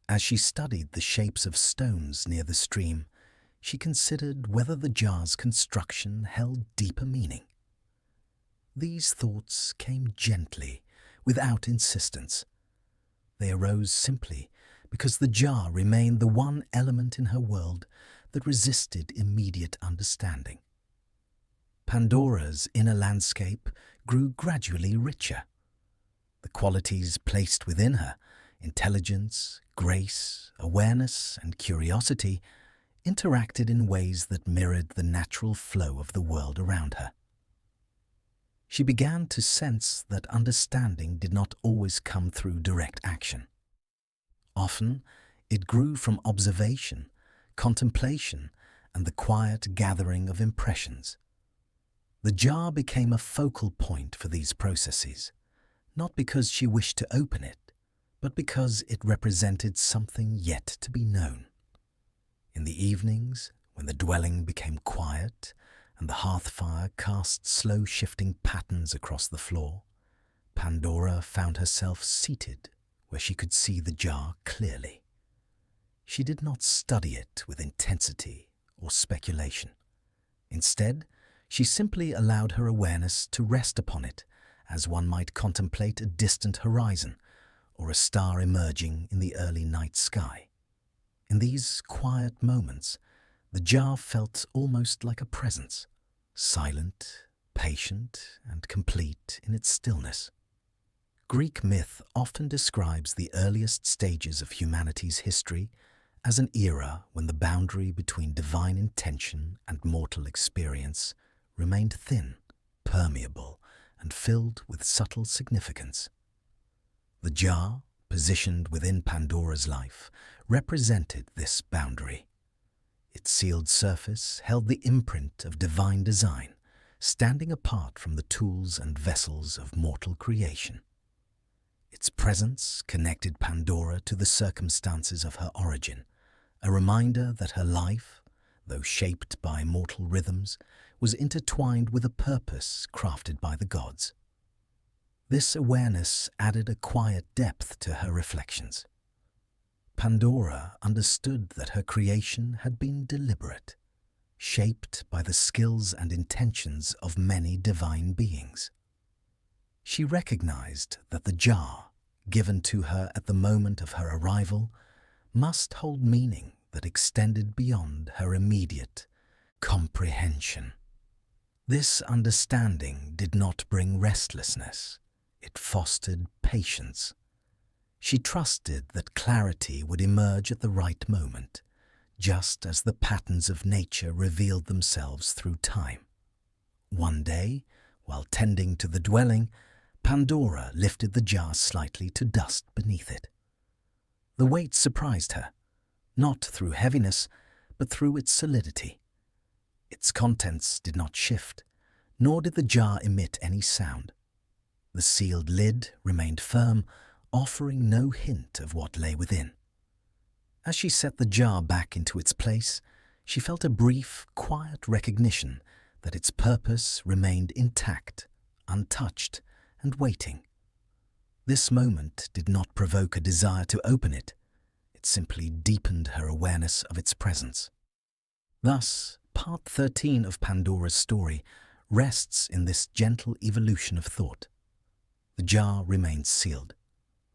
As she studied the shapes of stones near the stream, she considered whether the jar's construction held deeper meaning. These thoughts came gently, without insistence. They arose simply because the jar remained the one element in her world that resisted immediate understanding. Pandora's inner landscape grew gradually richer. The qualities placed within her, intelligence, grace, awareness, and curiosity, interacted in ways that mirrored the natural flow of the world around her. She began to sense that understanding did not always come through direct action. Often, it grew from observation, contemplation, and the quiet gathering of impressions. The jar became a focal point for these processes, not because she wished to open it, but because it represented something yet to be known. In the evenings, when the dwelling became quiet and the hearth fire cast slow shifting patterns across the floor, Pandora found herself seated where she could see the jar clearly. She did not study it with intensity or speculation. Instead, she simply allowed her awareness to rest upon it as one might contemplate a distant horizon or a star emerging in the early night sky. In these quiet moments, the jar felt almost like a presence, silent, patient, and complete in its stillness. Greek myth often describes the earliest stages of humanity's history as an era when the boundary between divine intention and mortal experience remained thin, permeable, and filled with subtle significance. The jar, positioned within Pandora's life, represented this boundary. Its sealed surface held the imprint of divine design, standing apart from the tools and vessels of mortal creation. Its presence connected Pandora to the circumstances of her origin, a reminder that her life, though shaped by mortal rhythms, was intertwined with a purpose crafted by the gods. This awareness added a quiet depth to her reflections. Pandora understood that her creation had been deliberate, shaped by the skills and intentions of many divine beings. She recognized that the jar, given to her at the moment of her arrival, must hold meaning that extended beyond her immediate comprehension. This understanding did not bring restlessness, it fostered patience. She trusted that clarity would emerge at the right moment, just as the patterns of nature revealed themselves through time. One day, while tending to the dwelling, Pandora lifted the jar slightly to dust beneath it. The weight surprised her, not through heaviness, but through its solidity. Its contents did not shift, nor did the jar emit any sound. The sealed lid remained firm, offering no hint of what lay within. As she set the jar back into its place, she felt a brief, quiet recognition that its purpose remained intact, untouched, and waiting. This moment did not provoke a desire to open it. It simply deepened her awareness of its presence. Thus, part 13 of Pandora's story rests in this gentle evolution of thought. The jar remains sealed.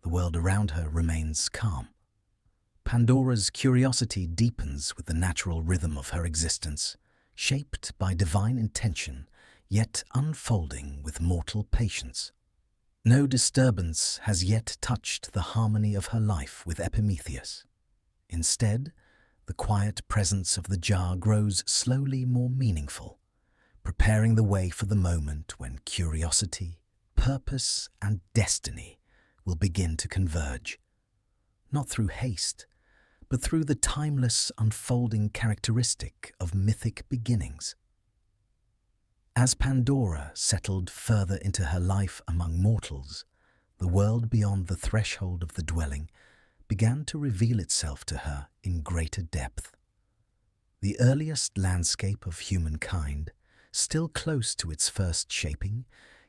The world around her remains calm. Pandora's curiosity deepens with the natural rhythm of her existence, shaped by divine intention, yet unfolding with mortal patience. No disturbance has yet touched the harmony of her life with Epimetheus. Instead, the quiet presence of the jar grows slowly more meaningful, preparing the way for the moment when curiosity, purpose, and destiny will begin to converge, not through haste, but through the timeless unfolding characteristic of mythic beginnings. As Pandora settled further into her life among mortals, the world beyond the threshold of the dwelling began to reveal itself to her in greater depth. The earliest landscape of humankind, still close to its first shaping,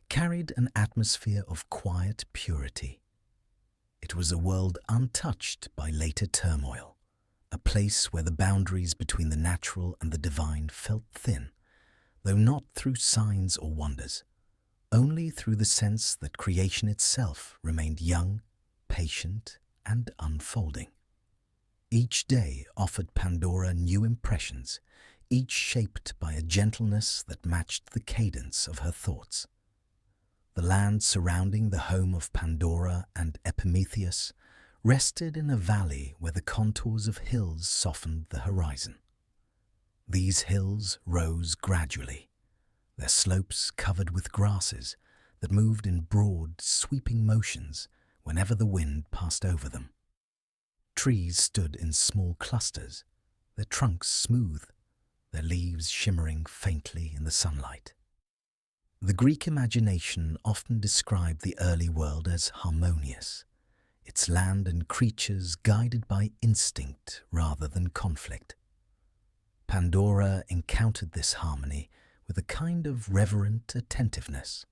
carried an atmosphere of quiet purity. It was a world untouched by later turmoil, a place where the boundaries between the natural and the divine felt thin, though not through signs or wonders, only through the sense that creation itself remained young, patient, and unfolding. Each day offered Pandora new impressions, each shaped by a gentleness that matched the cadence of her thoughts. The land surrounding the home of Pandora and Epimetheus rested in a valley where the contours of hills softened the horizon. These hills rose gradually, their slopes covered with grasses that moved in broad, sweeping motions whenever the wind passed over them. Trees stood in small clusters, their trunks smooth, their leaves shimmering faintly in the sunlight. The Greek imagination often described the early world as harmonious, its land and creatures guided by instinct rather than conflict. Pandora encountered this harmony with a kind of reverent attentiveness.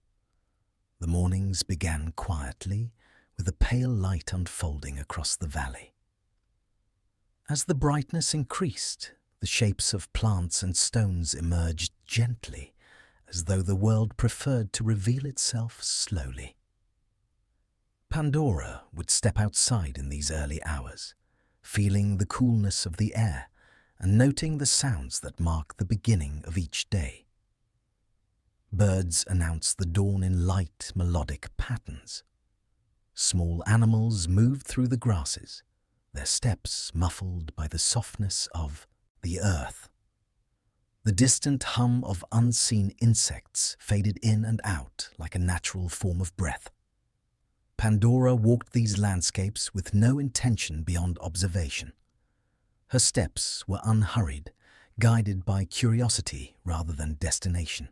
The mornings began quietly, with a pale light unfolding across the valley. As the brightness increased, the shapes of plants and stones emerged gently, as though the world preferred to reveal itself slowly. Pandora would step outside in these early hours, feeling the coolness of the air and noting the sounds that mark the beginning of each day. Birds announced the dawn in light, melodic patterns. Small animals moved through the grasses, their steps muffled by the softness of the earth. The distant hum of unseen insects faded in and out like a natural form of breath. Pandora walked these landscapes with no intention beyond observation. Her steps were unhurried, guided by curiosity rather than destination.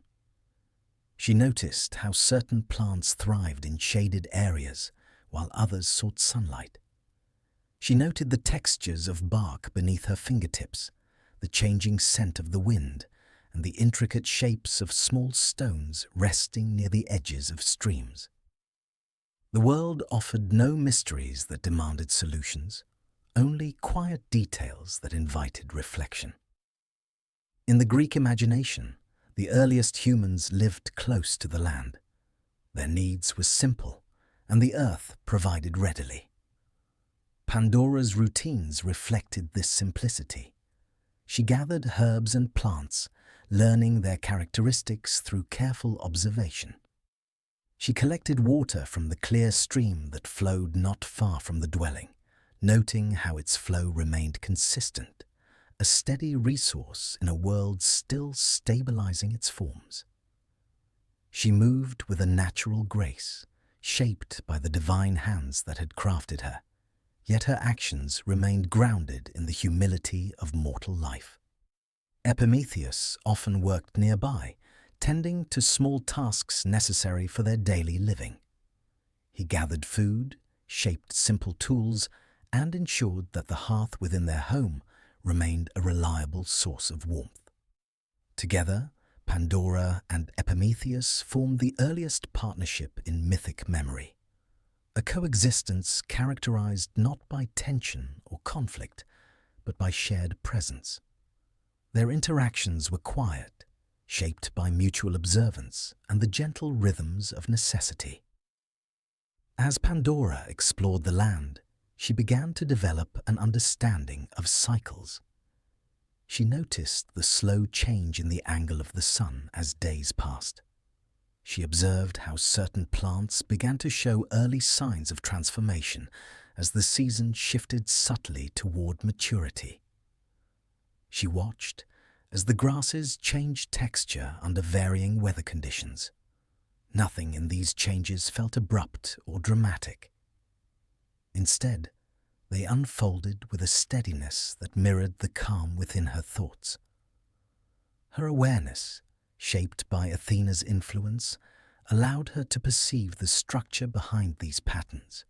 She noticed how certain plants thrived in shaded areas while others sought sunlight. She noted the textures of bark beneath her fingertips, the changing scent of the wind, and the intricate shapes of small stones resting near the edges of streams. The world offered no mysteries that demanded solutions, only quiet details that invited reflection. In the Greek imagination, the earliest humans lived close to the land. Their needs were simple, and the earth provided readily. Pandora's routines reflected this simplicity. She gathered herbs and plants, learning their characteristics through careful observation. She collected water from the clear stream that flowed not far from the dwelling, noting how its flow remained consistent, a steady resource in a world still stabilizing its forms. She moved with a natural grace, shaped by the divine hands that had crafted her, yet her actions remained grounded in the humility of mortal life. Epimetheus often worked nearby, tending to small tasks necessary for their daily living. He gathered food, shaped simple tools, and ensured that the hearth within their home remained a reliable source of warmth. Together, Pandora and Epimetheus formed the earliest partnership in mythic memory, a coexistence characterized not by tension or conflict, but by shared presence. Their interactions were quiet, shaped by mutual observance and the gentle rhythms of necessity. As Pandora explored the land, she began to develop an understanding of cycles. She noticed the slow change in the angle of the sun as days passed. She observed how certain plants began to show early signs of transformation as the season shifted subtly toward maturity. She watched as the grasses changed texture under varying weather conditions. Nothing in these changes felt abrupt or dramatic. Instead, they unfolded with a steadiness that mirrored the calm within her thoughts. Her awareness, shaped by Athena's influence, allowed her to perceive the structure behind these patterns.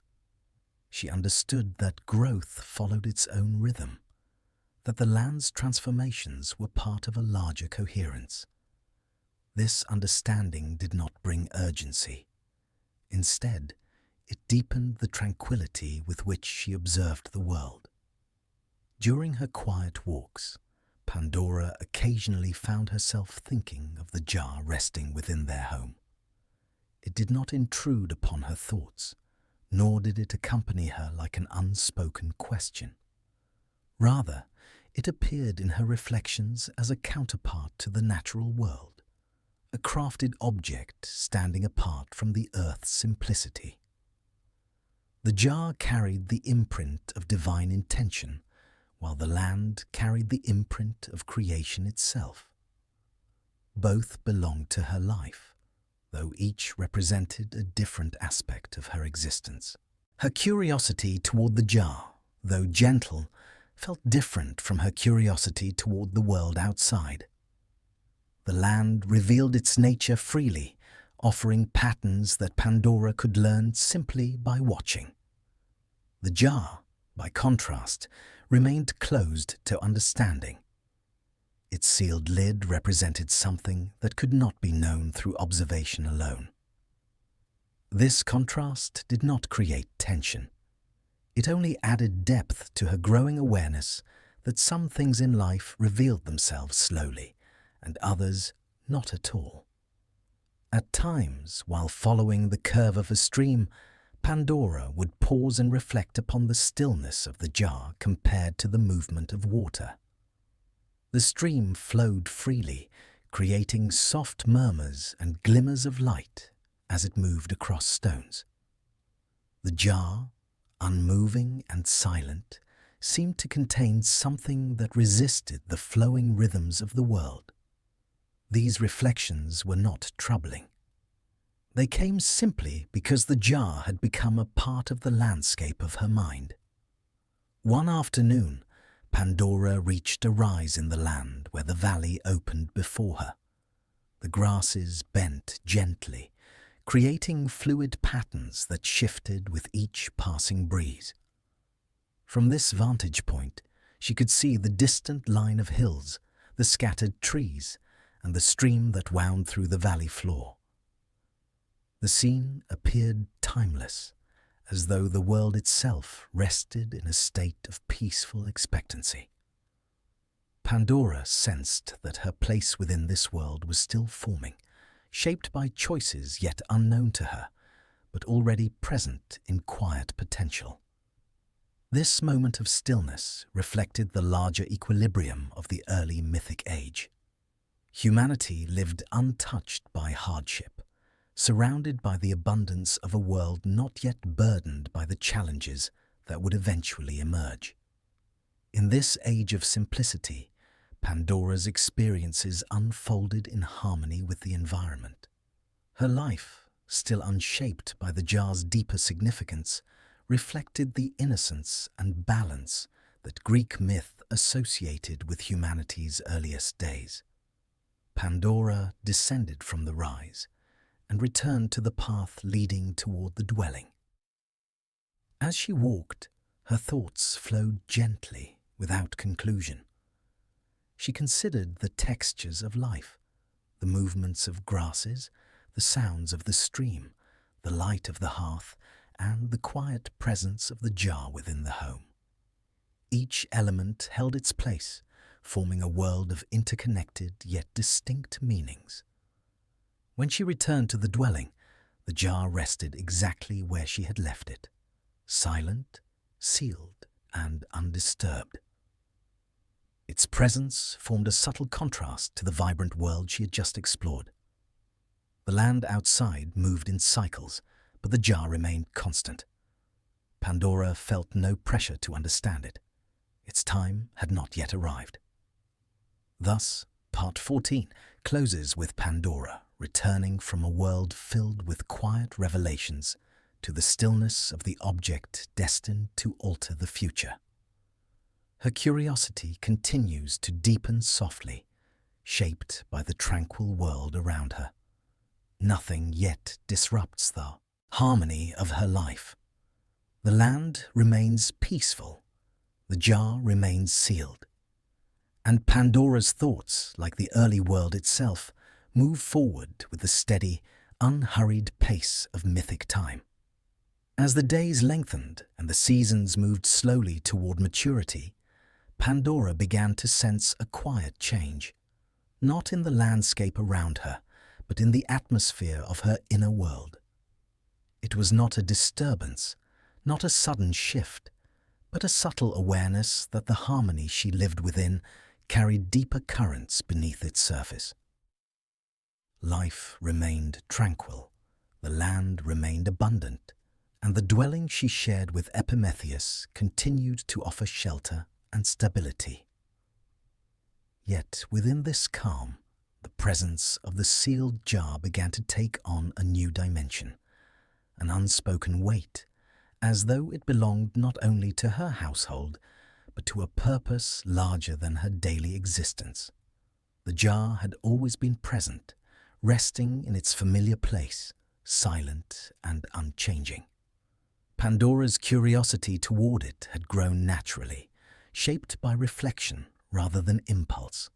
She understood that growth followed its own rhythm, that the land's transformations were part of a larger coherence. This understanding did not bring urgency. Instead, it deepened the tranquility with which she observed the world. During her quiet walks, Pandora occasionally found herself thinking of the jar resting within their home. It did not intrude upon her thoughts, nor did it accompany her like an unspoken question. Rather, it appeared in her reflections as a counterpart to the natural world, a crafted object standing apart from the earth's simplicity. The jar carried the imprint of divine intention, while the land carried the imprint of creation itself. Both belonged to her life, though each represented a different aspect of her existence. Her curiosity toward the jar, though gentle, felt different from her curiosity toward the world outside. The land revealed its nature freely, offering patterns that Pandora could learn simply by watching. The jar, by contrast, remained closed to understanding. Its sealed lid represented something that could not be known through observation alone. This contrast did not create tension. It only added depth to her growing awareness that some things in life revealed themselves slowly, and others not at all. At times, while following the curve of a stream, Pandora would pause and reflect upon the stillness of the jar compared to the movement of water. The stream flowed freely, creating soft murmurs and glimmers of light as it moved across stones. The jar, unmoving and silent, seemed to contain something that resisted the flowing rhythms of the world. These reflections were not troubling. They came simply because the jar had become a part of the landscape of her mind. One afternoon, Pandora reached a rise in the land where the valley opened before her. The grasses bent gently, creating fluid patterns that shifted with each passing breeze. From this vantage point, she could see the distant line of hills, the scattered trees, and the stream that wound through the valley floor. The scene appeared timeless, as though the world itself rested in a state of peaceful expectancy. Pandora sensed that her place within this world was still forming, shaped by choices yet unknown to her, but already present in quiet potential. This moment of stillness reflected the larger equilibrium of the early mythic age. Humanity lived untouched by hardship, surrounded by the abundance of a world not yet burdened by the challenges that would eventually emerge. In this age of simplicity, Pandora's experiences unfolded in harmony with the environment. Her life, still unshaped by the jar's deeper significance, reflected the innocence and balance that Greek myth associated with humanity's earliest days. Pandora descended from the rise and returned to the path leading toward the dwelling. As she walked, her thoughts flowed gently, without conclusion. She considered the textures of life, the movements of grasses, the sounds of the stream, the light of the hearth, and the quiet presence of the jar within the home. Each element held its place, forming a world of interconnected yet distinct meanings. When she returned to the dwelling, the jar rested exactly where she had left it, silent, sealed, and undisturbed. Its presence formed a subtle contrast to the vibrant world she had just explored. The land outside moved in cycles, but the jar remained constant. Pandora felt no pressure to understand it. Its time had not yet arrived. Thus, Part 14 closes with Pandora returning from a world filled with quiet revelations to the stillness of the object destined to alter the future. Her curiosity continues to deepen softly, shaped by the tranquil world around her. Nothing yet disrupts the harmony of her life. The land remains peaceful, the jar remains sealed, and Pandora's thoughts, like the early world itself, move forward with the steady, unhurried pace of mythic time. As the days lengthened and the seasons moved slowly toward maturity, Pandora began to sense a quiet change, not in the landscape around her, but in the atmosphere of her inner world. It was not a disturbance, not a sudden shift, but a subtle awareness that the harmony she lived within carried deeper currents beneath its surface. Life remained tranquil, the land remained abundant, and the dwelling she shared with Epimetheus continued to offer shelter and stability. Yet within this calm, the presence of the sealed jar began to take on a new dimension, an unspoken weight, as though it belonged not only to her household, but to a purpose larger than her daily existence. The jar had always been present, resting in its familiar place, silent and unchanging. Pandora's curiosity toward it had grown naturally, shaped by reflection rather than impulse.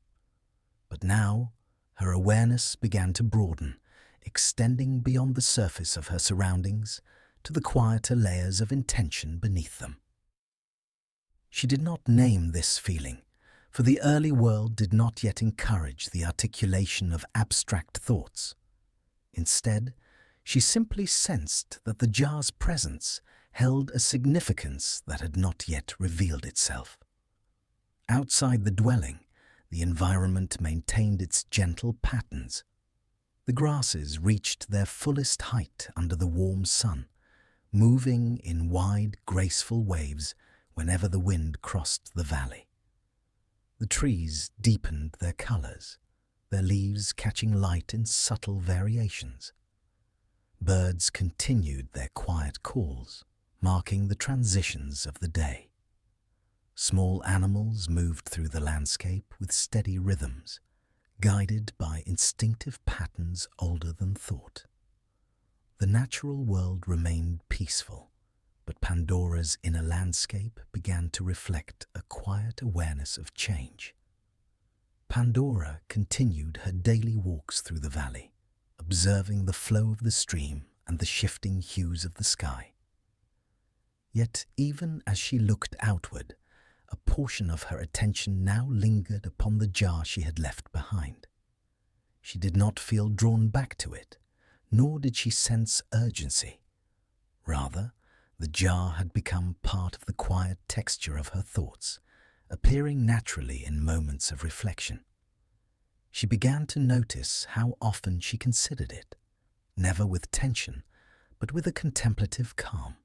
But now, her awareness began to broaden, extending beyond the surface of her surroundings to the quieter layers of intention beneath them. She did not name this feeling, for the early world did not yet encourage the articulation of abstract thoughts. Instead, she simply sensed that the jar's presence held a significance that had not yet revealed itself. Outside the dwelling, the environment maintained its gentle patterns. The grasses reached their fullest height under the warm sun, moving in wide, graceful waves whenever the wind crossed the valley. The trees deepened their colors, their leaves catching light in subtle variations. Birds continued their quiet calls, marking the transitions of the day. Small animals moved through the landscape with steady rhythms, guided by instinctive patterns older than thought. The natural world remained peaceful, but Pandora's inner landscape began to reflect a quiet awareness of change. Pandora continued her daily walks through the valley, observing the flow of the stream and the shifting hues of the sky. Yet even as she looked outward, a portion of her attention now lingered upon the jar she had left behind. She did not feel drawn back to it, nor did she sense urgency. Rather, the jar had become part of the quiet texture of her thoughts, appearing naturally in moments of reflection. She began to notice how often she considered it, never with tension, but with a contemplative calm.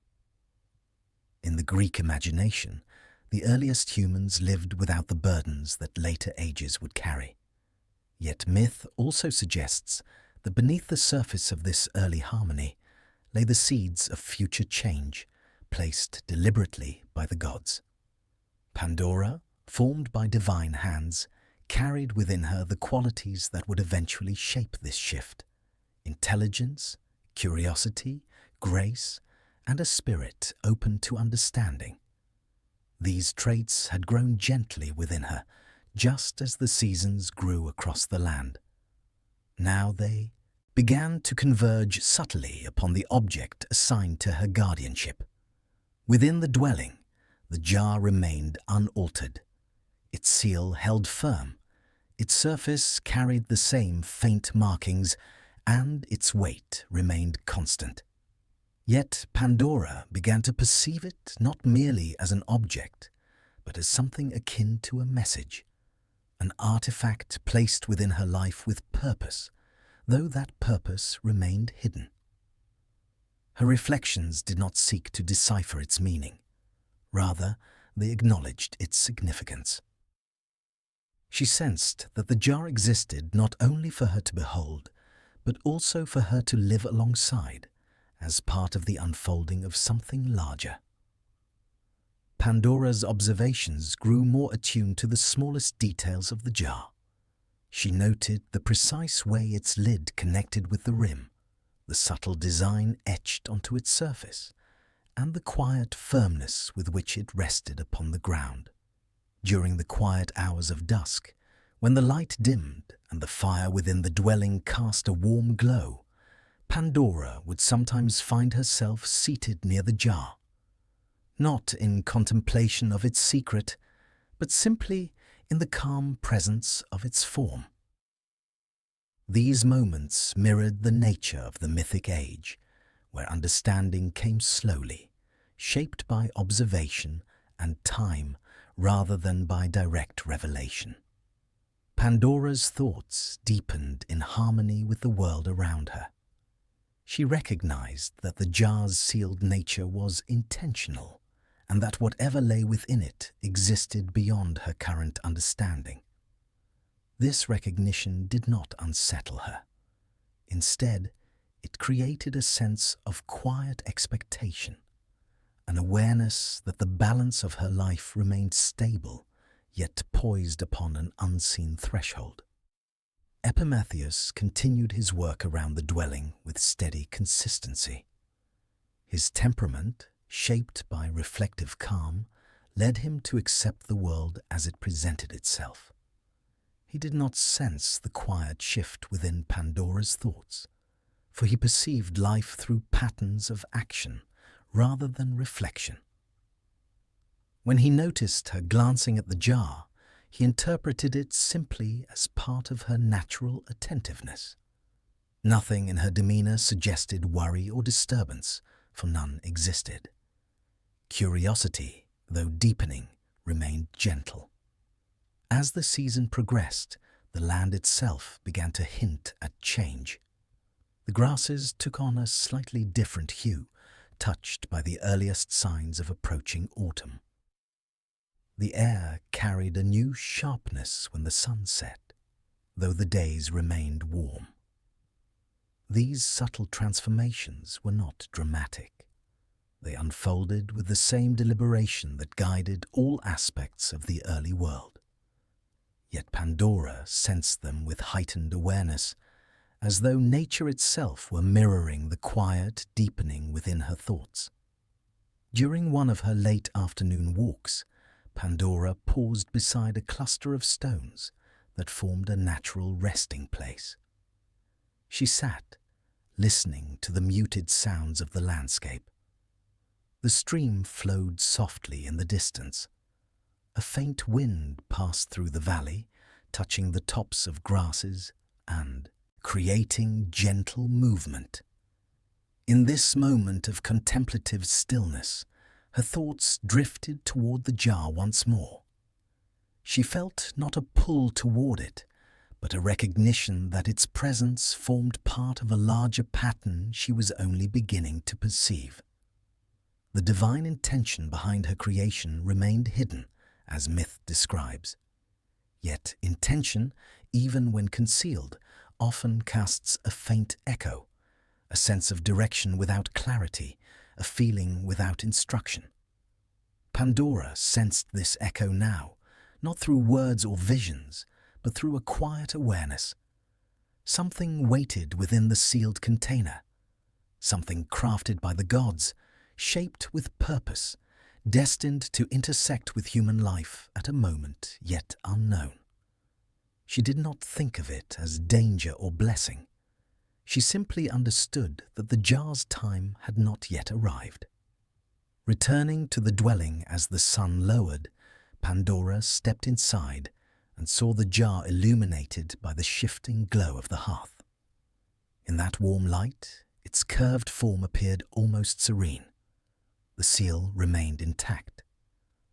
In the Greek imagination, the earliest humans lived without the burdens that later ages would carry. Yet myth also suggests that beneath the surface of this early harmony lay the seeds of future change, placed deliberately by the gods. Pandora, formed by divine hands, carried within her the qualities that would eventually shape this shift: intelligence, curiosity, grace, and a spirit open to understanding. These traits had grown gently within her, just as the seasons grew across the land. Now they began to converge subtly upon the object assigned to her guardianship. Within the dwelling, the jar remained unaltered, its seal held firm, its surface carried the same faint markings, and its weight remained constant. Yet Pandora began to perceive it not merely as an object, but as something akin to a message, an artifact placed within her life with purpose, though that purpose remained hidden. Her reflections did not seek to decipher its meaning. Rather, they acknowledged its significance. She sensed that the jar existed not only for her to behold, but also for her to live alongside, as part of the unfolding of something larger. Pandora's observations grew more attuned to the smallest details of the jar. She noted the precise way its lid connected with the rim, the subtle design etched onto its surface, and the quiet firmness with which it rested upon the ground. During the quiet hours of dusk, when the light dimmed and the fire within the dwelling cast a warm glow, Pandora would sometimes find herself seated near the jar, not in contemplation of its secret, but simply in the calm presence of its form. These moments mirrored the nature of the mythic age, where understanding came slowly, shaped by observation and time rather than by direct revelation. Pandora's thoughts deepened in harmony with the world around her. She recognized that the jar's sealed nature was intentional, and that whatever lay within it existed beyond her current understanding. This recognition did not unsettle her. Instead, it created a sense of quiet expectation, an awareness that the balance of her life remained stable, yet poised upon an unseen threshold. Epimetheus continued his work around the dwelling with steady consistency. His temperament, shaped by reflective calm, led him to accept the world as it presented itself. He did not sense the quiet shift within Pandora's thoughts, for he perceived life through patterns of action rather than reflection. When he noticed her glancing at the jar, he interpreted it simply as part of her natural attentiveness. Nothing in her demeanor suggested worry or disturbance, for none existed. Curiosity, though deepening, remained gentle. As the season progressed, the land itself began to hint at change. The grasses took on a slightly different hue, touched by the earliest signs of approaching autumn. The air carried a new sharpness when the sun set, though the days remained warm. These subtle transformations were not dramatic. They unfolded with the same deliberation that guided all aspects of the early world. Yet Pandora sensed them with heightened awareness, as though nature itself were mirroring the quiet deepening within her thoughts. During one of her late afternoon walks, Pandora paused beside a cluster of stones that formed a natural resting place. She sat, listening to the muted sounds of the landscape. The stream flowed softly in the distance. A faint wind passed through the valley, touching the tops of grasses and creating gentle movement. In this moment of contemplative stillness, her thoughts drifted toward the jar once more. She felt not a pull toward it, but a recognition that its presence formed part of a larger pattern she was only beginning to perceive. The divine intention behind her creation remained hidden, as myth describes. Yet intention, even when concealed, often casts a faint echo, a sense of direction without clarity, a feeling without instruction. Pandora sensed this echo now, not through words or visions, but through a quiet awareness. Something waited within the sealed container, something crafted by the gods, shaped with purpose, destined to intersect with human life at a moment yet unknown. She did not think of it as danger or blessing. She simply understood that the jar's time had not yet arrived. Returning to the dwelling as the sun lowered, Pandora stepped inside and saw the jar illuminated by the shifting glow of the hearth. In that warm light, its curved form appeared almost serene. The seal remained intact.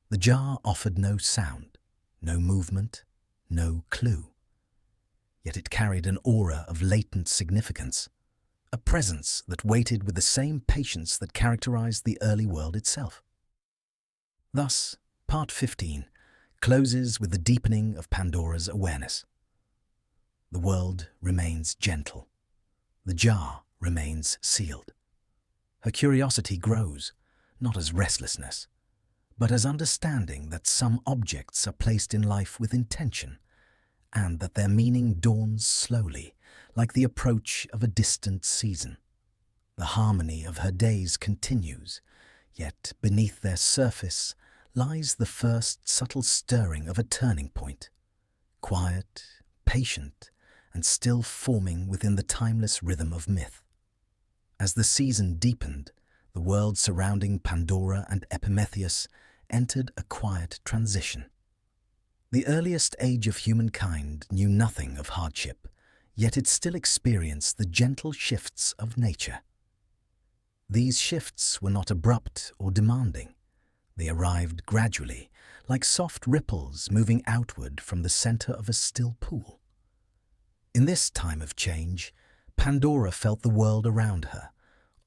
The jar offered no sound, no movement, no clue. Yet it carried an aura of latent significance, a presence that waited with the same patience that characterized the early world itself. Thus, Part 15 closes with the deepening of Pandora's awareness. The world remains gentle. The jar remains sealed. Her curiosity grows, not as restlessness, but as understanding that some objects are placed in life with intention, and that their meaning dawns slowly, like the approach of a distant season. The harmony of her days continues, yet beneath their surface lies the first subtle stirring of a turning point, quiet, patient, and still forming within the timeless rhythm of myth. As the season deepened, the world surrounding Pandora and Epimetheus entered a quiet transition. The earliest age of humankind knew nothing of hardship, yet it still experienced the gentle shifts of nature. These shifts were not abrupt or demanding. They arrived gradually, like soft ripples moving outward from the center of a still pool. In this time of change, Pandora felt the world around her,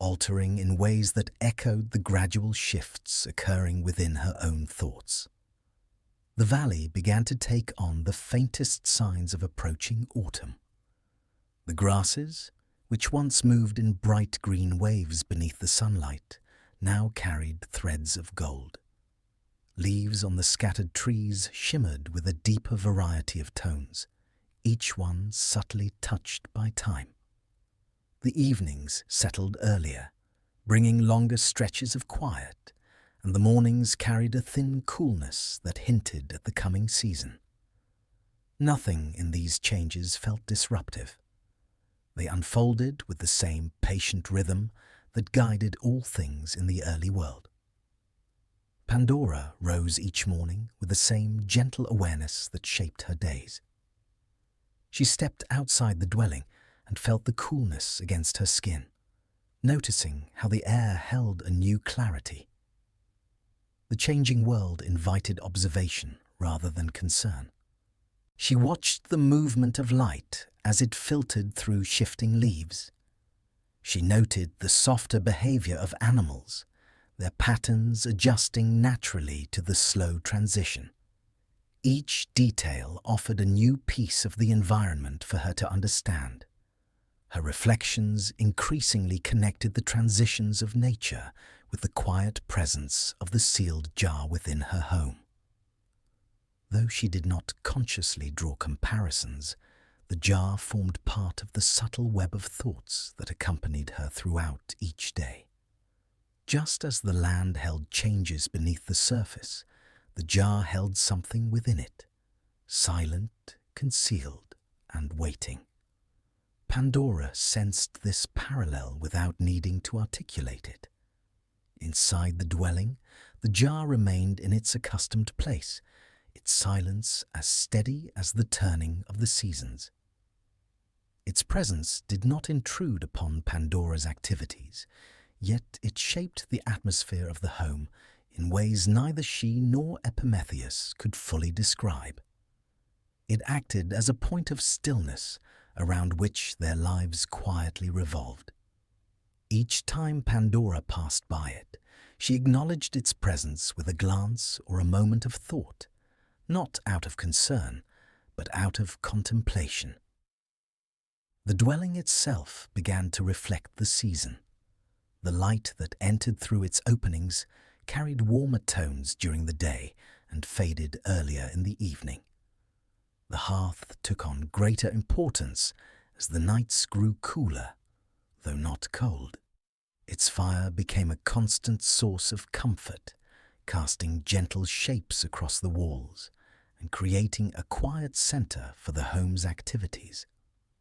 altering in ways that echoed the gradual shifts occurring within her own thoughts. The valley began to take on the faintest signs of approaching autumn. The grasses, which once moved in bright green waves beneath the sunlight, now carried threads of gold. Leaves on the scattered trees shimmered with a deeper variety of tones, each one subtly touched by time. The evenings settled earlier, bringing longer stretches of quiet, and the mornings carried a thin coolness that hinted at the coming season. Nothing in these changes felt disruptive. They unfolded with the same patient rhythm that guided all things in the early world. Pandora rose each morning with the same gentle awareness that shaped her days. She stepped outside the dwelling and felt the coolness against her skin, noticing how the air held a new clarity. The changing world invited observation rather than concern. She watched the movement of light as it filtered through shifting leaves. She noted the softer behavior of animals, their patterns adjusting naturally to the slow transition. Each detail offered a new piece of the environment for her to understand. Her reflections increasingly connected the transitions of nature with the quiet presence of the sealed jar within her home. Though she did not consciously draw comparisons, the jar formed part of the subtle web of thoughts that accompanied her throughout each day. Just as the land held changes beneath the surface, the jar held something within it, silent, concealed, and waiting. Pandora sensed this parallel without needing to articulate it. Inside the dwelling, the jar remained in its accustomed place, its silence as steady as the turning of the seasons. Its presence did not intrude upon Pandora's activities, yet it shaped the atmosphere of the home in ways neither she nor Epimetheus could fully describe. It acted as a point of stillness around which their lives quietly revolved. Each time Pandora passed by it, she acknowledged its presence with a glance or a moment of thought, not out of concern, but out of contemplation. The dwelling itself began to reflect the season. The light that entered through its openings carried warmer tones during the day and faded earlier in the evening. The hearth took on greater importance as the nights grew cooler, though not cold. Its fire became a constant source of comfort, casting gentle shapes across the walls and creating a quiet center for the home's activities.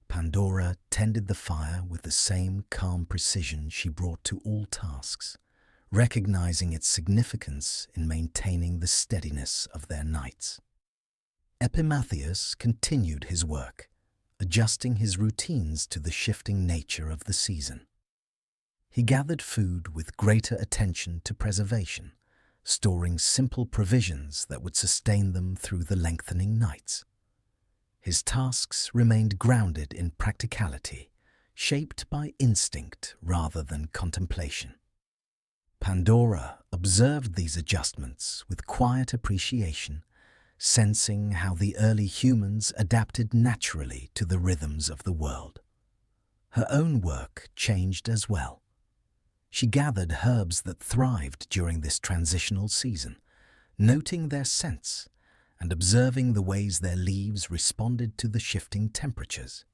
Pandora tended the fire with the same calm precision she brought to all tasks, recognizing its significance in maintaining the steadiness of their nights. Epimetheus continued his work, adjusting his routines to the shifting nature of the season. He gathered food with greater attention to preservation, storing simple provisions that would sustain them through the lengthening nights. His tasks remained grounded in practicality, shaped by instinct rather than contemplation. Pandora observed these adjustments with quiet appreciation, sensing how the early humans adapted naturally to the rhythms of the world. Her own work changed as well. She gathered herbs that thrived during this transitional season, noting their scents and observing the ways their leaves responded to the shifting temperatures.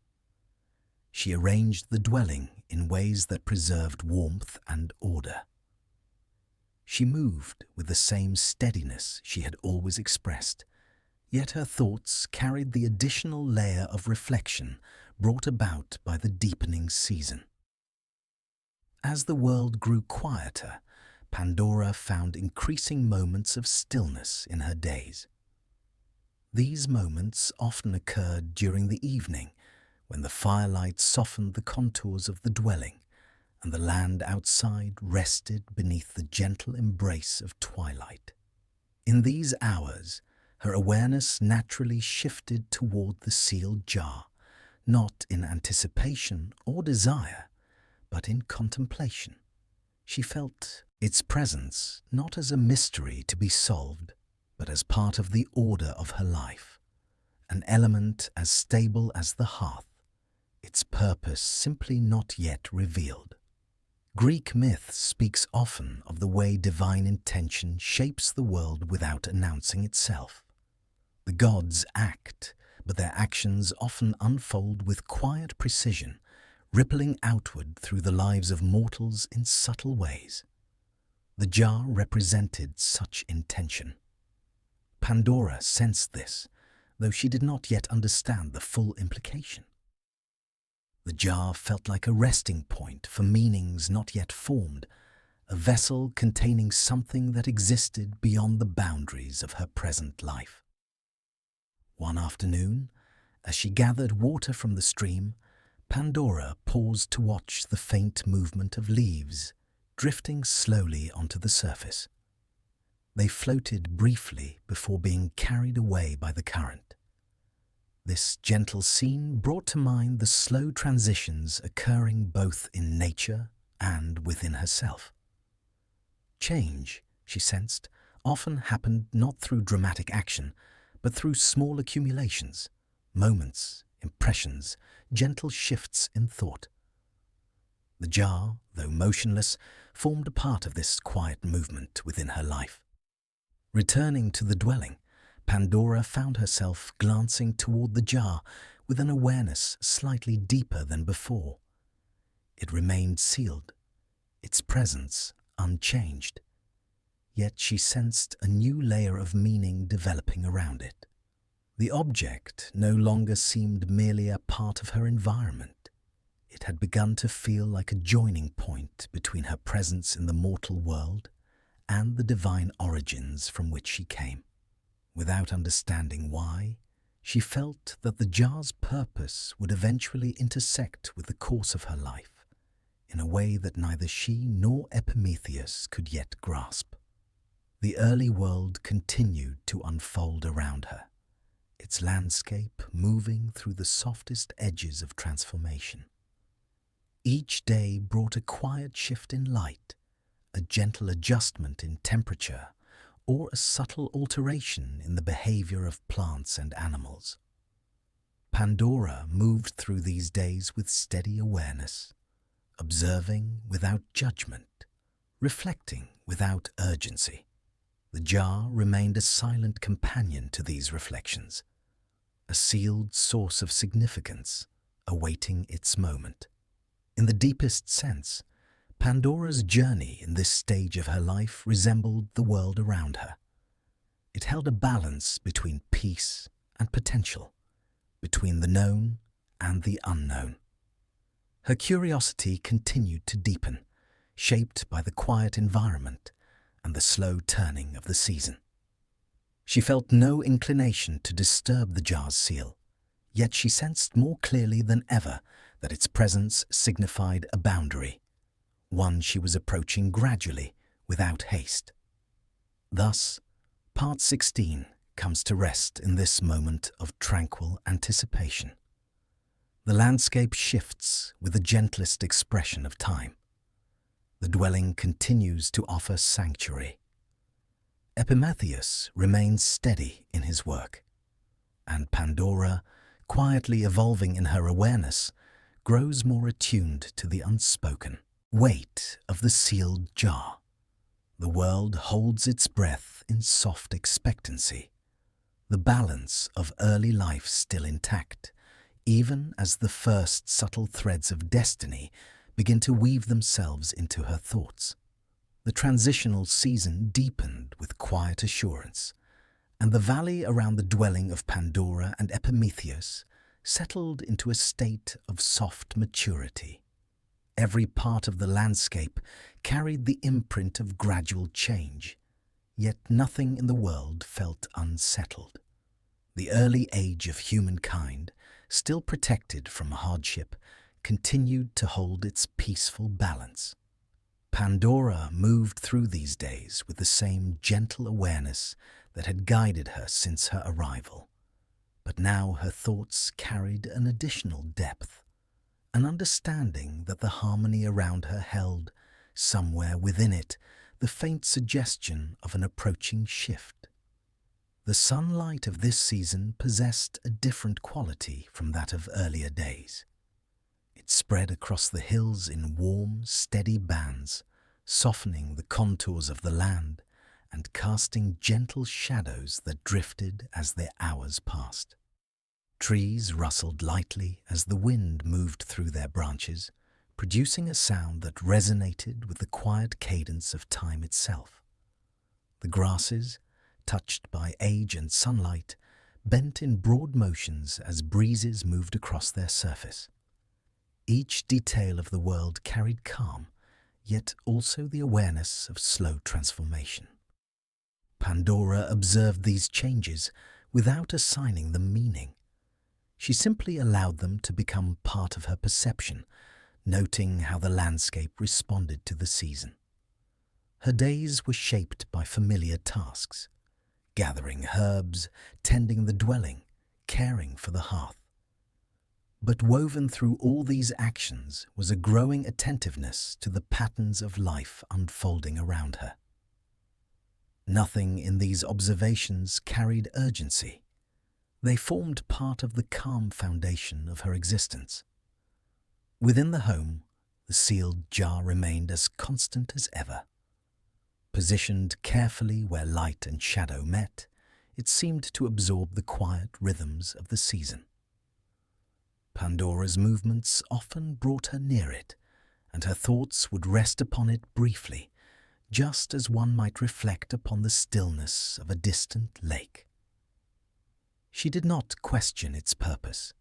She arranged the dwelling in ways that preserved warmth and order. She moved with the same steadiness she had always expressed, yet her thoughts carried the additional layer of reflection brought about by the deepening season. As the world grew quieter, Pandora found increasing moments of stillness in her days. These moments often occurred during the evening, when the firelight softened the contours of the dwelling and the land outside rested beneath the gentle embrace of twilight. In these hours, her awareness naturally shifted toward the sealed jar, not in anticipation or desire, but in contemplation. She felt its presence not as a mystery to be solved, but as part of the order of her life, an element as stable as the hearth, its purpose simply not yet revealed. Greek myth speaks often of the way divine intention shapes the world without announcing itself. The gods act, but their actions often unfold with quiet precision, rippling outward through the lives of mortals in subtle ways. The jar represented such intention. Pandora sensed this, though she did not yet understand the full implication. The jar felt like a resting point for meanings not yet formed, a vessel containing something that existed beyond the boundaries of her present life. One afternoon, as she gathered water from the stream, Pandora paused to watch the faint movement of leaves drifting slowly onto the surface. They floated briefly before being carried away by the current. This gentle scene brought to mind the slow transitions occurring both in nature and within herself. Change, she sensed, often happened not through dramatic action, but through small accumulations, moments, impressions, gentle shifts in thought. The jar, though motionless, formed a part of this quiet movement within her life. Returning to the dwelling, Pandora found herself glancing toward the jar with an awareness slightly deeper than before. It remained sealed, its presence unchanged. Yet she sensed a new layer of meaning developing around it. The object no longer seemed merely a part of her environment. It had begun to feel like a joining point between her presence in the mortal world and the divine origins from which she came. Without understanding why, she felt that the jar's purpose would eventually intersect with the course of her life in a way that neither she nor Epimetheus could yet grasp. The early world continued to unfold around her, its landscape moving through the softest edges of transformation. Each day brought a quiet shift in light, a gentle adjustment in temperature, or a subtle alteration in the behavior of plants and animals. Pandora moved through these days with steady awareness, observing without judgment, reflecting without urgency. The jar remained a silent companion to these reflections, a sealed source of significance, awaiting its moment. In the deepest sense, Pandora's journey in this stage of her life resembled the world around her. It held a balance between peace and potential, between the known and the unknown. Her curiosity continued to deepen, shaped by the quiet environment and the slow turning of the season. She felt no inclination to disturb the jar's seal, yet she sensed more clearly than ever that its presence signified a boundary, one she was approaching gradually, without haste. Thus, Part 16 comes to rest in this moment of tranquil anticipation. The landscape shifts with the gentlest expression of time. The dwelling continues to offer sanctuary. Epimetheus remains steady in his work, and Pandora, quietly evolving in her awareness, grows more attuned to the unspoken weight of the sealed jar. The world holds its breath in soft expectancy, the balance of early life still intact, even as the first subtle threads of destiny begin to weave themselves into her thoughts. The transitional season deepened with quiet assurance, and the valley around the dwelling of Pandora and Epimetheus settled into a state of soft maturity. Every part of the landscape carried the imprint of gradual change, yet nothing in the world felt unsettled. The early age of humankind, still protected from hardship, continued to hold its peaceful balance. Pandora moved through these days with the same gentle awareness that had guided her since her arrival. But now her thoughts carried an additional depth, an understanding that the harmony around her held, somewhere within it, the faint suggestion of an approaching shift. The sunlight of this season possessed a different quality from that of earlier days. It spread across the hills in warm, steady bands, softening the contours of the land and casting gentle shadows that drifted as the hours passed. Trees rustled lightly as the wind moved through their branches, producing a sound that resonated with the quiet cadence of time itself. The grasses, touched by age and sunlight, bent in broad motions as breezes moved across their surface. Each detail of the world carried calm, yet also the awareness of slow transformation. Pandora observed these changes without assigning them meaning. She simply allowed them to become part of her perception, noting how the landscape responded to the season. Her days were shaped by familiar tasks: gathering herbs, tending the dwelling, caring for the hearth. But woven through all these actions was a growing attentiveness to the patterns of life unfolding around her. Nothing in these observations carried urgency. They formed part of the calm foundation of her existence. Within the home, the sealed jar remained as constant as ever. Positioned carefully where light and shadow met, it seemed to absorb the quiet rhythms of the season. Pandora's movements often brought her near it, and her thoughts would rest upon it briefly, just as one might reflect upon the stillness of a distant lake. She did not question its purpose,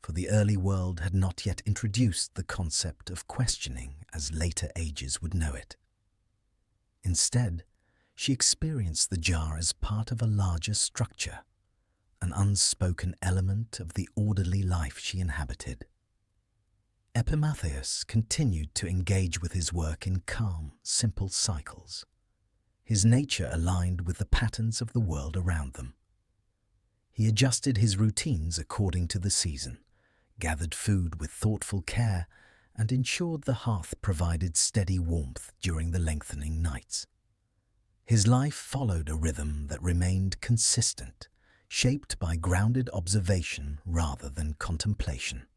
for the early world had not yet introduced the concept of questioning as later ages would know it. Instead, she experienced the jar as part of a larger structure, an unspoken element of the orderly life she inhabited. Epimetheus continued to engage with his work in calm, simple cycles, his nature aligned with the patterns of the world around them. He adjusted his routines according to the season, gathered food with thoughtful care, and ensured the hearth provided steady warmth during the lengthening nights. His life followed a rhythm that remained consistent, shaped by grounded observation rather than contemplation.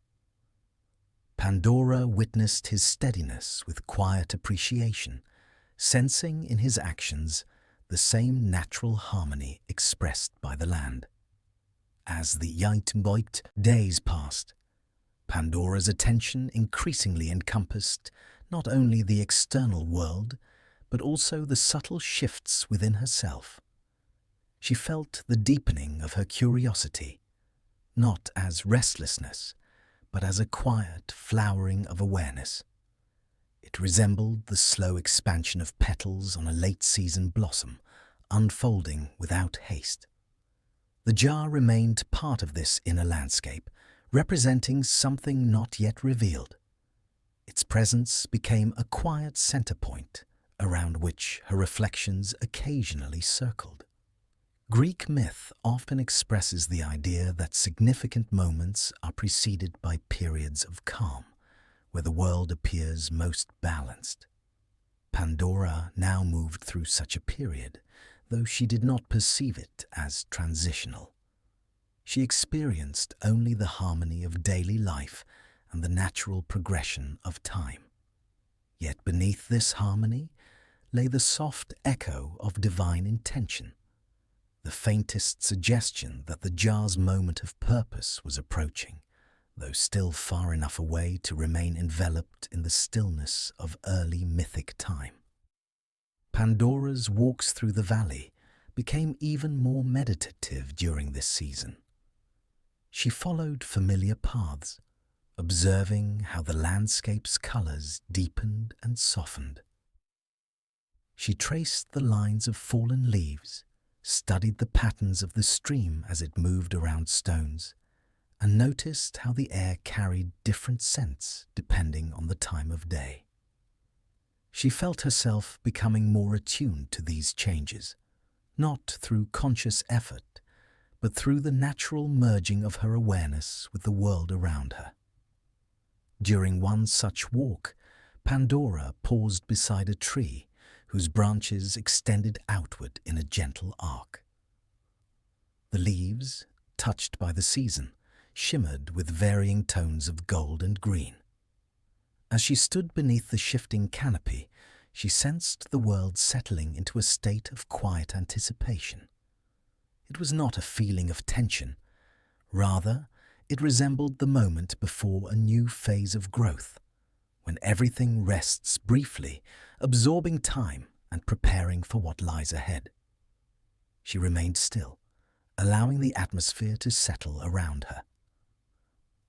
Pandora witnessed his steadiness with quiet appreciation, sensing in his actions the same natural harmony expressed by the land. As the Yeitboit days passed, Pandora's attention increasingly encompassed not only the external world, but also the subtle shifts within herself. She felt the deepening of her curiosity, not as restlessness, but as a quiet flowering of awareness. It resembled the slow expansion of petals on a late-season blossom, unfolding without haste. The jar remained part of this inner landscape, representing something not yet revealed. Its presence became a quiet center point around which her reflections occasionally circled. Greek myth often expresses the idea that significant moments are preceded by periods of calm, where the world appears most balanced. Pandora now moved through such a period, though she did not perceive it as transitional. She experienced only the harmony of daily life and the natural progression of time. Yet beneath this harmony lay the soft echo of divine intention, the faintest suggestion that the jar's moment of purpose was approaching, though still far enough away to remain enveloped in the stillness of early mythic time. Pandora's walks through the valley became even more meditative during this season. She followed familiar paths, observing how the landscape's colors deepened and softened. She traced the lines of fallen leaves, studied the patterns of the stream as it moved around stones, and noticed how the air carried different scents depending on the time of day. She felt herself becoming more attuned to these changes, not through conscious effort, but through the natural merging of her awareness with the world around her. During one such walk, Pandora paused beside a tree whose branches extended outward in a gentle arc. The leaves, touched by the season, shimmered with varying tones of gold and green. As she stood beneath the shifting canopy, she sensed the world settling into a state of quiet anticipation. It was not a feeling of tension. Rather, it resembled the moment before a new phase of growth, when everything rests briefly, absorbing time and preparing for what lies ahead. She remained still, allowing the atmosphere to settle around her.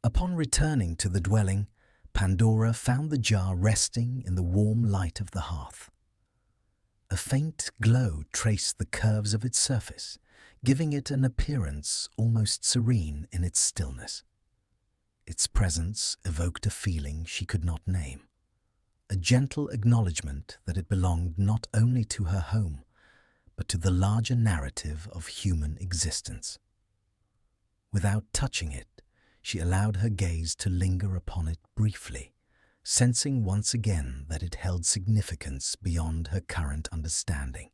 Upon returning to the dwelling, Pandora found the jar resting in the warm light of the hearth. A faint glow traced the curves of its surface, giving it an appearance almost serene in its stillness. Its presence evoked a feeling she could not name, a gentle acknowledgement that it belonged not only to her home, but to the larger narrative of human existence. Without touching it, she allowed her gaze to linger upon it briefly, sensing once again that it held significance beyond her current understanding.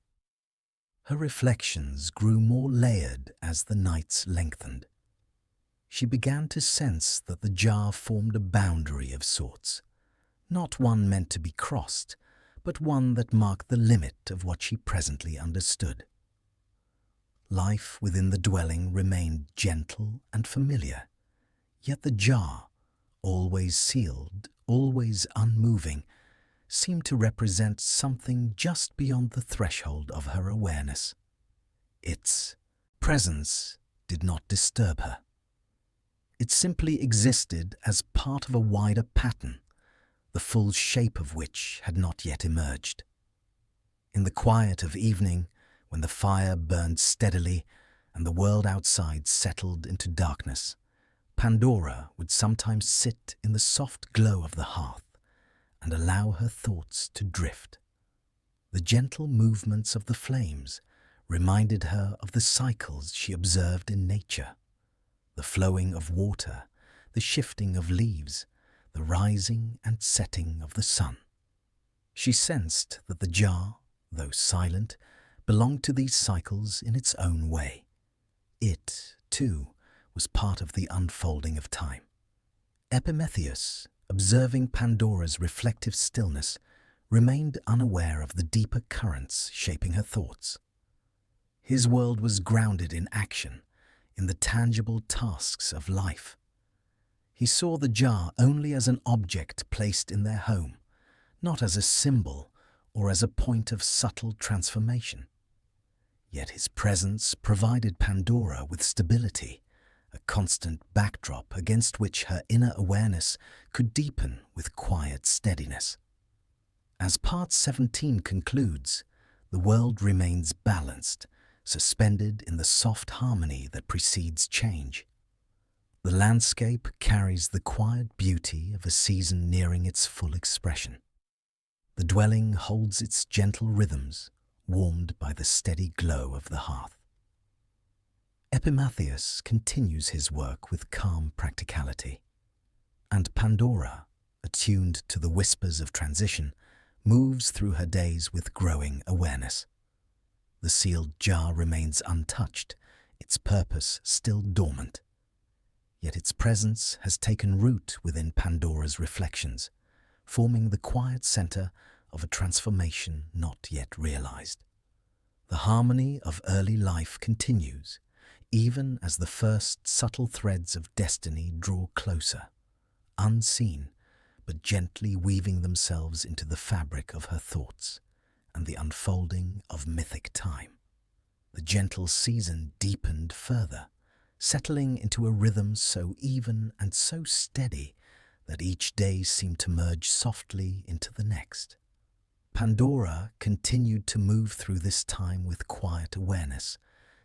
Her reflections grew more layered as the nights lengthened. She began to sense that the jar formed a boundary of sorts, not one meant to be crossed, but one that marked the limit of what she presently understood. Life within the dwelling remained gentle and familiar, yet the jar, always sealed, always unmoving, seemed to represent something just beyond the threshold of her awareness. Its presence did not disturb her. It simply existed as part of a wider pattern, the full shape of which had not yet emerged. In the quiet of evening, when the fire burned steadily and the world outside settled into darkness, Pandora would sometimes sit in the soft glow of the hearth and allow her thoughts to drift. The gentle movements of the flames reminded her of the cycles she observed in nature: the flowing of water, the shifting of leaves, the rising and setting of the sun. She sensed that the jar, though silent, belonged to these cycles in its own way. It, too, was part of the unfolding of time. Epimetheus, observing Pandora's reflective stillness, remained unaware of the deeper currents shaping her thoughts. His world was grounded in action, in the tangible tasks of life. He saw the jar only as an object placed in their home, not as a symbol or as a point of subtle transformation. Yet his presence provided Pandora with stability, a constant backdrop against which her inner awareness could deepen with quiet steadiness. As Part 17 concludes, the world remains balanced, suspended in the soft harmony that precedes change. The landscape carries the quiet beauty of a season nearing its full expression. The dwelling holds its gentle rhythms, warmed by the steady glow of the hearth. Epimetheus continues his work with calm practicality, and Pandora, attuned to the whispers of transition, moves through her days with growing awareness. The sealed jar remains untouched, its purpose still dormant. Yet its presence has taken root within Pandora's reflections, forming the quiet center of a transformation not yet realized. The harmony of early life continues, even as the first subtle threads of destiny draw closer, unseen, but gently weaving themselves into the fabric of her thoughts and the unfolding of mythic time. The gentle season deepened further, settling into a rhythm so even and so steady that each day seemed to merge softly into the next. Pandora continued to move through this time with quiet awareness,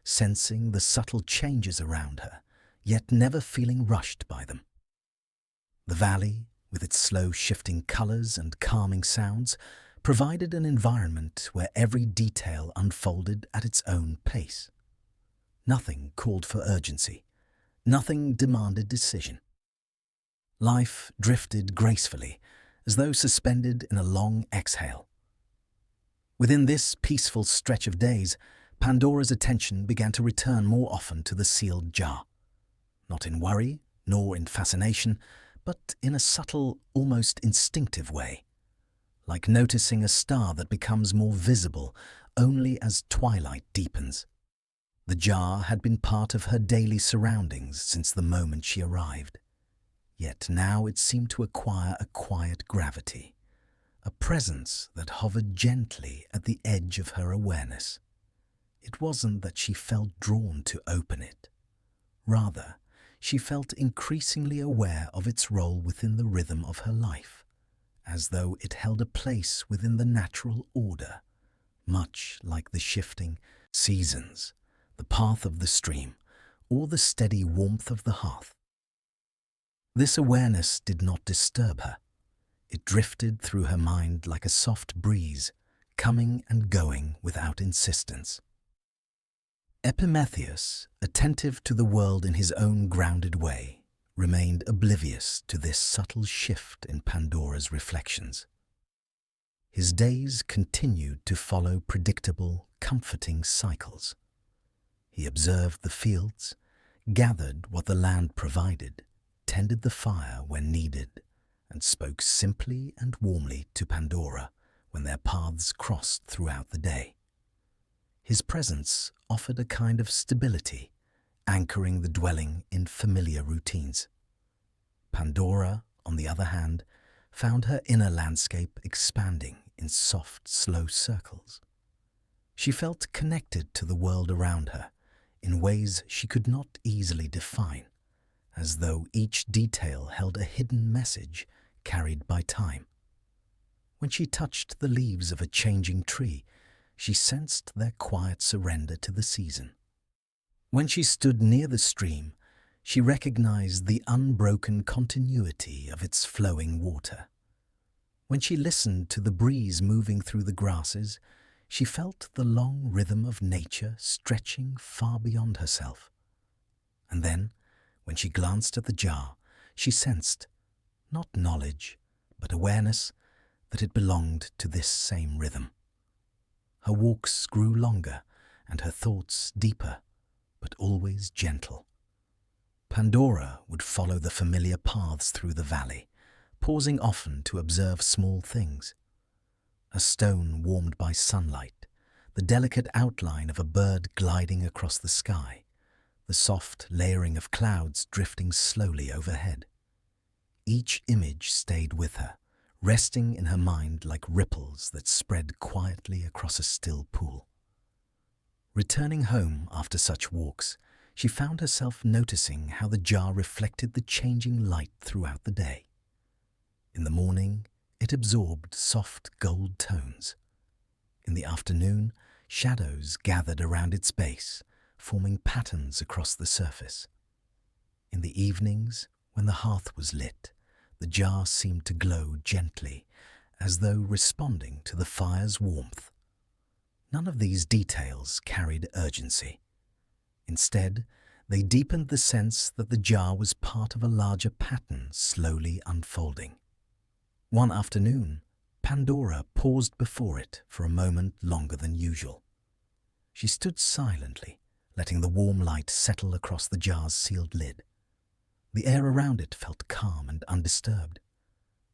sensing the subtle changes around her, yet never feeling rushed by them. The valley, with its slow shifting colors and calming sounds, provided an environment where every detail unfolded at its own pace. Nothing called for urgency. Nothing demanded decision. Life drifted gracefully, as though suspended in a long exhale. Within this peaceful stretch of days, Pandora's attention began to return more often to the sealed jar. Not in worry, nor in fascination, but in a subtle, almost instinctive way, like noticing a star that becomes more visible only as twilight deepens. The jar had been part of her daily surroundings since the moment she arrived. Yet now it seemed to acquire a quiet gravity, a presence that hovered gently at the edge of her awareness. It wasn't that she felt drawn to open it. Rather, she felt increasingly aware of its role within the rhythm of her life, as though it held a place within the natural order, much like the shifting seasons, the path of the stream, or the steady warmth of the hearth. This awareness did not disturb her. It drifted through her mind like a soft breeze, coming and going without insistence. Epimetheus, attentive to the world in his own grounded way, remained oblivious to this subtle shift in Pandora's reflections. His days continued to follow predictable, comforting cycles. He observed the fields, gathered what the land provided, tended the fire when needed, and spoke simply and warmly to Pandora when their paths crossed throughout the day. His presence offered a kind of stability, anchoring the dwelling in familiar routines. Pandora, on the other hand, found her inner landscape expanding in soft, slow circles. She felt connected to the world around her in ways she could not easily define, as though each detail held a hidden message carried by time. When she touched the leaves of a changing tree, she sensed their quiet surrender to the season. When she stood near the stream, she recognized the unbroken continuity of its flowing water. When she listened to the breeze moving through the grasses, she felt the long rhythm of nature stretching far beyond herself. And then, when she glanced at the jar, she sensed, not knowledge, but awareness, that it belonged to this same rhythm. Her walks grew longer and her thoughts deeper, but always gentle. Pandora would follow the familiar paths through the valley, pausing often to observe small things. A stone warmed by sunlight, the delicate outline of a bird gliding across the sky, the soft layering of clouds drifting slowly overhead. Each image stayed with her, resting in her mind like ripples that spread quietly across a still pool. Returning home after such walks, she found herself noticing how the jar reflected the changing light throughout the day. In the morning, it absorbed soft gold tones. In the afternoon, shadows gathered around its base, forming patterns across the surface. In the evenings, when the hearth was lit, the jar seemed to glow gently, as though responding to the fire's warmth. None of these details carried urgency. Instead, they deepened the sense that the jar was part of a larger pattern slowly unfolding. One afternoon, Pandora paused before it for a moment longer than usual. She stood silently, letting the warm light settle across the jar's sealed lid. The air around it felt calm and undisturbed.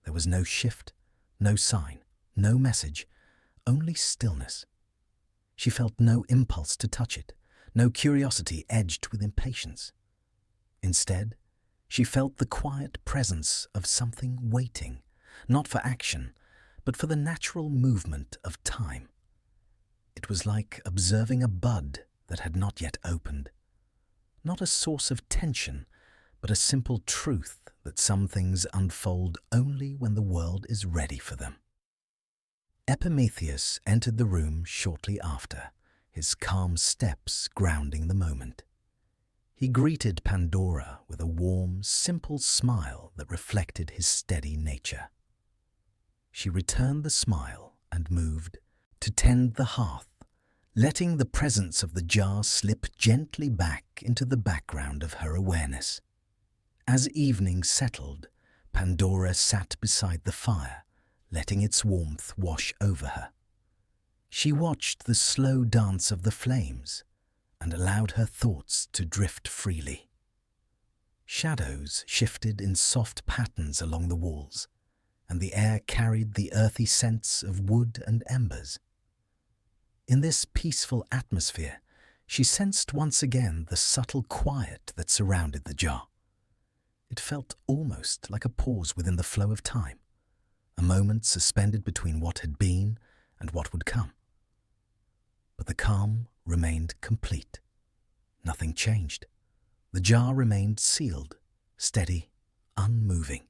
There was no shift, no sign, no message, only stillness. She felt no impulse to touch it, no curiosity edged with impatience. Instead, she felt the quiet presence of something waiting, not for action, but for the natural movement of time. It was like observing a bud that had not yet opened. Not a source of tension, but a simple truth that some things unfold only when the world is ready for them. Epimetheus entered the room shortly after, his calm steps grounding the moment. He greeted Pandora with a warm, simple smile that reflected his steady nature. She returned the smile and moved to tend the hearth, letting the presence of the jar slip gently back into the background of her awareness. As evening settled, Pandora sat beside the fire, letting its warmth wash over her. She watched the slow dance of the flames and allowed her thoughts to drift freely. Shadows shifted in soft patterns along the walls, and the air carried the earthy scents of wood and embers. In this peaceful atmosphere, she sensed once again the subtle quiet that surrounded the jar. It felt almost like a pause within the flow of time, a moment suspended between what had been and what would come. But the calm remained complete. Nothing changed. The jar remained sealed, steady, unmoving.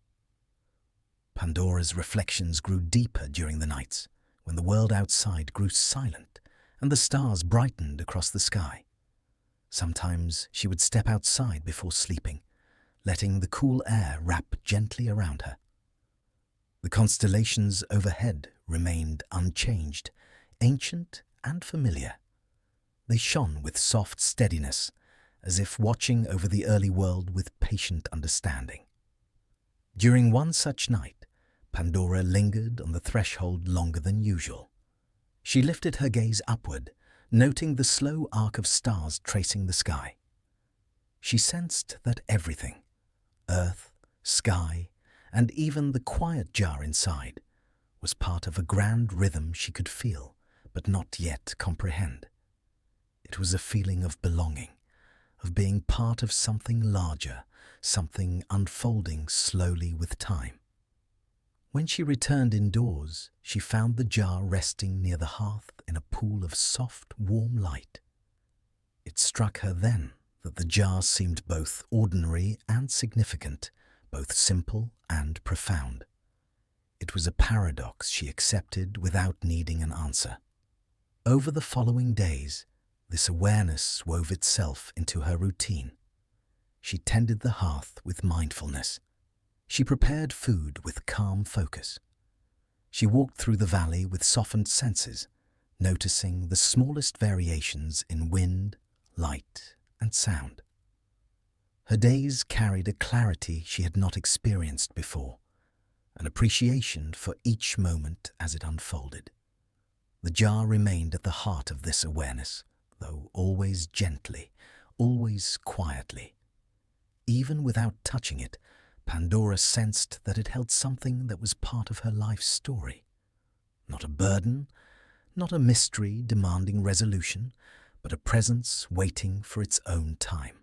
Pandora's reflections grew deeper during the nights, when the world outside grew silent and the stars brightened across the sky. Sometimes she would step outside before sleeping, letting the cool air wrap gently around her. The constellations overhead remained unchanged, ancient and familiar. They shone with soft steadiness, as if watching over the early world with patient understanding. During one such night, Pandora lingered on the threshold longer than usual. She lifted her gaze upward, noting the slow arc of stars tracing the sky. She sensed that everything, earth, sky, and even the quiet jar inside, was part of a grand rhythm she could feel, but not yet comprehend. It was a feeling of belonging, of being part of something larger, something unfolding slowly with time. When she returned indoors, she found the jar resting near the hearth in a pool of soft, warm light. It struck her then that the jar seemed both ordinary and significant, both simple and profound. It was a paradox she accepted without needing an answer. Over the following days, this awareness wove itself into her routine. She tended the hearth with mindfulness. She prepared food with calm focus. She walked through the valley with softened senses, noticing the smallest variations in wind, light, and sound. Her days carried a clarity she had not experienced before, an appreciation for each moment as it unfolded. The jar remained at the heart of this awareness, though always gently, always quietly. Even without touching it, Pandora sensed that it held something that was part of her life's story. Not a burden, not a mystery demanding resolution, but a presence waiting for its own time,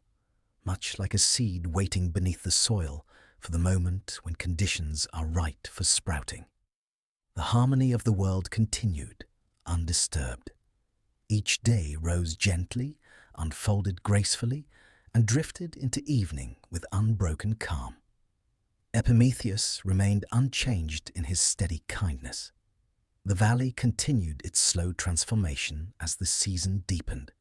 much like a seed waiting beneath the soil for the moment when conditions are right for sprouting. The harmony of the world continued, undisturbed. Each day rose gently, unfolded gracefully, and drifted into evening with unbroken calm. Epimetheus remained unchanged in his steady kindness. The valley continued its slow transformation as the season deepened.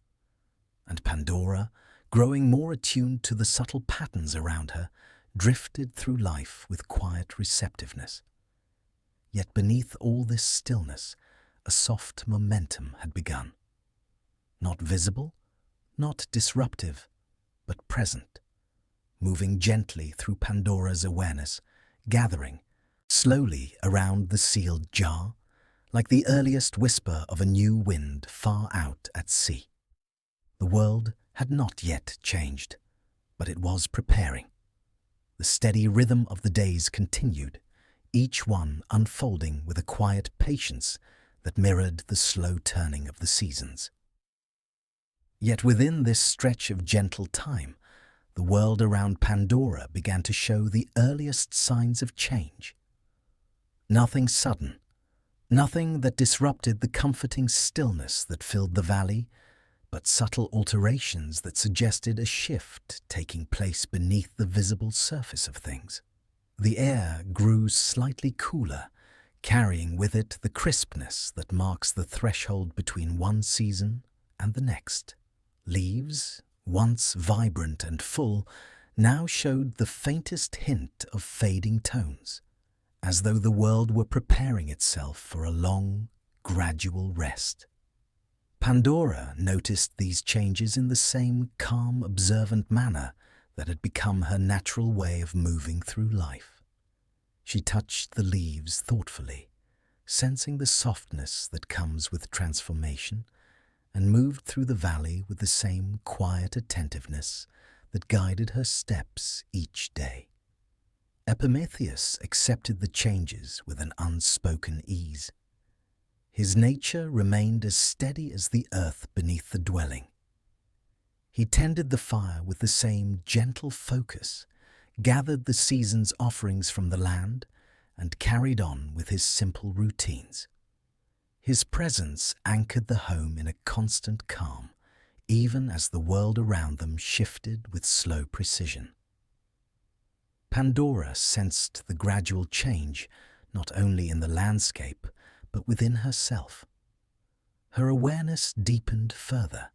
And Pandora, growing more attuned to the subtle patterns around her, drifted through life with quiet receptiveness. Yet beneath all this stillness, a soft momentum had begun. Not visible, not disruptive, but present, moving gently through Pandora's awareness, gathering slowly around the sealed jar, like the earliest whisper of a new wind far out at sea. The world had not yet changed, but it was preparing. The steady rhythm of the days continued, each one unfolding with a quiet patience that mirrored the slow turning of the seasons. Yet within this stretch of gentle time, the world around Pandora began to show the earliest signs of change. Nothing sudden, nothing that disrupted the comforting stillness that filled the valley, but subtle alterations that suggested a shift taking place beneath the visible surface of things. The air grew slightly cooler, carrying with it the crispness that marks the threshold between one season and the next. Leaves, once vibrant and full, now showed the faintest hint of fading tones, as though the world were preparing itself for a long, gradual rest. Pandora noticed these changes in the same calm, observant manner that had become her natural way of moving through life. She touched the leaves thoughtfully, sensing the softness that comes with transformation, and moved through the valley with the same quiet attentiveness that guided her steps each day. Epimetheus accepted the changes with an unspoken ease. His nature remained as steady as the earth beneath the dwelling. He tended the fire with the same gentle focus, gathered the season's offerings from the land, and carried on with his simple routines. His presence anchored the home in a constant calm, even as the world around them shifted with slow precision. Pandora sensed the gradual change not only in the landscape, but within herself. Her awareness deepened further,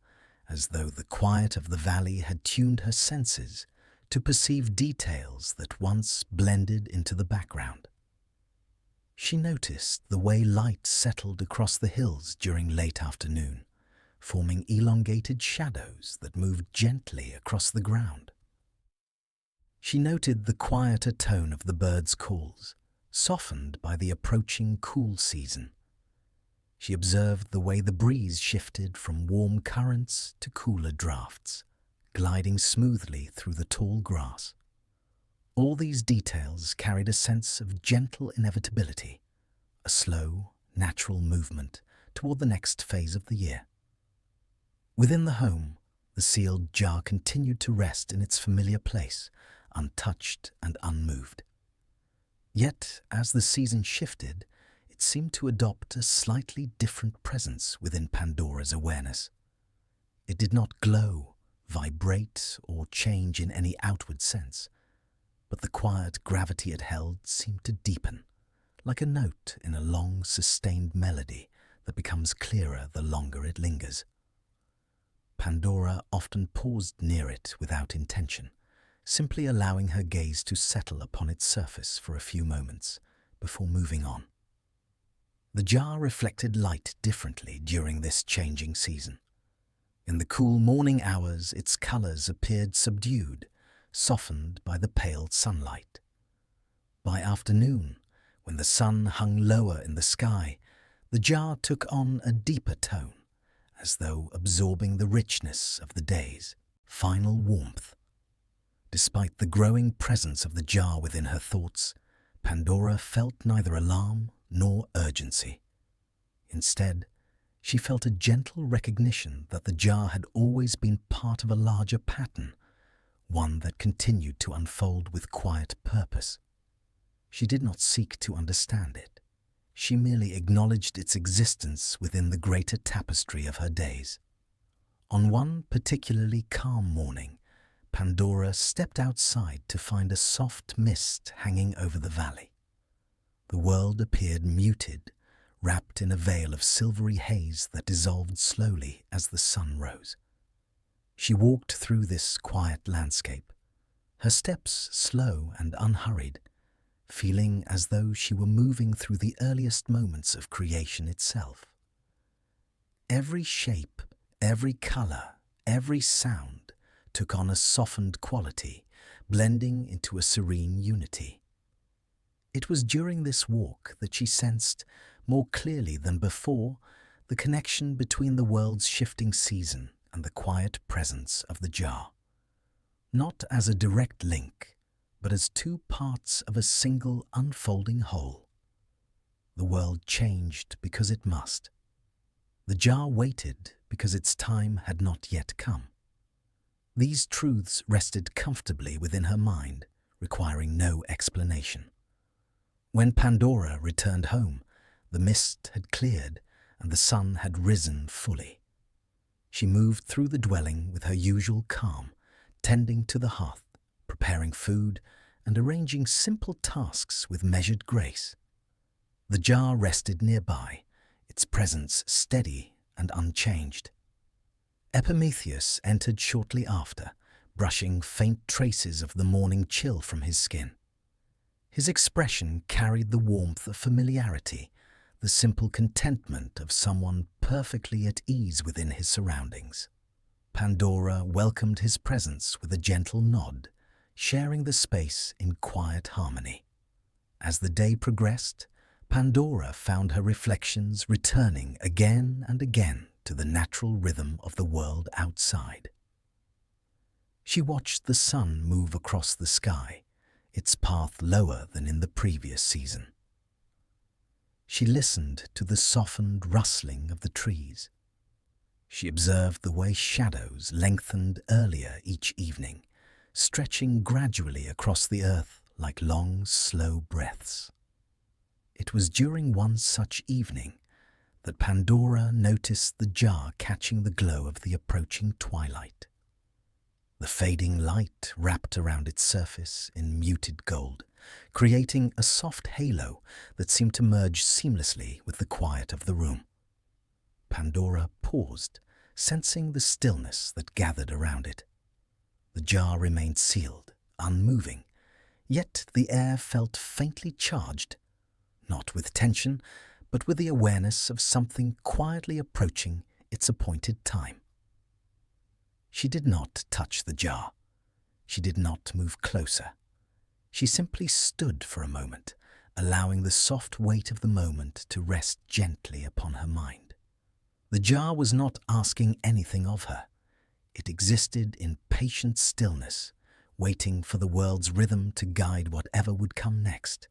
as though the quiet of the valley had tuned her senses to perceive details that once blended into the background. She noticed the way light settled across the hills during late afternoon, forming elongated shadows that moved gently across the ground. She noted the quieter tone of the birds' calls, softened by the approaching cool season. She observed the way the breeze shifted from warm currents to cooler drafts, gliding smoothly through the tall grass. All these details carried a sense of gentle inevitability, a slow, natural movement toward the next phase of the year. Within the home, the sealed jar continued to rest in its familiar place, untouched and unmoved. Yet, as the season shifted, it seemed to adopt a slightly different presence within Pandora's awareness. It did not glow, vibrate, or change in any outward sense, but the quiet gravity it held seemed to deepen, like a note in a long, sustained melody that becomes clearer the longer it lingers. Pandora often paused near it without intention, simply allowing her gaze to settle upon its surface for a few moments before moving on. The jar reflected light differently during this changing season. In the cool morning hours, its colors appeared subdued, softened by the pale sunlight. By afternoon, when the sun hung lower in the sky, the jar took on a deeper tone, as though absorbing the richness of the day's final warmth. Despite the growing presence of the jar within her thoughts, Pandora felt neither alarm nor urgency. Instead, she felt a gentle recognition that the jar had always been part of a larger pattern, one that continued to unfold with quiet purpose. She did not seek to understand it. She merely acknowledged its existence within the greater tapestry of her days. On one particularly calm morning, Pandora stepped outside to find a soft mist hanging over the valley. The world appeared muted, wrapped in a veil of silvery haze that dissolved slowly as the sun rose. She walked through this quiet landscape, her steps slow and unhurried, feeling as though she were moving through the earliest moments of creation itself. Every shape, every color, every sound took on a softened quality, blending into a serene unity. It was during this walk that she sensed, more clearly than before, the connection between the world's shifting season and the quiet presence of the jar. Not as a direct link, but as two parts of a single unfolding whole. The world changed because it must. The jar waited because its time had not yet come. These truths rested comfortably within her mind, requiring no explanation. When Pandora returned home, the mist had cleared and the sun had risen fully. She moved through the dwelling with her usual calm, tending to the hearth, preparing food, and arranging simple tasks with measured grace. The jar rested nearby, its presence steady and unchanged. Epimetheus entered shortly after, brushing faint traces of the morning chill from his skin. His expression carried the warmth of familiarity, the simple contentment of someone perfectly at ease within his surroundings. Pandora welcomed his presence with a gentle nod, sharing the space in quiet harmony. As the day progressed, Pandora found her reflections returning again and again to the natural rhythm of the world outside. She watched the sun move across the sky, its path lower than in the previous season. She listened to the softened rustling of the trees. She observed the way shadows lengthened earlier each evening, stretching gradually across the earth like long, slow breaths. It was during one such evening that Pandora noticed the jar catching the glow of the approaching twilight. The fading light wrapped around its surface in muted gold, creating a soft halo that seemed to merge seamlessly with the quiet of the room. Pandora paused, sensing the stillness that gathered around it. The jar remained sealed, unmoving, yet the air felt faintly charged, not with tension, but with the awareness of something quietly approaching its appointed time. She did not touch the jar. She did not move closer. She simply stood for a moment, allowing the soft weight of the moment to rest gently upon her mind. The jar was not asking anything of her. It existed in patient stillness, waiting for the world's rhythm to guide whatever would come next.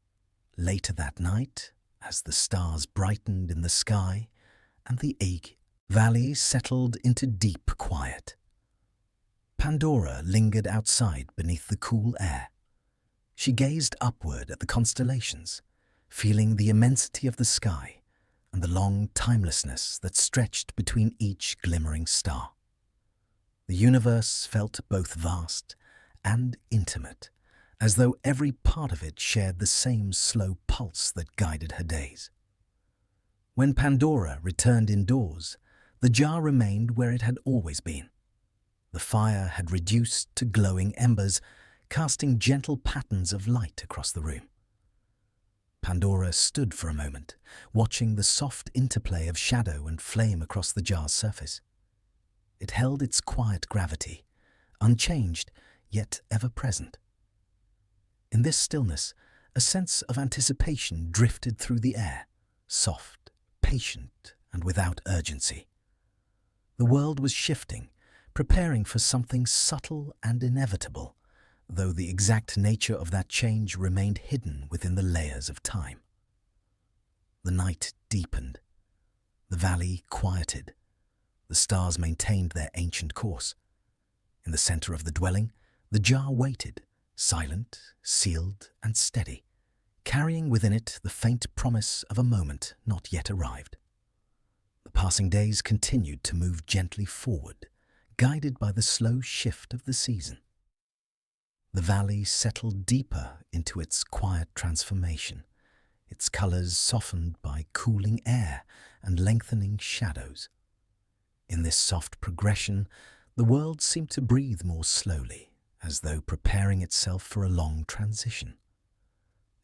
Later that night, as the stars brightened in the sky and the Ig Valley settled into deep quiet, Pandora lingered outside beneath the cool air. She gazed upward at the constellations, feeling the immensity of the sky and the long timelessness that stretched between each glimmering star. The universe felt both vast and intimate, as though every part of it shared the same slow pulse that guided her days. When Pandora returned indoors, the jar remained where it had always been. The fire had reduced to glowing embers, casting gentle patterns of light across the room. Pandora stood for a moment, watching the soft interplay of shadow and flame across the jar's surface. It held its quiet gravity, unchanged yet ever present. In this stillness, a sense of anticipation drifted through the air, soft, patient, and without urgency. The world was shifting, preparing for something subtle and inevitable, though the exact nature of that change remained hidden within the layers of time. The night deepened. The valley quieted. The stars maintained their ancient course. In the center of the dwelling, the jar waited, silent, sealed, and steady, carrying within it the faint promise of a moment not yet arrived. The passing days continued to move gently forward, guided by the slow shift of the season. The valley settled deeper into its quiet transformation, its colors softened by cooling air and lengthening shadows. In this soft progression, the world seemed to breathe more slowly, as though preparing itself for a long transition.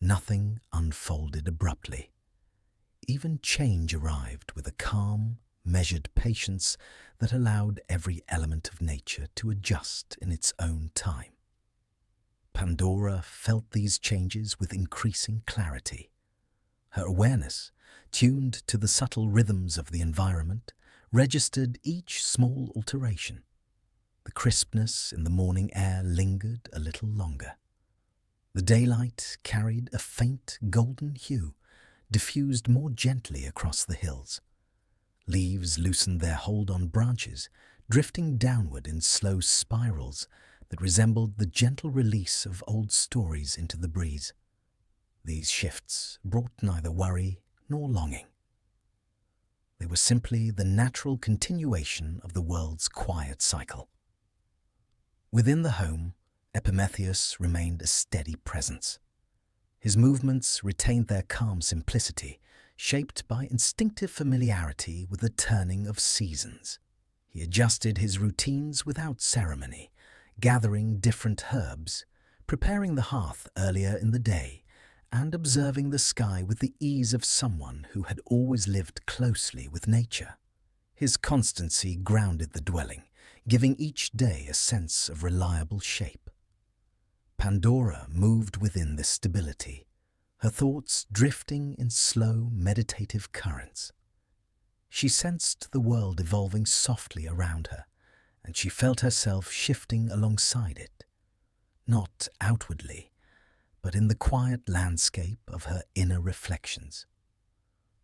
Nothing unfolded abruptly. Even change arrived with a calm, measured patience that allowed every element of nature to adjust in its own time. Pandora felt these changes with increasing clarity. Her awareness, tuned to the subtle rhythms of the environment, registered each small alteration. The crispness in the morning air lingered a little longer. The daylight carried a faint golden hue, diffused more gently across the hills. Leaves loosened their hold on branches, drifting downward in slow spirals that resembled the gentle release of old stories into the breeze. These shifts brought neither worry nor longing. They were simply the natural continuation of the world's quiet cycle. Within the home, Epimetheus remained a steady presence. His movements retained their calm simplicity, shaped by instinctive familiarity with the turning of seasons. He adjusted his routines without ceremony, gathering different herbs, preparing the hearth earlier in the day, and observing the sky with the ease of someone who had always lived closely with nature. His constancy grounded the dwelling, giving each day a sense of reliable shape. Pandora moved within this stability, her thoughts drifting in slow, meditative currents. She sensed the world evolving softly around her, and she felt herself shifting alongside it, not outwardly, but in the quiet landscape of her inner reflections.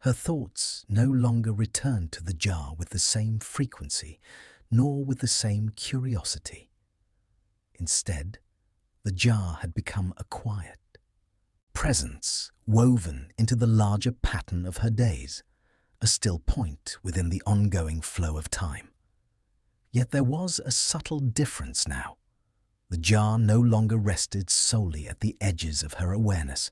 Her thoughts no longer returned to the jar with the same frequency, nor with the same curiosity. Instead, the jar had become a quiet presence woven into the larger pattern of her days, a still point within the ongoing flow of time. Yet there was a subtle difference now. The jar no longer rested solely at the edges of her awareness.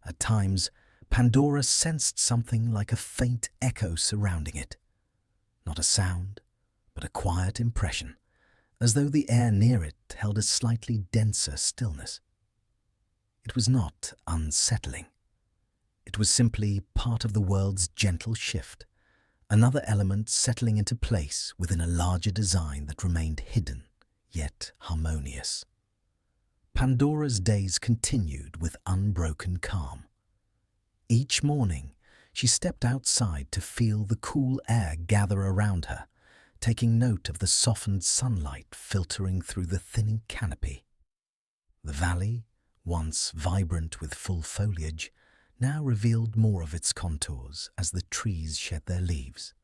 At times, Pandora sensed something like a faint echo surrounding it. Not a sound, but a quiet impression, as though the air near it held a slightly denser stillness. It was not unsettling. It was simply part of the world's gentle shift, another element settling into place within a larger design that remained hidden, yet harmonious. Pandora's days continued with unbroken calm. Each morning, she stepped outside to feel the cool air gather around her, taking note of the softened sunlight filtering through the thinning canopy. The valley, once vibrant with full foliage, now revealed more of its contours as the trees shed their leaves.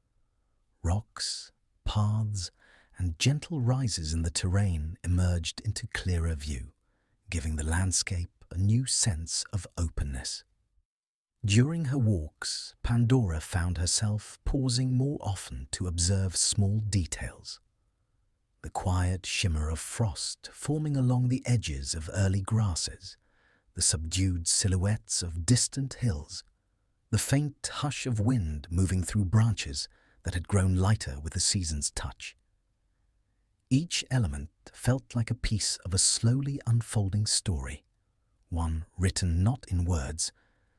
Rocks, paths, and gentle rises in the terrain emerged into clearer view, giving the landscape a new sense of openness. During her walks, Pandora found herself pausing more often to observe small details. The quiet shimmer of frost forming along the edges of early grasses, the subdued silhouettes of distant hills, the faint hush of wind moving through branches that had grown lighter with the season's touch. Each element felt like a piece of a slowly unfolding story, one written not in words,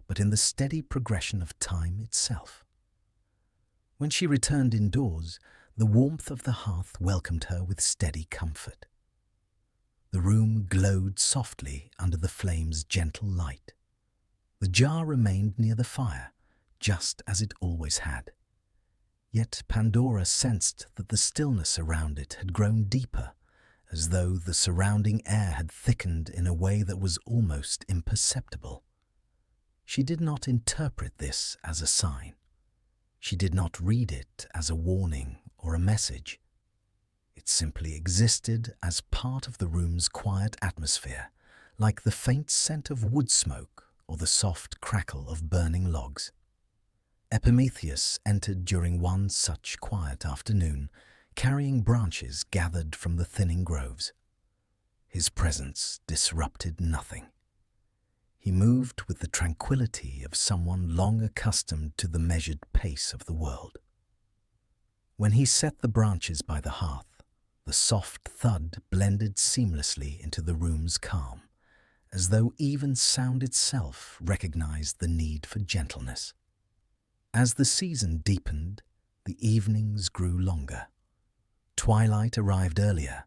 but in the steady progression of time itself. When she returned indoors, the warmth of the hearth welcomed her with steady comfort. The room glowed softly under the flame's gentle light. The jar remained near the fire, just as it always had. Yet Pandora sensed that the stillness around it had grown deeper, as though the surrounding air had thickened in a way that was almost imperceptible. She did not interpret this as a sign. She did not read it as a warning or a message. It simply existed as part of the room's quiet atmosphere, like the faint scent of wood smoke or the soft crackle of burning logs. Epimetheus entered during one such quiet afternoon, carrying branches gathered from the thinning groves. His presence disrupted nothing. He moved with the tranquility of someone long accustomed to the measured pace of the world. When he set the branches by the hearth, the soft thud blended seamlessly into the room's calm, as though even sound itself recognized the need for gentleness. As the season deepened, the evenings grew longer. Twilight arrived earlier,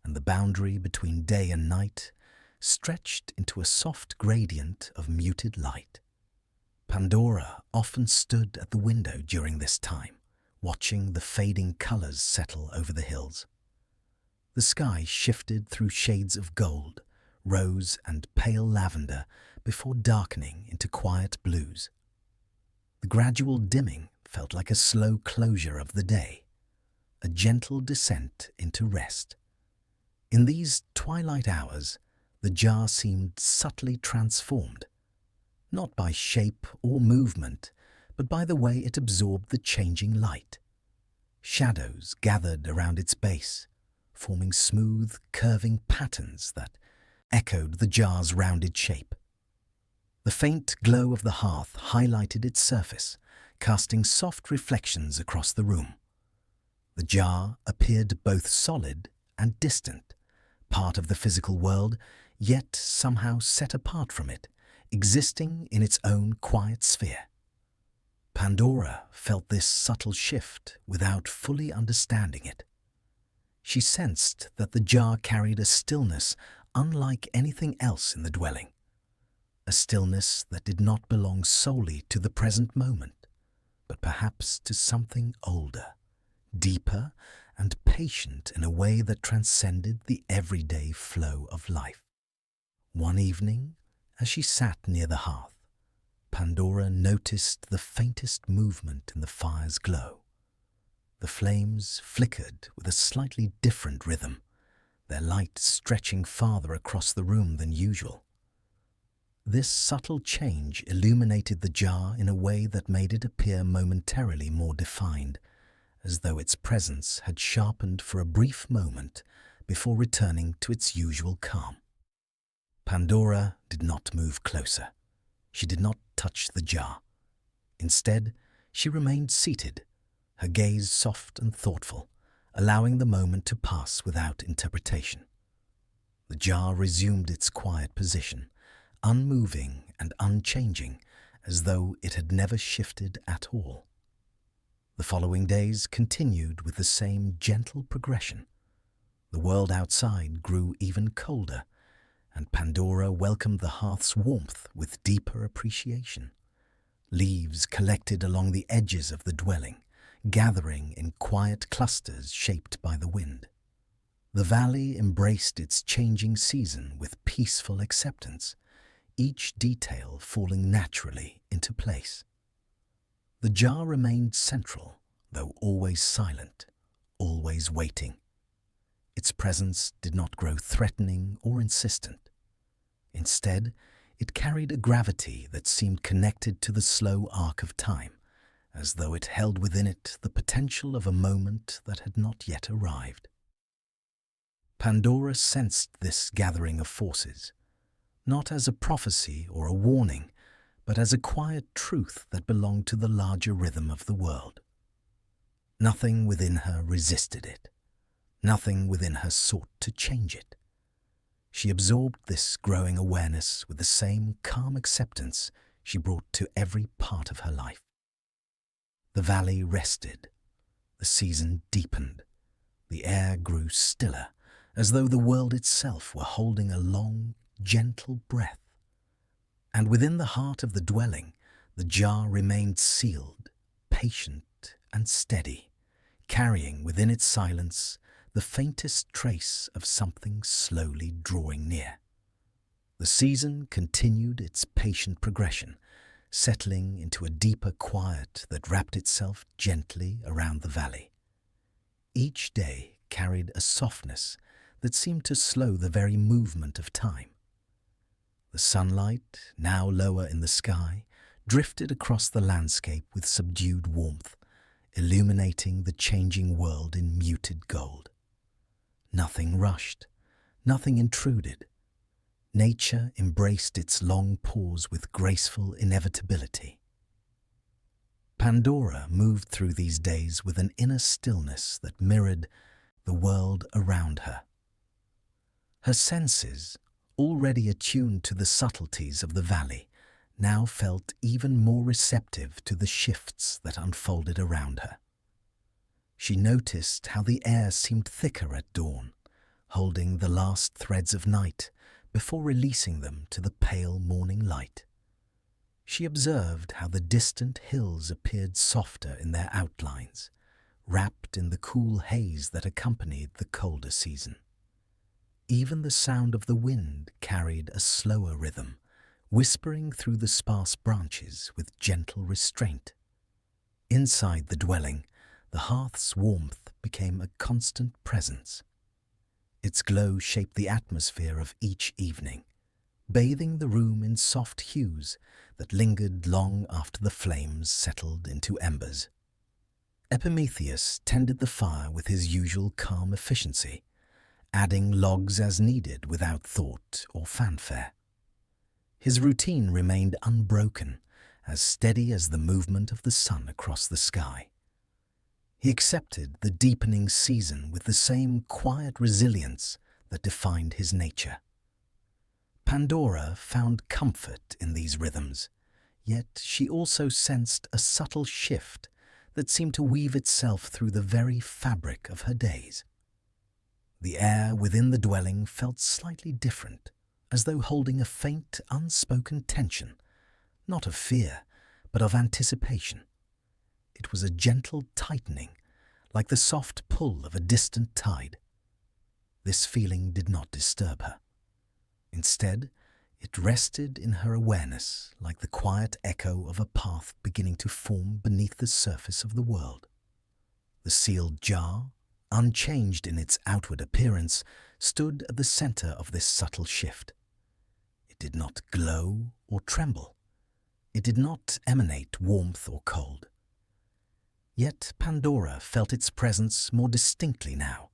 and the boundary between day and night stretched into a soft gradient of muted light. Pandora often stood at the window during this time, watching the fading colors settle over the hills. The sky shifted through shades of gold, rose, and pale lavender before darkening into quiet blues. The gradual dimming felt like a slow closure of the day, a gentle descent into rest. In these twilight hours, the jar seemed subtly transformed, not by shape or movement, but by the way it absorbed the changing light. Shadows gathered around its base, forming smooth, curving patterns that echoed the jar's rounded shape. The faint glow of the hearth highlighted its surface, casting soft reflections across the room. The jar appeared both solid and distant, part of the physical world, yet somehow set apart from it, existing in its own quiet sphere. Pandora felt this subtle shift without fully understanding it. She sensed that the jar carried a stillness unlike anything else in the dwelling, a stillness that did not belong solely to the present moment, but perhaps to something older, deeper, and patient in a way that transcended the everyday flow of life. One evening, as she sat near the hearth, Pandora noticed the faintest movement in the fire's glow. The flames flickered with a slightly different rhythm, their light stretching farther across the room than usual. This subtle change illuminated the jar in a way that made it appear momentarily more defined, as though its presence had sharpened for a brief moment before returning to its usual calm. Pandora did not move closer. She did not touch the jar. Instead, she remained seated, her gaze soft and thoughtful, allowing the moment to pass without interpretation. The jar resumed its quiet position, unmoving and unchanging, as though it had never shifted at all. The following days continued with the same gentle progression. The world outside grew even colder, and Pandora welcomed the hearth's warmth with deeper appreciation. Leaves collected along the edges of the dwelling, gathering in quiet clusters shaped by the wind. The valley embraced its changing season with peaceful acceptance, each detail falling naturally into place. The jar remained central, though always silent, always waiting. Its presence did not grow threatening or insistent. Instead, it carried a gravity that seemed connected to the slow arc of time, as though it held within it the potential of a moment that had not yet arrived. Pandora sensed this gathering of forces, not as a prophecy or a warning, but as a quiet truth that belonged to the larger rhythm of the world. Nothing within her resisted it. Nothing within her sought to change it. She absorbed this growing awareness with the same calm acceptance she brought to every part of her life. The valley rested. The season deepened. The air grew stiller, as though the world itself were holding a long, gentle breath. And within the heart of the dwelling, the jar remained sealed, patient and steady, carrying within its silence the faintest trace of something slowly drawing near. The season continued its patient progression, settling into a deeper quiet that wrapped itself gently around the valley. Each day carried a softness that seemed to slow the very movement of time. The sunlight, now lower in the sky, drifted across the landscape with subdued warmth, illuminating the changing world in muted gold. Nothing rushed, nothing intruded. Nature embraced its long pause with graceful inevitability. Pandora moved through these days with an inner stillness that mirrored the world around her. Her senses, already attuned to the subtleties of the valley, now felt even more receptive to the shifts that unfolded around her. She noticed how the air seemed thicker at dawn, holding the last threads of night before releasing them to the pale morning light. She observed how the distant hills appeared softer in their outlines, wrapped in the cool haze that accompanied the colder season. Even the sound of the wind carried a slower rhythm, whispering through the sparse branches with gentle restraint. Inside the dwelling, the hearth's warmth became a constant presence. Its glow shaped the atmosphere of each evening, bathing the room in soft hues that lingered long after the flames settled into embers. Epimetheus tended the fire with his usual calm efficiency, adding logs as needed without thought or fanfare. His routine remained unbroken, as steady as the movement of the sun across the sky. He accepted the deepening season with the same quiet resilience that defined his nature. Pandora found comfort in these rhythms, yet she also sensed a subtle shift that seemed to weave itself through the very fabric of her days. The air within the dwelling felt slightly different, as though holding a faint, unspoken tension, not of fear, but of anticipation. It was a gentle tightening, like the soft pull of a distant tide. This feeling did not disturb her. Instead, it rested in her awareness like the quiet echo of a path beginning to form beneath the surface of the world. The sealed jar, unchanged in its outward appearance, stood at the center of this subtle shift. It did not glow or tremble. It did not emanate warmth or cold. Yet Pandora felt its presence more distinctly now,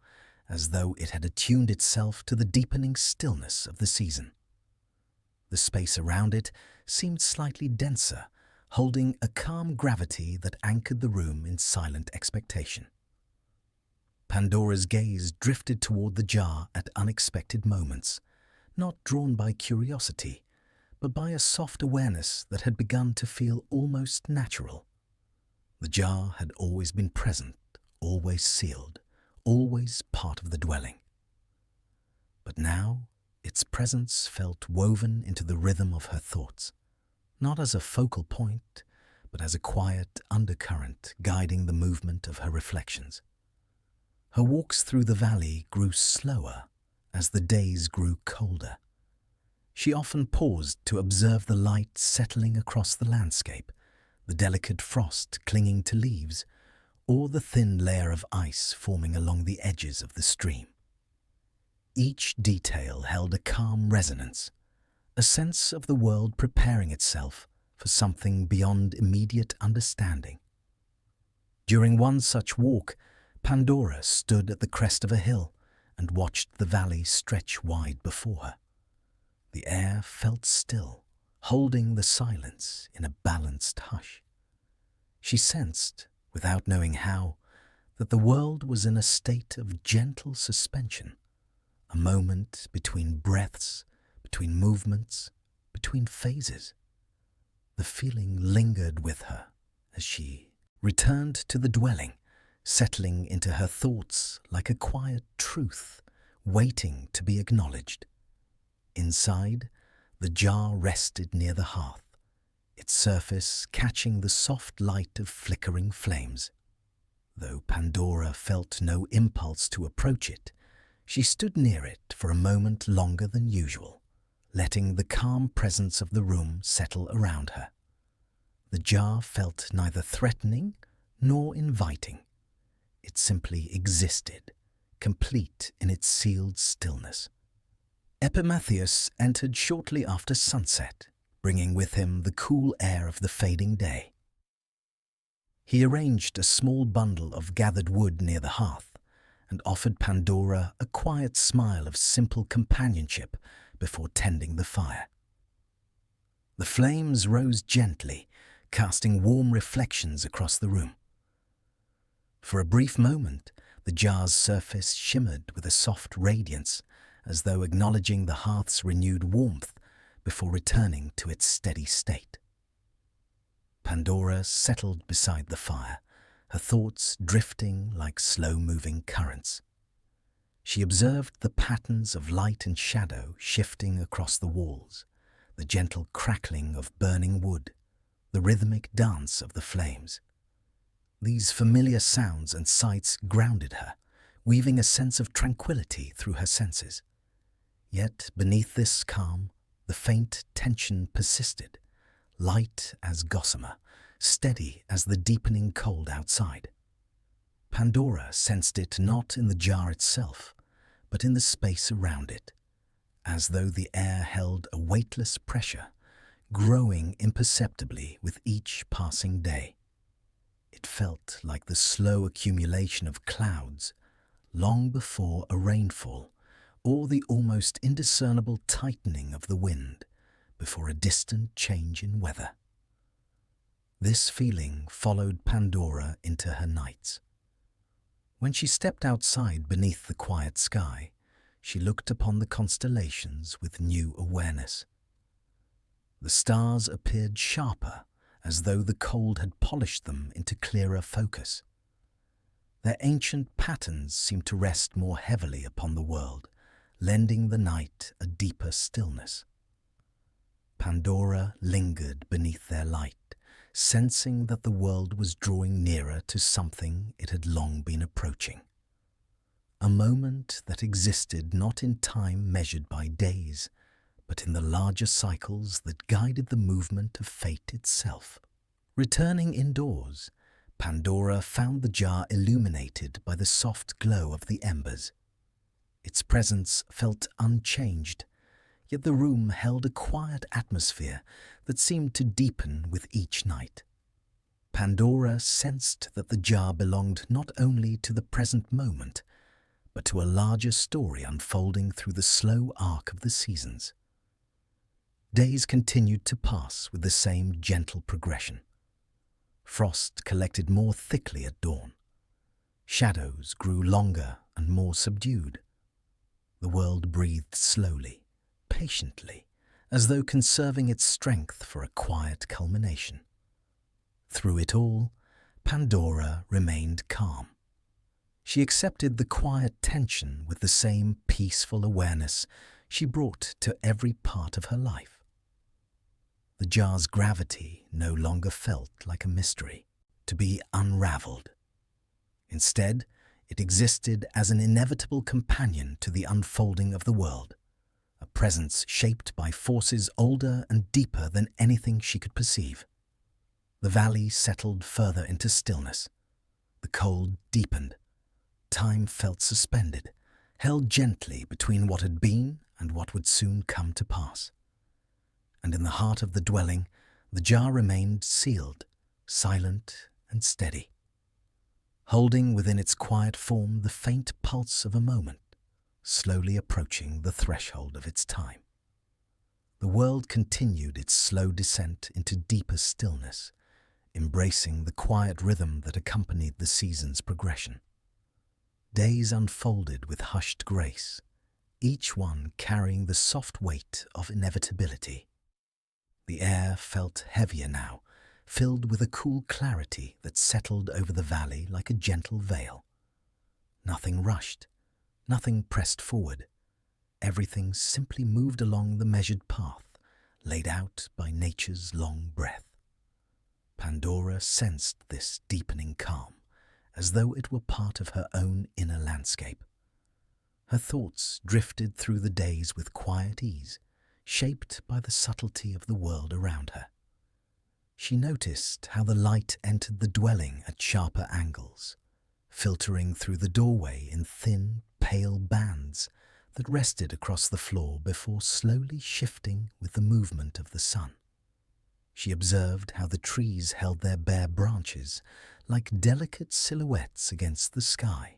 as though it had attuned itself to the deepening stillness of the season. The space around it seemed slightly denser, holding a calm gravity that anchored the room in silent expectation. Pandora's gaze drifted toward the jar at unexpected moments, not drawn by curiosity, but by a soft awareness that had begun to feel almost natural. The jar had always been present, always sealed, always part of the dwelling. But now, its presence felt woven into the rhythm of her thoughts, not as a focal point, but as a quiet undercurrent guiding the movement of her reflections. Her walks through the valley grew slower as the days grew colder. She often paused to observe the light settling across the landscape, the delicate frost clinging to leaves, or the thin layer of ice forming along the edges of the stream. Each detail held a calm resonance, a sense of the world preparing itself for something beyond immediate understanding. During one such walk, Pandora stood at the crest of a hill and watched the valley stretch wide before her. The air felt still, holding the silence in a balanced hush. She sensed, without knowing how, that the world was in a state of gentle suspension, a moment between breaths, between movements, between phases. The feeling lingered with her as she returned to the dwelling, settling into her thoughts like a quiet truth waiting to be acknowledged. Inside, the jar rested near the hearth, its surface catching the soft light of flickering flames. Though Pandora felt no impulse to approach it, she stood near it for a moment longer than usual, letting the calm presence of the room settle around her. The jar felt neither threatening nor inviting. It simply existed, complete in its sealed stillness. GodsAndMythsUS entered shortly after sunset, bringing with him the cool air of the fading day. He arranged a small bundle of gathered wood near the hearth and offered Pandora a quiet smile of simple companionship before tending the fire. The flames rose gently, casting warm reflections across the room. For a brief moment, the jar's surface shimmered with a soft radiance, as though acknowledging the hearth's renewed warmth before returning to its steady state. Pandora settled beside the fire, her thoughts drifting like slow-moving currents. She observed the patterns of light and shadow shifting across the walls, the gentle crackling of burning wood, the rhythmic dance of the flames. These familiar sounds and sights grounded her, weaving a sense of tranquility through her senses. Yet beneath this calm, the faint tension persisted, light as gossamer, steady as the deepening cold outside. Pandora sensed it not in the jar itself, but in the space around it, as though the air held a weightless pressure, growing imperceptibly with each passing day. It felt like the slow accumulation of clouds long before a rainfall, or the almost indiscernible tightening of the wind before a distant change in weather. This feeling followed Pandora into her nights. When she stepped outside beneath the quiet sky, she looked upon the constellations with new awareness. The stars appeared sharper, as though the cold had polished them into clearer focus. Their ancient patterns seemed to rest more heavily upon the world, lending the night a deeper stillness. Pandora lingered beneath their light, sensing that the world was drawing nearer to something it had long been approaching. A moment that existed not in time measured by days, but in the larger cycles that guided the movement of fate itself. Returning indoors, Pandora found the jar illuminated by the soft glow of the embers. Its presence felt unchanged, yet the room held a quiet atmosphere that seemed to deepen with each night. Pandora sensed that the jar belonged not only to the present moment, but to a larger story unfolding through the slow arc of the seasons. Days continued to pass with the same gentle progression. Frost collected more thickly at dawn. Shadows grew longer and more subdued. The world breathed slowly, patiently, as though conserving its strength for a quiet culmination. Through it all, Pandora remained calm. She accepted the quiet tension with the same peaceful awareness she brought to every part of her life. The jar's gravity no longer felt like a mystery, to be unraveled. Instead, it existed as an inevitable companion to the unfolding of the world, a presence shaped by forces older and deeper than anything she could perceive. The valley settled further into stillness. The cold deepened. Time felt suspended, held gently between what had been and what would soon come to pass. And in the heart of the dwelling, the jar remained sealed, silent and steady, holding within its quiet form the faint pulse of a moment, slowly approaching the threshold of its time. The world continued its slow descent into deeper stillness, embracing the quiet rhythm that accompanied the season's progression. Days unfolded with hushed grace, each one carrying the soft weight of inevitability. The air felt heavier now, filled with a cool clarity that settled over the valley like a gentle veil. Nothing rushed, nothing pressed forward. Everything simply moved along the measured path laid out by nature's long breath. Pandora sensed this deepening calm, as though it were part of her own inner landscape. Her thoughts drifted through the days with quiet ease, shaped by the subtlety of the world around her. She noticed how the light entered the dwelling at sharper angles, filtering through the doorway in thin, pale bands that rested across the floor before slowly shifting with the movement of the sun. She observed how the trees held their bare branches like delicate silhouettes against the sky,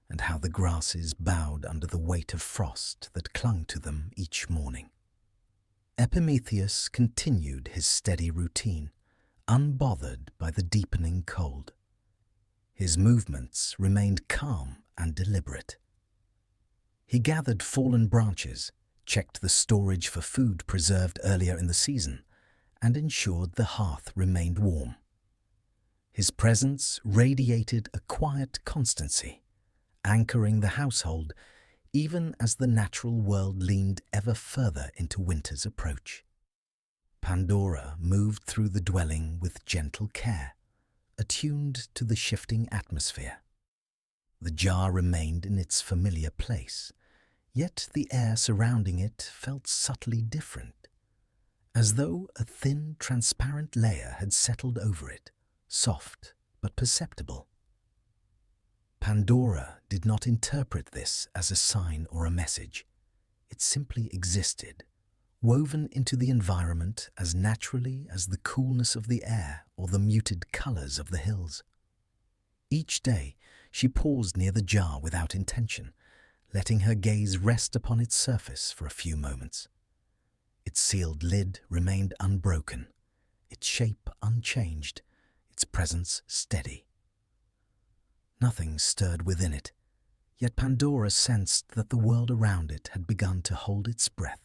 and how the grasses bowed under the weight of frost that clung to them each morning. Epimetheus continued his steady routine, unbothered by the deepening cold. His movements remained calm and deliberate. He gathered fallen branches, checked the storage for food preserved earlier in the season, and ensured the hearth remained warm. His presence radiated a quiet constancy, anchoring the household even as the natural world leaned ever further into winter's approach. Pandora moved through the dwelling with gentle care, attuned to the shifting atmosphere. The jar remained in its familiar place, yet the air surrounding it felt subtly different, as though a thin, transparent layer had settled over it, soft but perceptible. Pandora did not interpret this as a sign or a message. It simply existed, woven into the environment as naturally as the coolness of the air or the muted colors of the hills. Each day, she paused near the jar without intention, letting her gaze rest upon its surface for a few moments. Its sealed lid remained unbroken, its shape unchanged, its presence steady. Nothing stirred within it, yet Pandora sensed that the world around it had begun to hold its breath,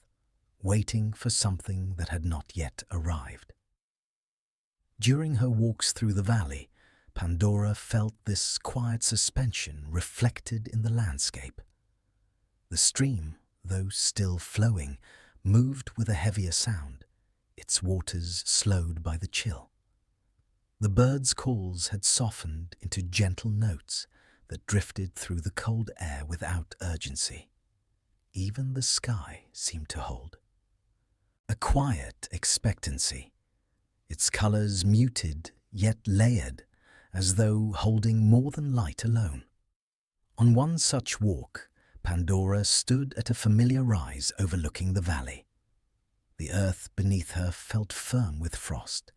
waiting for something that had not yet arrived. During her walks through the valley, Pandora felt this quiet suspension reflected in the landscape. The stream, though still flowing, moved with a heavier sound, its waters slowed by the chill. The birds' calls had softened into gentle notes that drifted through the cold air without urgency. Even the sky seemed to hold a quiet expectancy, its colors muted yet layered, as though holding more than light alone. On one such walk, Pandora stood at a familiar rise overlooking the valley. The earth beneath her felt firm with frost,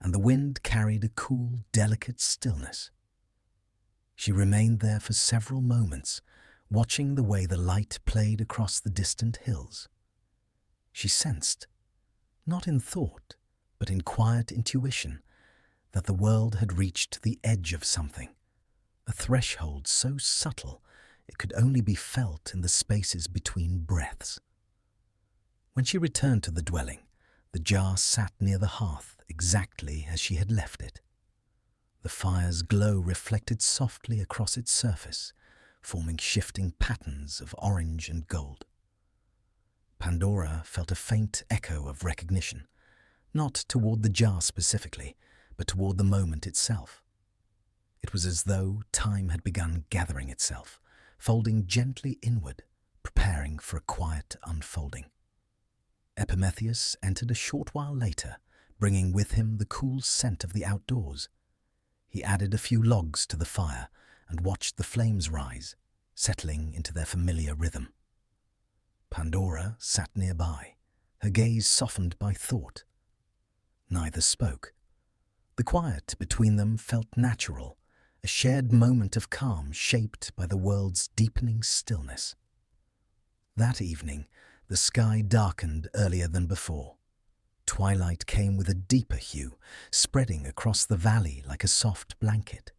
and the wind carried a cool, delicate stillness. She remained there for several moments, watching the way the light played across the distant hills. She sensed, not in thought, but in quiet intuition, that the world had reached the edge of something, a threshold so subtle it could only be felt in the spaces between breaths. When she returned to the dwelling, the jar sat near the hearth exactly as she had left it. The fire's glow reflected softly across its surface, forming shifting patterns of orange and gold. Pandora felt a faint echo of recognition, not toward the jar specifically, but toward the moment itself. It was as though time had begun gathering itself, folding gently inward, preparing for a quiet unfolding. Epimetheus entered a short while later, bringing with him the cool scent of the outdoors. He added a few logs to the fire and watched the flames rise, settling into their familiar rhythm. Pandora sat nearby, her gaze softened by thought. Neither spoke. The quiet between them felt natural, a shared moment of calm shaped by the world's deepening stillness. That evening, the sky darkened earlier than before. Twilight came with a deeper hue, spreading across the valley like a soft blanket.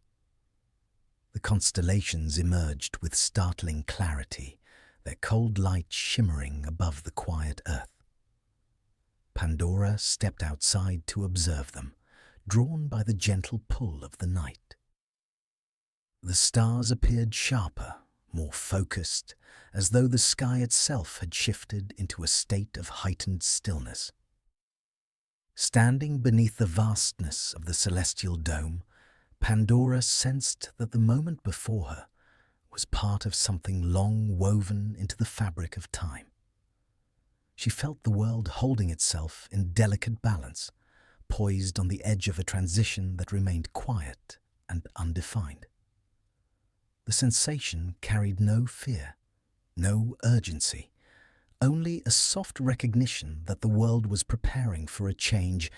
The constellations emerged with startling clarity, their cold light shimmering above the quiet earth. Pandora stepped outside to observe them, drawn by the gentle pull of the night. The stars appeared sharper, more focused, as though the sky itself had shifted into a state of heightened stillness. Standing beneath the vastness of the celestial dome, Pandora sensed that the moment before her was part of something long woven into the fabric of time. She felt the world holding itself in delicate balance, poised on the edge of a transition that remained quiet and undefined. The sensation carried no fear, no urgency, only a soft recognition that the world was preparing for a change,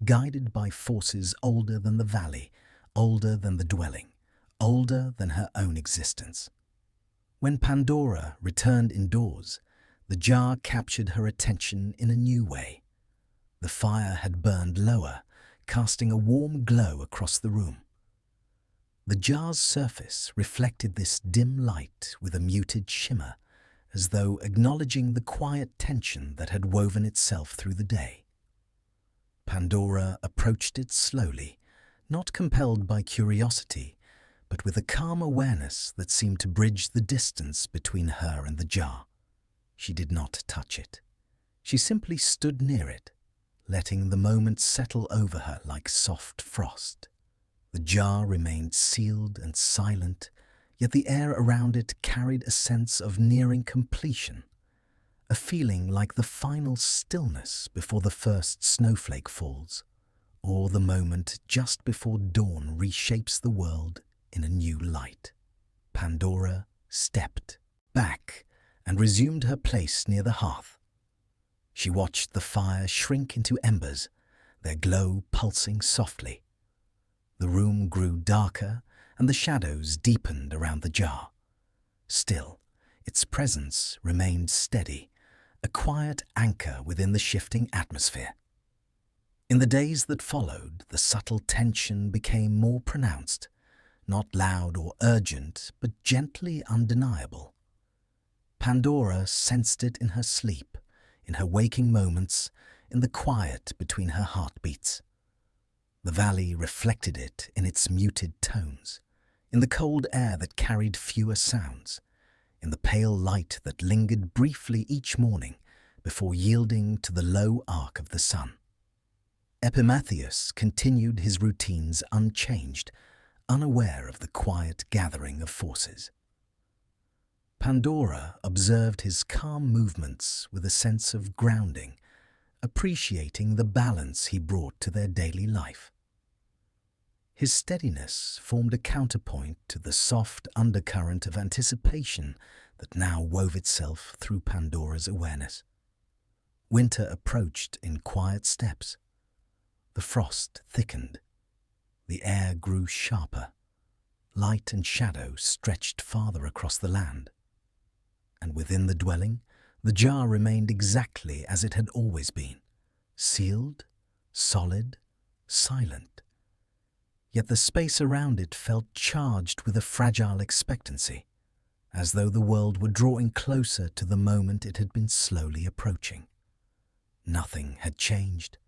guided by forces older than the valley, older than the dwelling, older than her own existence. When Pandora returned indoors, the jar captured her attention in a new way. The fire had burned lower, casting a warm glow across the room. The jar's surface reflected this dim light with a muted shimmer, as though acknowledging the quiet tension that had woven itself through the day. Pandora approached it slowly, not compelled by curiosity, but with a calm awareness that seemed to bridge the distance between her and the jar. She did not touch it. She simply stood near it, letting the moment settle over her like soft frost. The jar remained sealed and silent, yet the air around it carried a sense of nearing completion, a feeling like the final stillness before the first snowflake falls, or the moment just before dawn reshapes the world in a new light. Pandora stepped back and resumed her place near the hearth. She watched the fire shrink into embers, their glow pulsing softly. The room grew darker and the shadows deepened around the jar. Still, its presence remained steady, a quiet anchor within the shifting atmosphere. In the days that followed, the subtle tension became more pronounced, not loud or urgent, but gently undeniable. Pandora sensed it in her sleep, in her waking moments, in the quiet between her heartbeats. The valley reflected it in its muted tones, in the cold air that carried fewer sounds, in the pale light that lingered briefly each morning before yielding to the low arc of the sun. Epimetheus continued his routines unchanged, unaware of the quiet gathering of forces. Pandora observed his calm movements with a sense of grounding, appreciating the balance he brought to their daily life. His steadiness formed a counterpoint to the soft undercurrent of anticipation that now wove itself through Pandora's awareness. Winter approached in quiet steps. The frost thickened. The air grew sharper. Light and shadow stretched farther across the land. And within the dwelling, the jar remained exactly as it had always been, sealed, solid, silent. Yet the space around it felt charged with a fragile expectancy, as though the world were drawing closer to the moment it had been slowly approaching. Nothing had changed,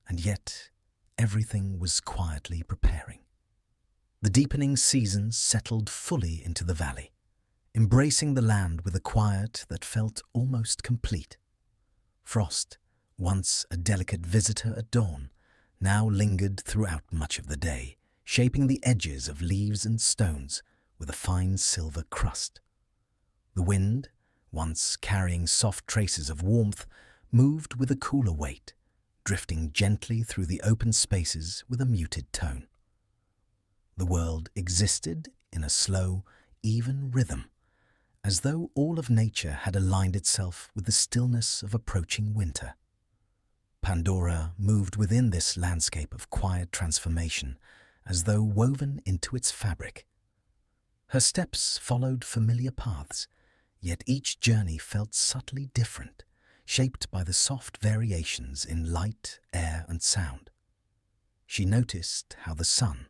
and yet everything was quietly preparing. The deepening seasons settled fully into the valley, embracing the land with a quiet that felt almost complete. Frost, once a delicate visitor at dawn, now lingered throughout much of the day, shaping the edges of leaves and stones with a fine silver crust. The wind, once carrying soft traces of warmth, moved with a cooler weight, drifting gently through the open spaces with a muted tone. The world existed in a slow, even rhythm, as though all of nature had aligned itself with the stillness of approaching winter. Pandora moved within this landscape of quiet transformation, as though woven into its fabric. Her steps followed familiar paths, yet each journey felt subtly different, shaped by the soft variations in light, air, and sound. She noticed how the sun,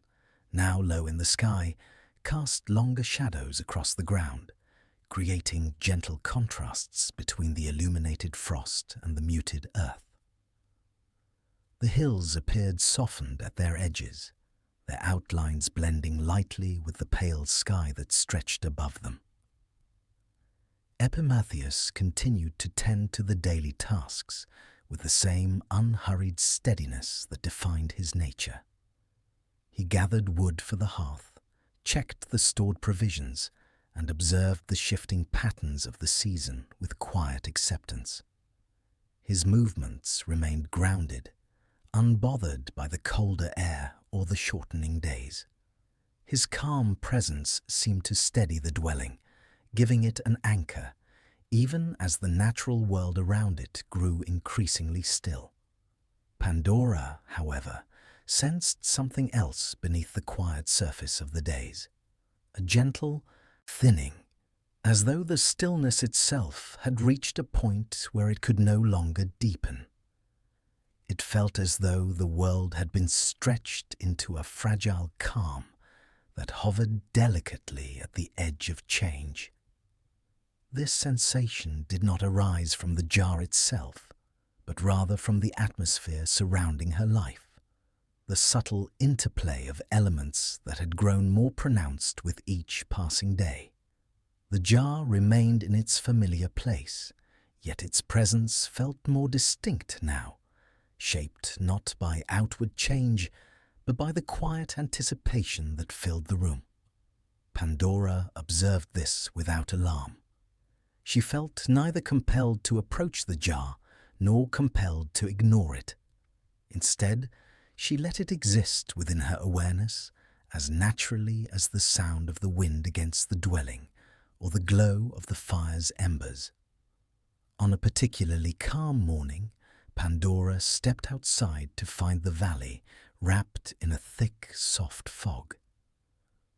now low in the sky, cast longer shadows across the ground, creating gentle contrasts between the illuminated frost and the muted earth. The hills appeared softened at their edges, their outlines blending lightly with the pale sky that stretched above them. Epimetheus continued to tend to the daily tasks with the same unhurried steadiness that defined his nature. He gathered wood for the hearth, checked the stored provisions, and observed the shifting patterns of the season with quiet acceptance. His movements remained grounded, unbothered by the colder air or the shortening days. His calm presence seemed to steady the dwelling, giving it an anchor, even as the natural world around it grew increasingly still. Pandora, however, sensed something else beneath the quiet surface of the days, a gentle thinning, as though the stillness itself had reached a point where it could no longer deepen. It felt as though the world had been stretched into a fragile calm that hovered delicately at the edge of change. This sensation did not arise from the jar itself, but rather from the atmosphere surrounding her life, the subtle interplay of elements that had grown more pronounced with each passing day. The jar remained in its familiar place, yet its presence felt more distinct now, shaped not by outward change, but by the quiet anticipation that filled the room. Pandora observed this without alarm. She felt neither compelled to approach the jar nor compelled to ignore it. Instead, she let it exist within her awareness as naturally as the sound of the wind against the dwelling or the glow of the fire's embers. On a particularly calm morning, Pandora stepped outside to find the valley wrapped in a thick, soft fog.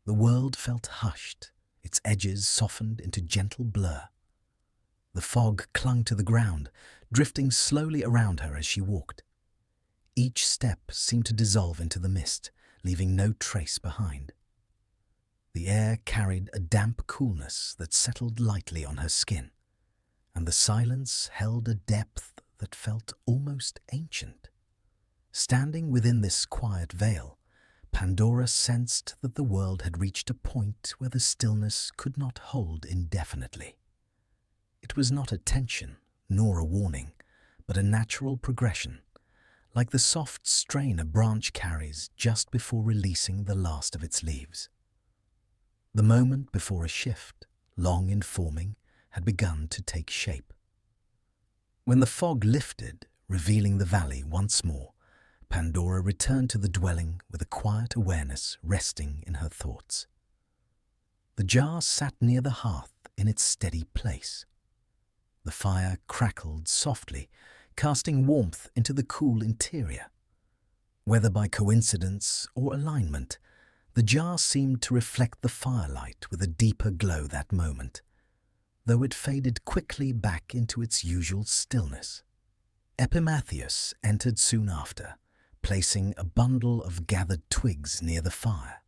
The world felt hushed, its edges softened into gentle blur. The fog clung to the ground, drifting slowly around her as she walked. Each step seemed to dissolve into the mist, leaving no trace behind. The air carried a damp coolness that settled lightly on her skin, and the silence held a depth that felt almost ancient. Standing within this quiet veil, Pandora sensed that the world had reached a point where the stillness could not hold indefinitely. It was not a tension, nor a warning, but a natural progression, like the soft strain a branch carries just before releasing the last of its leaves. The moment before a shift, long in forming, had begun to take shape. When the fog lifted, revealing the valley once more, Pandora returned to the dwelling with a quiet awareness resting in her thoughts. The jar sat near the hearth in its steady place. The fire crackled softly, casting warmth into the cool interior. Whether by coincidence or alignment, the jar seemed to reflect the firelight with a deeper glow that moment, though it faded quickly back into its usual stillness. Epimetheus entered soon after, placing a bundle of gathered twigs near the fire.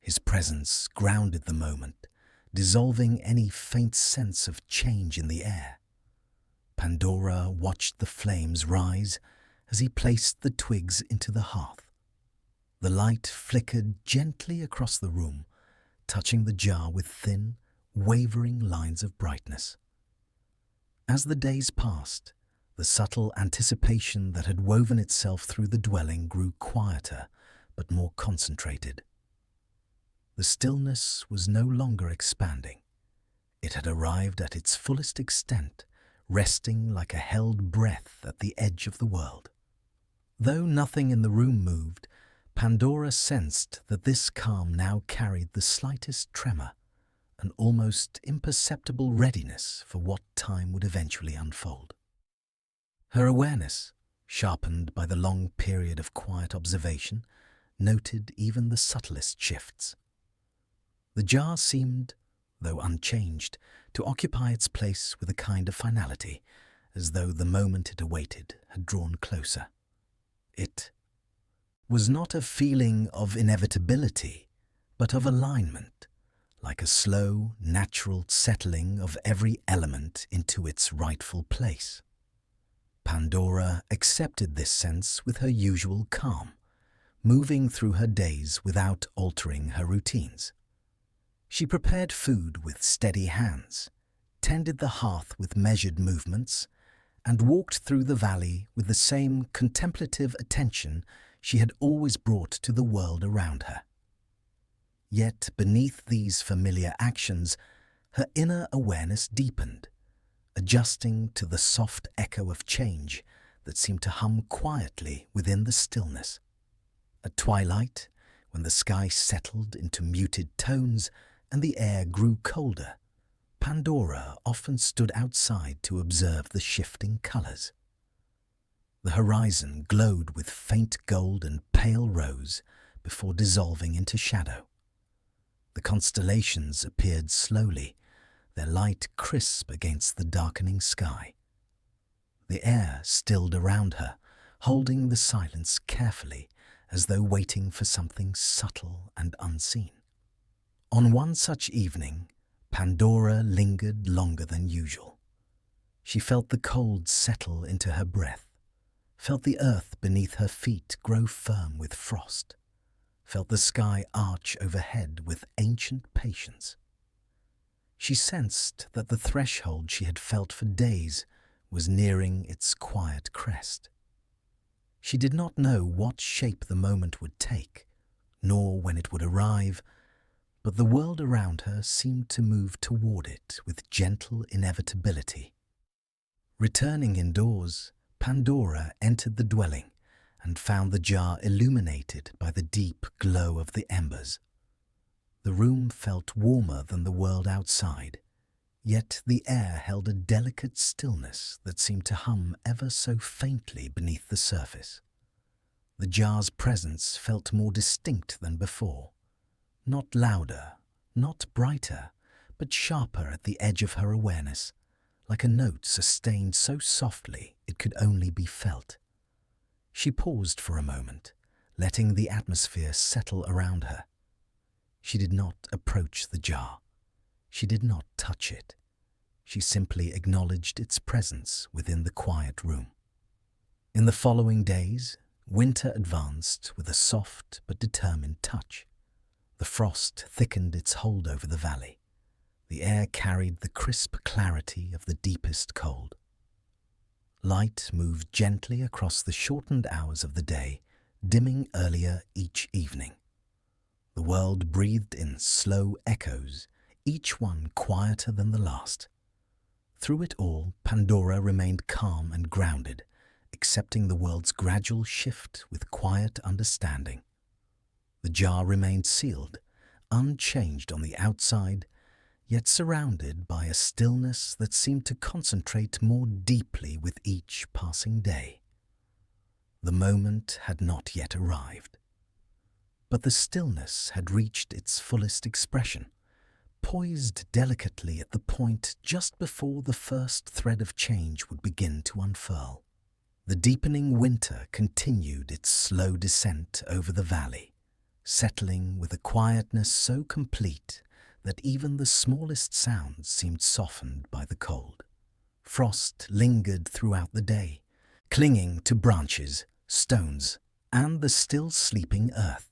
His presence grounded the moment, dissolving any faint sense of change in the air. Pandora watched the flames rise as he placed the twigs into the hearth. The light flickered gently across the room, touching the jar with thin, wavering lines of brightness. As the days passed, The subtle anticipation that had woven itself through the dwelling grew quieter but more concentrated. The stillness was no longer expanding. It had arrived at its fullest extent, resting like a held breath at the edge of the world. Though nothing in the room moved, Pandora sensed that this calm now carried the slightest tremor, an almost imperceptible readiness for what time would eventually unfold. Her awareness, sharpened by the long period of quiet observation, noted even the subtlest shifts. The jar seemed, though unchanged, to occupy its place with a kind of finality, as though the moment it awaited had drawn closer. It was not a feeling of inevitability, but of alignment, like a slow, natural settling of every element into its rightful place. Pandora accepted this sense with her usual calm, moving through her days without altering her routines. She prepared food with steady hands, tended the hearth with measured movements, and walked through the valley with the same contemplative attention she had always brought to the world around her. Yet beneath these familiar actions, her inner awareness deepened, adjusting to the soft echo of change that seemed to hum quietly within the stillness. At twilight, when the sky settled into muted tones and the air grew colder, Pandora often stood outside to observe the shifting colors. The horizon glowed with faint gold and pale rose before dissolving into shadow. The constellations appeared slowly, their light crisp against the darkening sky. The air stilled around her, holding the silence carefully, as though waiting for something subtle and unseen. On one such evening, Pandora lingered longer than usual. She felt the cold settle into her breath, felt the earth beneath her feet grow firm with frost, felt the sky arch overhead with ancient patience. She sensed that the threshold she had felt for days was nearing its quiet crest. She did not know what shape the moment would take, nor when it would arrive, but the world around her seemed to move toward it with gentle inevitability. Returning indoors, Pandora entered the dwelling and found the jar illuminated by the deep glow of the embers. The room felt warmer than the world outside, yet the air held a delicate stillness that seemed to hum ever so faintly beneath the surface. The jar's presence felt more distinct than before, not louder, not brighter, but sharper at the edge of her awareness, like a note sustained so softly it could only be felt. She paused for a moment, letting the atmosphere settle around her. She did not approach the jar. She did not touch it. She simply acknowledged its presence within the quiet room. In the following days, winter advanced with a soft but determined touch. The frost thickened its hold over the valley. The air carried the crisp clarity of the deepest cold. Light moved gently across the shortened hours of the day, dimming earlier each evening. The world breathed in slow echoes, each one quieter than the last. Through it all, Pandora remained calm and grounded, accepting the world's gradual shift with quiet understanding. The jar remained sealed, unchanged on the outside, yet surrounded by a stillness that seemed to concentrate more deeply with each passing day. The moment had not yet arrived, but the stillness had reached its fullest expression, poised delicately at the point just before the first thread of change would begin to unfurl. The deepening winter continued its slow descent over the valley, settling with a quietness so complete that even the smallest sounds seemed softened by the cold. Frost lingered throughout the day, clinging to branches, stones, and the still sleeping earth.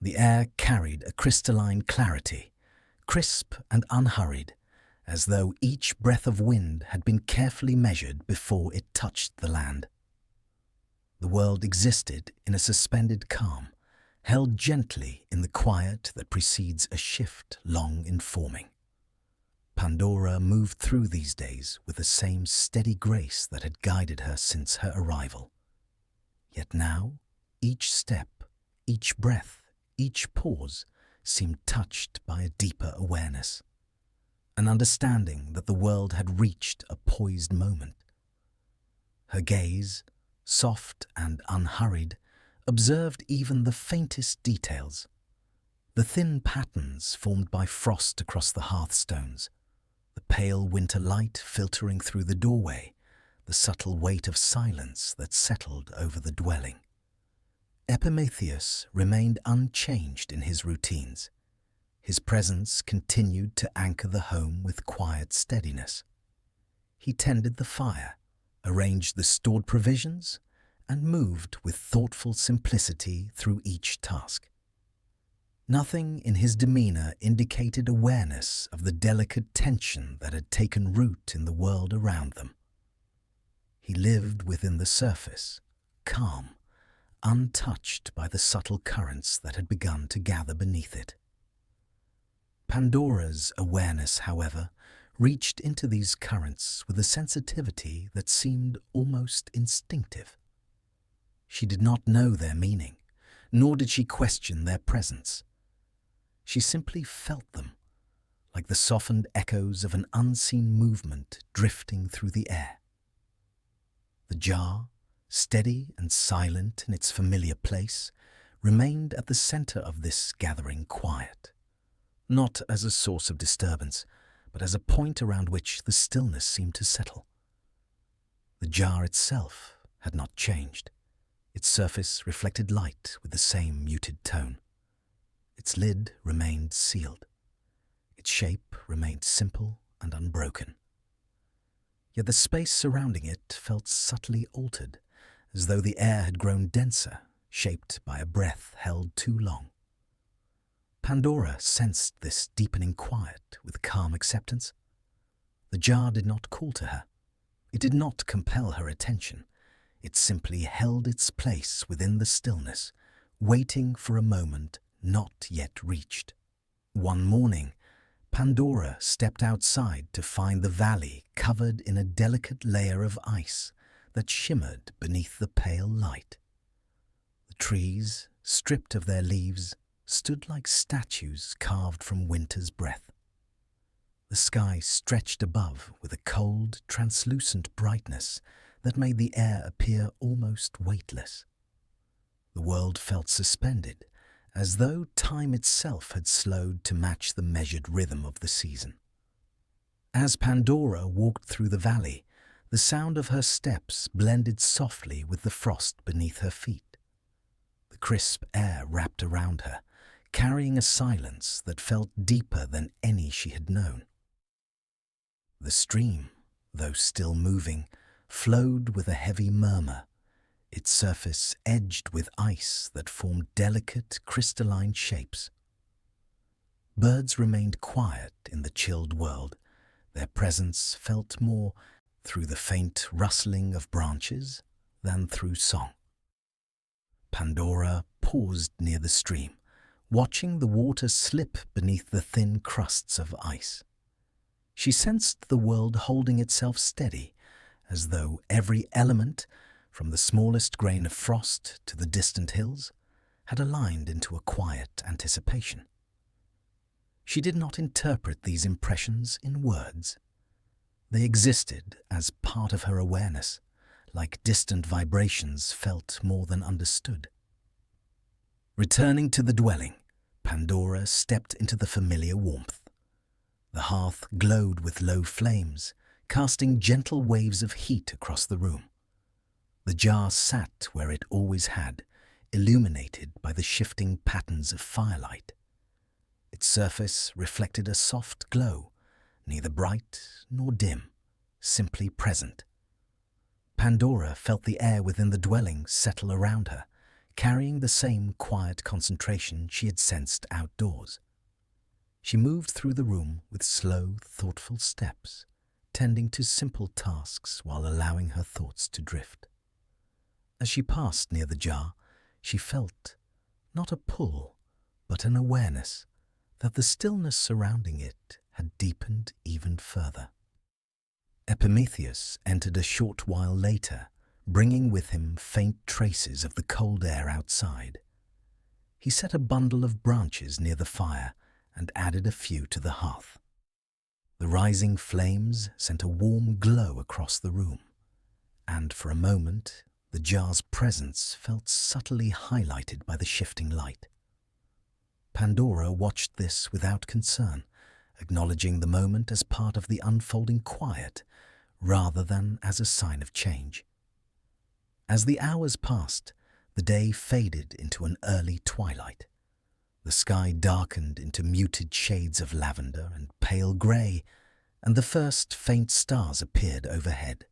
The air carried a crystalline clarity, crisp and unhurried, as though each breath of wind had been carefully measured before it touched the land. The world existed in a suspended calm, held gently in the quiet that precedes a shift long in forming. Pandora moved through these days with the same steady grace that had guided her since her arrival. Yet now, each step, each breath, each pause seemed touched by a deeper awareness, an understanding that the world had reached a poised moment. Her gaze, soft and unhurried, observed even the faintest details. The thin patterns formed by frost across the hearthstones, the pale winter light filtering through the doorway, the subtle weight of silence that settled over the dwelling. Epimetheus remained unchanged in his routines. His presence continued to anchor the home with quiet steadiness. He tended the fire, arranged the stored provisions, and moved with thoughtful simplicity through each task. Nothing in his demeanor indicated awareness of the delicate tension that had taken root in the world around them. He lived within the surface, calm, untouched by the subtle currents that had begun to gather beneath it. Pandora's awareness, however, reached into these currents with a sensitivity that seemed almost instinctive. She did not know their meaning, nor did she question their presence. She simply felt them, like the softened echoes of an unseen movement drifting through the air. The jar, steady and silent in its familiar place, remained at the center of this gathering quiet, not as a source of disturbance, but as a point around which the stillness seemed to settle. The jar itself had not changed. Its surface reflected light with the same muted tone. Its lid remained sealed. Its shape remained simple and unbroken. Yet the space surrounding it felt subtly altered, as though the air had grown denser, shaped by a breath held too long. Pandora sensed this deepening quiet with calm acceptance. The jar did not call to her. It did not compel her attention. It simply held its place within the stillness, waiting for a moment not yet reached. One morning, Pandora stepped outside to find the valley covered in a delicate layer of ice that shimmered beneath the pale light. The trees, stripped of their leaves, stood like statues carved from winter's breath. The sky stretched above with a cold, translucent brightness that made the air appear almost weightless. The world felt suspended, as though time itself had slowed to match the measured rhythm of the season. As Pandora walked through the valley, the sound of her steps blended softly with the frost beneath her feet. The crisp air wrapped around her, carrying a silence that felt deeper than any she had known. The stream, though still moving, flowed with a heavy murmur, its surface edged with ice that formed delicate, crystalline shapes. Birds remained quiet in the chilled world, their presence felt more through the faint rustling of branches than through song. Pandora paused near the stream, watching the water slip beneath the thin crusts of ice. She sensed the world holding itself steady, as though every element, from the smallest grain of frost to the distant hills, had aligned into a quiet anticipation. She did not interpret these impressions in words. They existed as part of her awareness, like distant vibrations felt more than understood. Returning to the dwelling, Pandora stepped into the familiar warmth. The hearth glowed with low flames, casting gentle waves of heat across the room. The jar sat where it always had, illuminated by the shifting patterns of firelight. Its surface reflected a soft glow, neither bright nor dim, simply present. Pandora felt the air within the dwelling settle around her, carrying the same quiet concentration she had sensed outdoors. She moved through the room with slow, thoughtful steps, tending to simple tasks while allowing her thoughts to drift. As she passed near the jar, she felt not a pull, but an awareness that the stillness surrounding it had deepened even further. Epimetheus entered a short while later, bringing with him faint traces of the cold air outside. He set a bundle of branches near the fire and added a few to the hearth. The rising flames sent a warm glow across the room, and for a moment the jar's presence felt subtly highlighted by the shifting light. Pandora watched this without concern, acknowledging the moment as part of the unfolding quiet rather than as a sign of change. As the hours passed, the day faded into an early twilight. The sky darkened into muted shades of lavender and pale grey, and the first faint stars appeared overhead.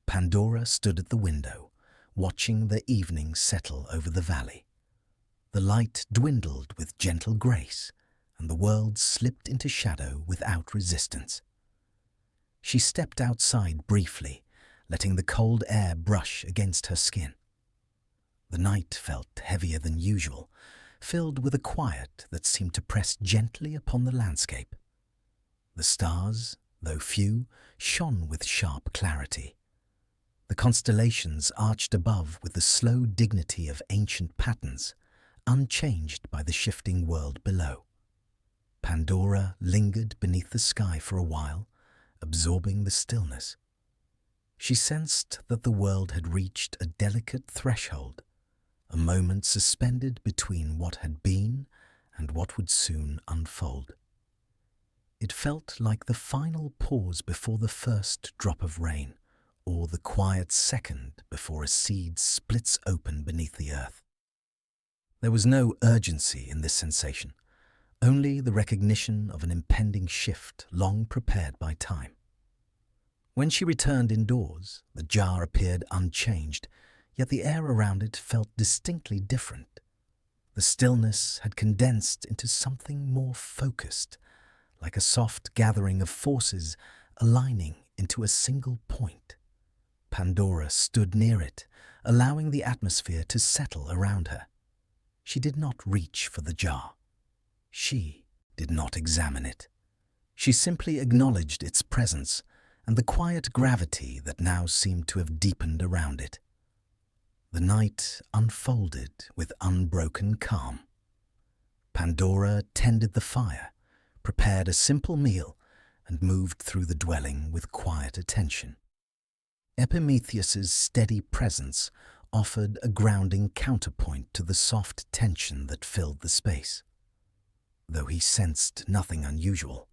Pandora stood at the window, watching the evening settle over the valley. The light dwindled with gentle grace, and the world slipped into shadow without resistance. She stepped outside briefly, letting the cold air brush against her skin. The night felt heavier than usual, filled with a quiet that seemed to press gently upon the landscape. The stars, though few, shone with sharp clarity. The constellations arched above with the slow dignity of ancient patterns, unchanged by the shifting world below. Pandora lingered beneath the sky for a while, absorbing the stillness. She sensed that the world had reached a delicate threshold, a moment suspended between what had been and what would soon unfold. It felt like the final pause before the first drop of rain, or the quiet second before a seed splits open beneath the earth. There was no urgency in this sensation, only the recognition of an impending shift long prepared by time. When she returned indoors, the jar appeared unchanged, yet the air around it felt distinctly different. The stillness had condensed into something more focused, like a soft gathering of forces aligning into a single point. Pandora stood near it, allowing the atmosphere to settle around her. She did not reach for the jar. She did not examine it. She simply acknowledged its presence and the quiet gravity that now seemed to have deepened around it. The night unfolded with unbroken calm. Pandora tended the fire, prepared a simple meal, and moved through the dwelling with quiet attention. Epimetheus's steady presence offered a grounding counterpoint to the soft tension that filled the space. Though he sensed nothing unusual,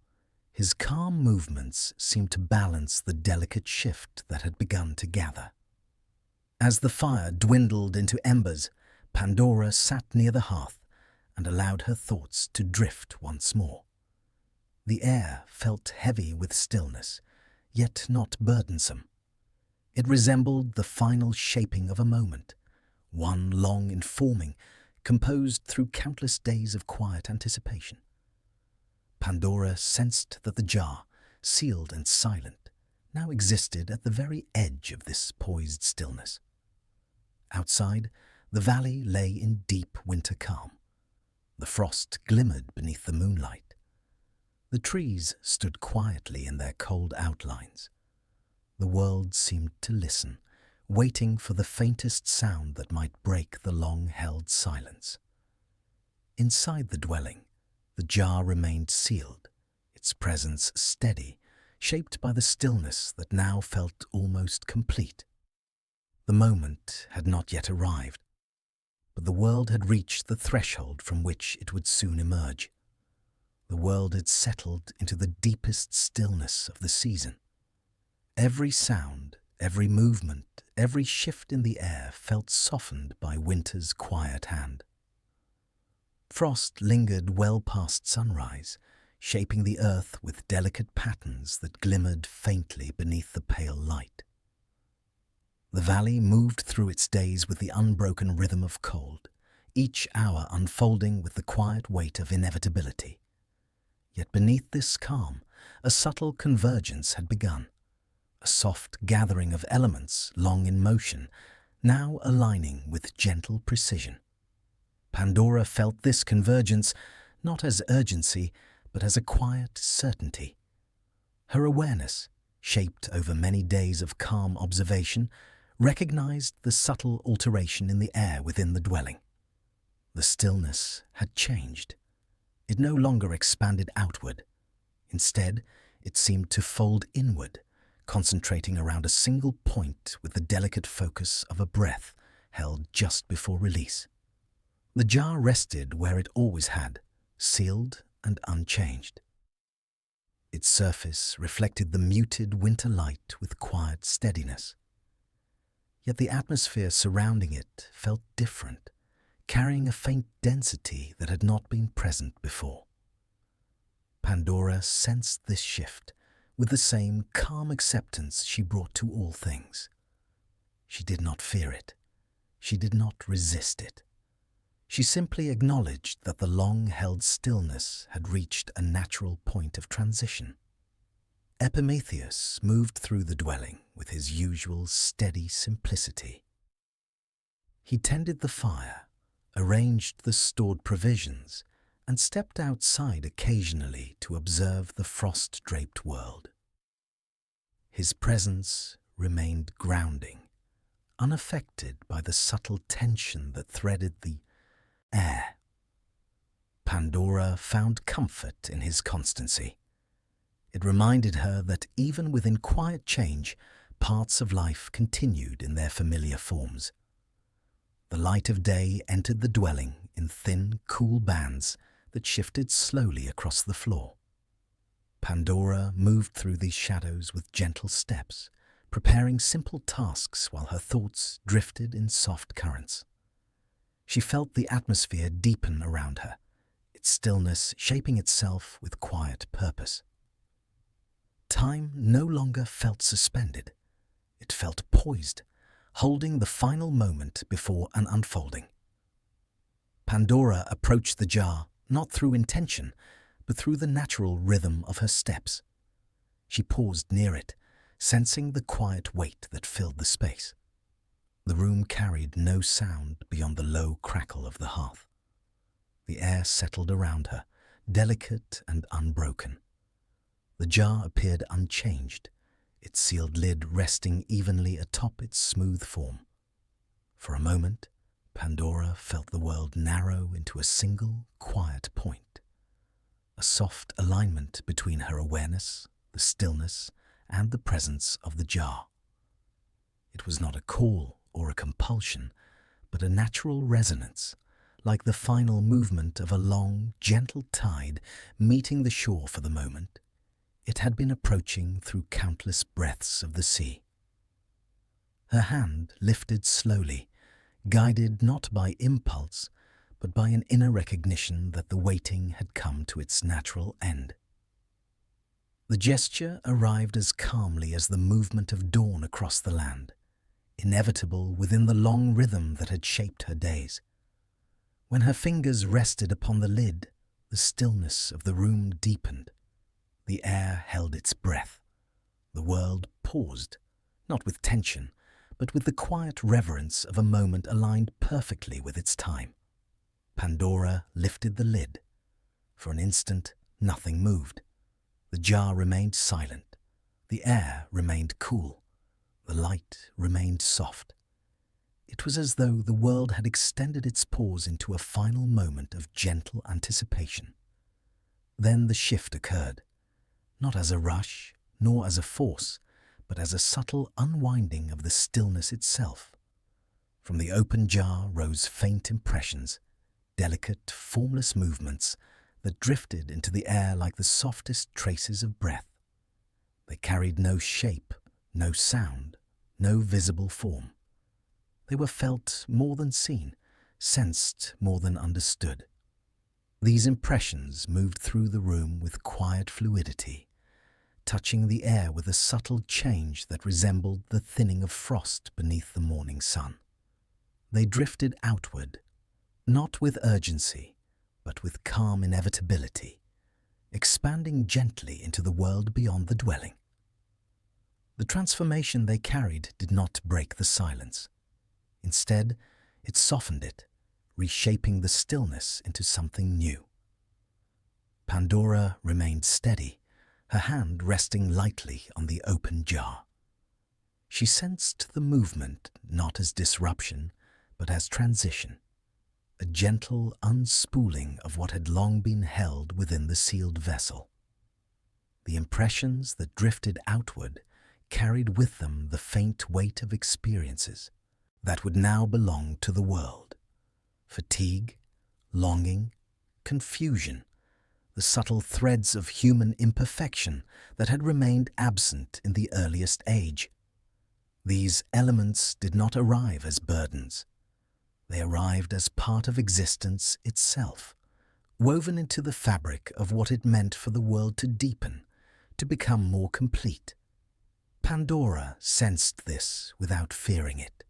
his calm movements seemed to balance the delicate shift that had begun to gather. As the fire dwindled into embers, Pandora sat near the hearth and allowed her thoughts to drift once more. The air felt heavy with stillness, yet not burdensome. It resembled the final shaping of a moment, one long informing, composed through countless days of quiet anticipation. Pandora sensed that the jar, sealed and silent, now existed at the very edge of this poised stillness. Outside, the valley lay in deep winter calm. The frost glimmered beneath the moonlight. The trees stood quietly in their cold outlines. The world seemed to listen, waiting for the faintest sound that might break the long-held silence. Inside the dwelling, the jar remained sealed, its presence steady, shaped by the stillness that now felt almost complete. The moment had not yet arrived, but the world had reached the threshold from which it would soon emerge. The world had settled into the deepest stillness of the season. Every sound, every movement, every shift in the air felt softened by winter's quiet hand. Frost lingered well past sunrise, shaping the earth with delicate patterns that glimmered faintly beneath the pale light. The valley moved through its days with the unbroken rhythm of cold, each hour unfolding with the quiet weight of inevitability. Yet beneath this calm, a subtle convergence had begun, a soft gathering of elements long in motion, now aligning with gentle precision. Pandora felt this convergence not as urgency, but as a quiet certainty. Her awareness, shaped over many days of calm observation, recognized the subtle alteration in the air within the dwelling. The stillness had changed. It no longer expanded outward. Instead, it seemed to fold inward, concentrating around a single point with the delicate focus of a breath held just before release. The jar rested where it always had, sealed and unchanged. Its surface reflected the muted winter light with quiet steadiness. Yet the atmosphere surrounding it felt different, carrying a faint density that had not been present before. Pandora sensed this shift with the same calm acceptance she brought to all things. She did not fear it. She did not resist it. She simply acknowledged that the long-held stillness had reached a natural point of transition. Epimetheus moved through the dwelling with his usual steady simplicity. He tended the fire, arranged the stored provisions, and stepped outside occasionally to observe the frost-draped world. His presence remained grounding, unaffected by the subtle tension that threaded the air. Pandora found comfort in his constancy. It reminded her that even within quiet change, parts of life continued in their familiar forms. The light of day entered the dwelling in thin, cool bands that shifted slowly across the floor. Pandora moved through these shadows with gentle steps, preparing simple tasks while her thoughts drifted in soft currents. She felt the atmosphere deepen around her, its stillness shaping itself with quiet purpose. Time no longer felt suspended. It felt poised, holding the final moment before an unfolding. Pandora approached the jar not through intention, but through the natural rhythm of her steps. She paused near it, sensing the quiet weight that filled the space. The room carried no sound beyond the low crackle of the hearth. The air settled around her, delicate and unbroken. The jar appeared unchanged, its sealed lid resting evenly atop its smooth form. For a moment, Pandora felt the world narrow into a single, quiet point. A soft alignment between her awareness, the stillness, and the presence of the jar. It was not a call or a compulsion, but a natural resonance, like the final movement of a long, gentle tide meeting the shore for the moment it had been approaching through countless breaths of the sea. Her hand lifted slowly, guided not by impulse, but by an inner recognition that the waiting had come to its natural end. The gesture arrived as calmly as the movement of dawn across the land, inevitable within the long rhythm that had shaped her days. When her fingers rested upon the lid, the stillness of the room deepened. The air held its breath. The world paused, not with tension, but with the quiet reverence of a moment aligned perfectly with its time. Pandora lifted the lid. For an instant, nothing moved. The jar remained silent. The air remained cool. The light remained soft. It was as though the world had extended its pause into a final moment of gentle anticipation. Then the shift occurred, not as a rush, nor as a force, but as a subtle unwinding of the stillness itself. From the open jar rose faint impressions, delicate, formless movements that drifted into the air like the softest traces of breath. They carried no shape, no sound, no visible form. They were felt more than seen, sensed more than understood. These impressions moved through the room with quiet fluidity, touching the air with a subtle change that resembled the thinning of frost beneath the morning sun. They drifted outward, not with urgency, but with calm inevitability, expanding gently into the world beyond the dwelling. The transformation they carried did not break the silence. Instead, it softened it, reshaping the stillness into something new. Pandora remained steady, her hand resting lightly on the open jar. She sensed the movement not as disruption, but as transition, a gentle unspooling of what had long been held within the sealed vessel. The impressions that drifted outward carried with them the faint weight of experiences that would now belong to the world. Fatigue, longing, confusion, the subtle threads of human imperfection that had remained absent in the earliest age. These elements did not arrive as burdens. They arrived as part of existence itself, woven into the fabric of what it meant for the world to deepen, to become more complete. Pandora sensed this without fearing it.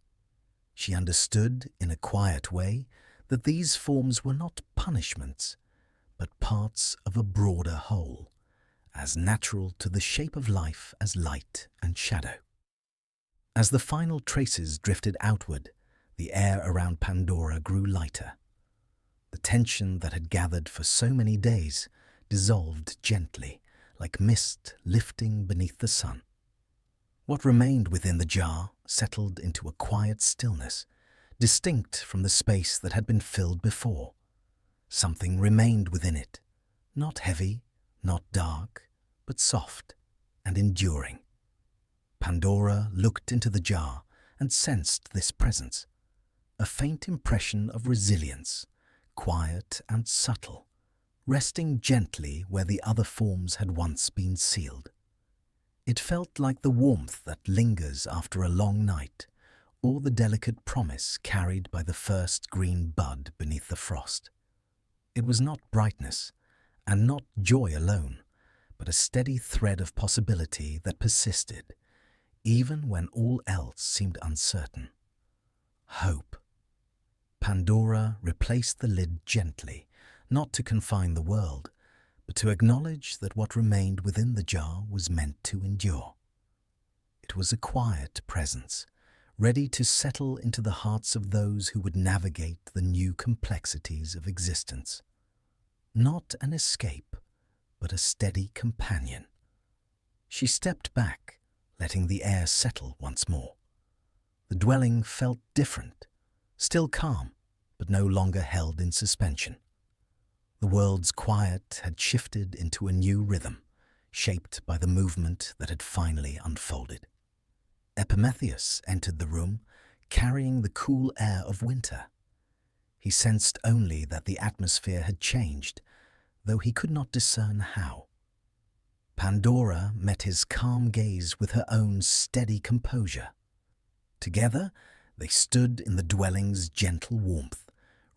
She understood in a quiet way that these forms were not punishments, but parts of a broader whole, as natural to the shape of life as light and shadow. As the final traces drifted outward, the air around Pandora grew lighter. The tension that had gathered for so many days dissolved gently, like mist lifting beneath the sun. What remained within the jar settled into a quiet stillness, distinct from the space that had been filled before. Something remained within it, not heavy, not dark, but soft and enduring. Pandora looked into the jar and sensed this presence, a faint impression of resilience, quiet and subtle, resting gently where the other forms had once been sealed. It felt like the warmth that lingers after a long night, or the delicate promise carried by the first green bud beneath the frost. It was not brightness, and not joy alone, but a steady thread of possibility that persisted, even when all else seemed uncertain. Hope. Pandora replaced the lid gently, not to confine the world, but to acknowledge that what remained within the jar was meant to endure. It was a quiet presence, ready to settle into the hearts of those who would navigate the new complexities of existence. Not an escape, but a steady companion. She stepped back, letting the air settle once more. The dwelling felt different, still calm, but no longer held in suspension. The world's quiet had shifted into a new rhythm, shaped by the movement that had finally unfolded. Epimetheus entered the room, carrying the cool air of winter. He sensed only that the atmosphere had changed, though he could not discern how. Pandora met his calm gaze with her own steady composure. Together, they stood in the dwelling's gentle warmth,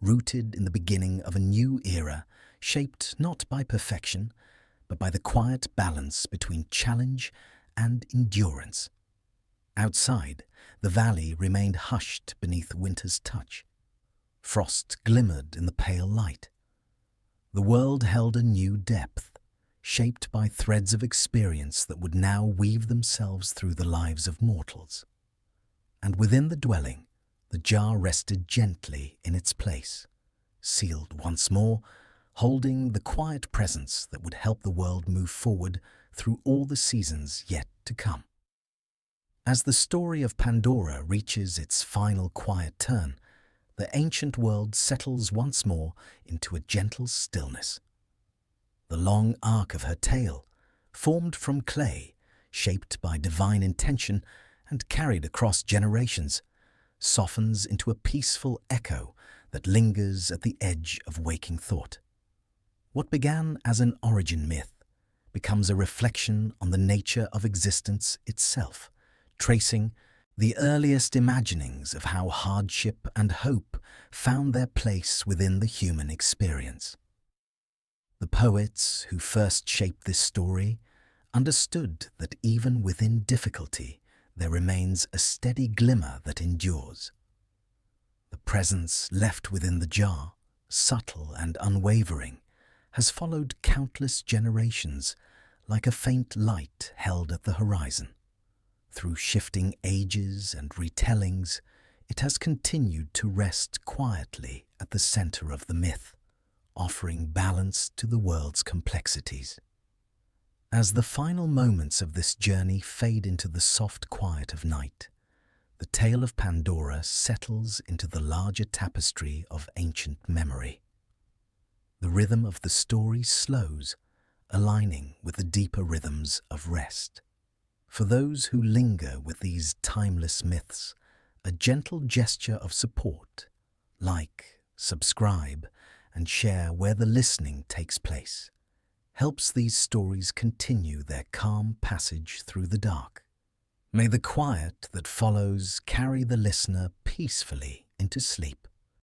rooted in the beginning of a new era, shaped not by perfection, but by the quiet balance between challenge and endurance. Outside, the valley remained hushed beneath winter's touch. Frost glimmered in the pale light. The world held a new depth, shaped by threads of experience that would now weave themselves through the lives of mortals. And within the dwelling, the jar rested gently in its place, sealed once more, holding the quiet presence that would help the world move forward through all the seasons yet to come. As the story of Pandora reaches its final quiet turn, the ancient world settles once more into a gentle stillness. The long arc of her tale, formed from clay, shaped by divine intention and carried across generations, softens into a peaceful echo that lingers at the edge of waking thought. What began as an origin myth becomes a reflection on the nature of existence itself, tracing the earliest imaginings of how hardship and hope found their place within the human experience. The poets who first shaped this story understood that even within difficulty there remains a steady glimmer that endures. The presence left within the jar, subtle and unwavering, has followed countless generations like a faint light held at the horizon. Through shifting ages and retellings, it has continued to rest quietly at the center of the myth, offering balance to the world's complexities. As the final moments of this journey fade into the soft quiet of night, the tale of Pandora settles into the larger tapestry of ancient memory. The rhythm of the story slows, aligning with the deeper rhythms of rest. For those who linger with these timeless myths, a gentle gesture of support, like, subscribe, and share where the listening takes place, helps these stories continue their calm passage through the dark. May the quiet that follows carry the listener peacefully into sleep.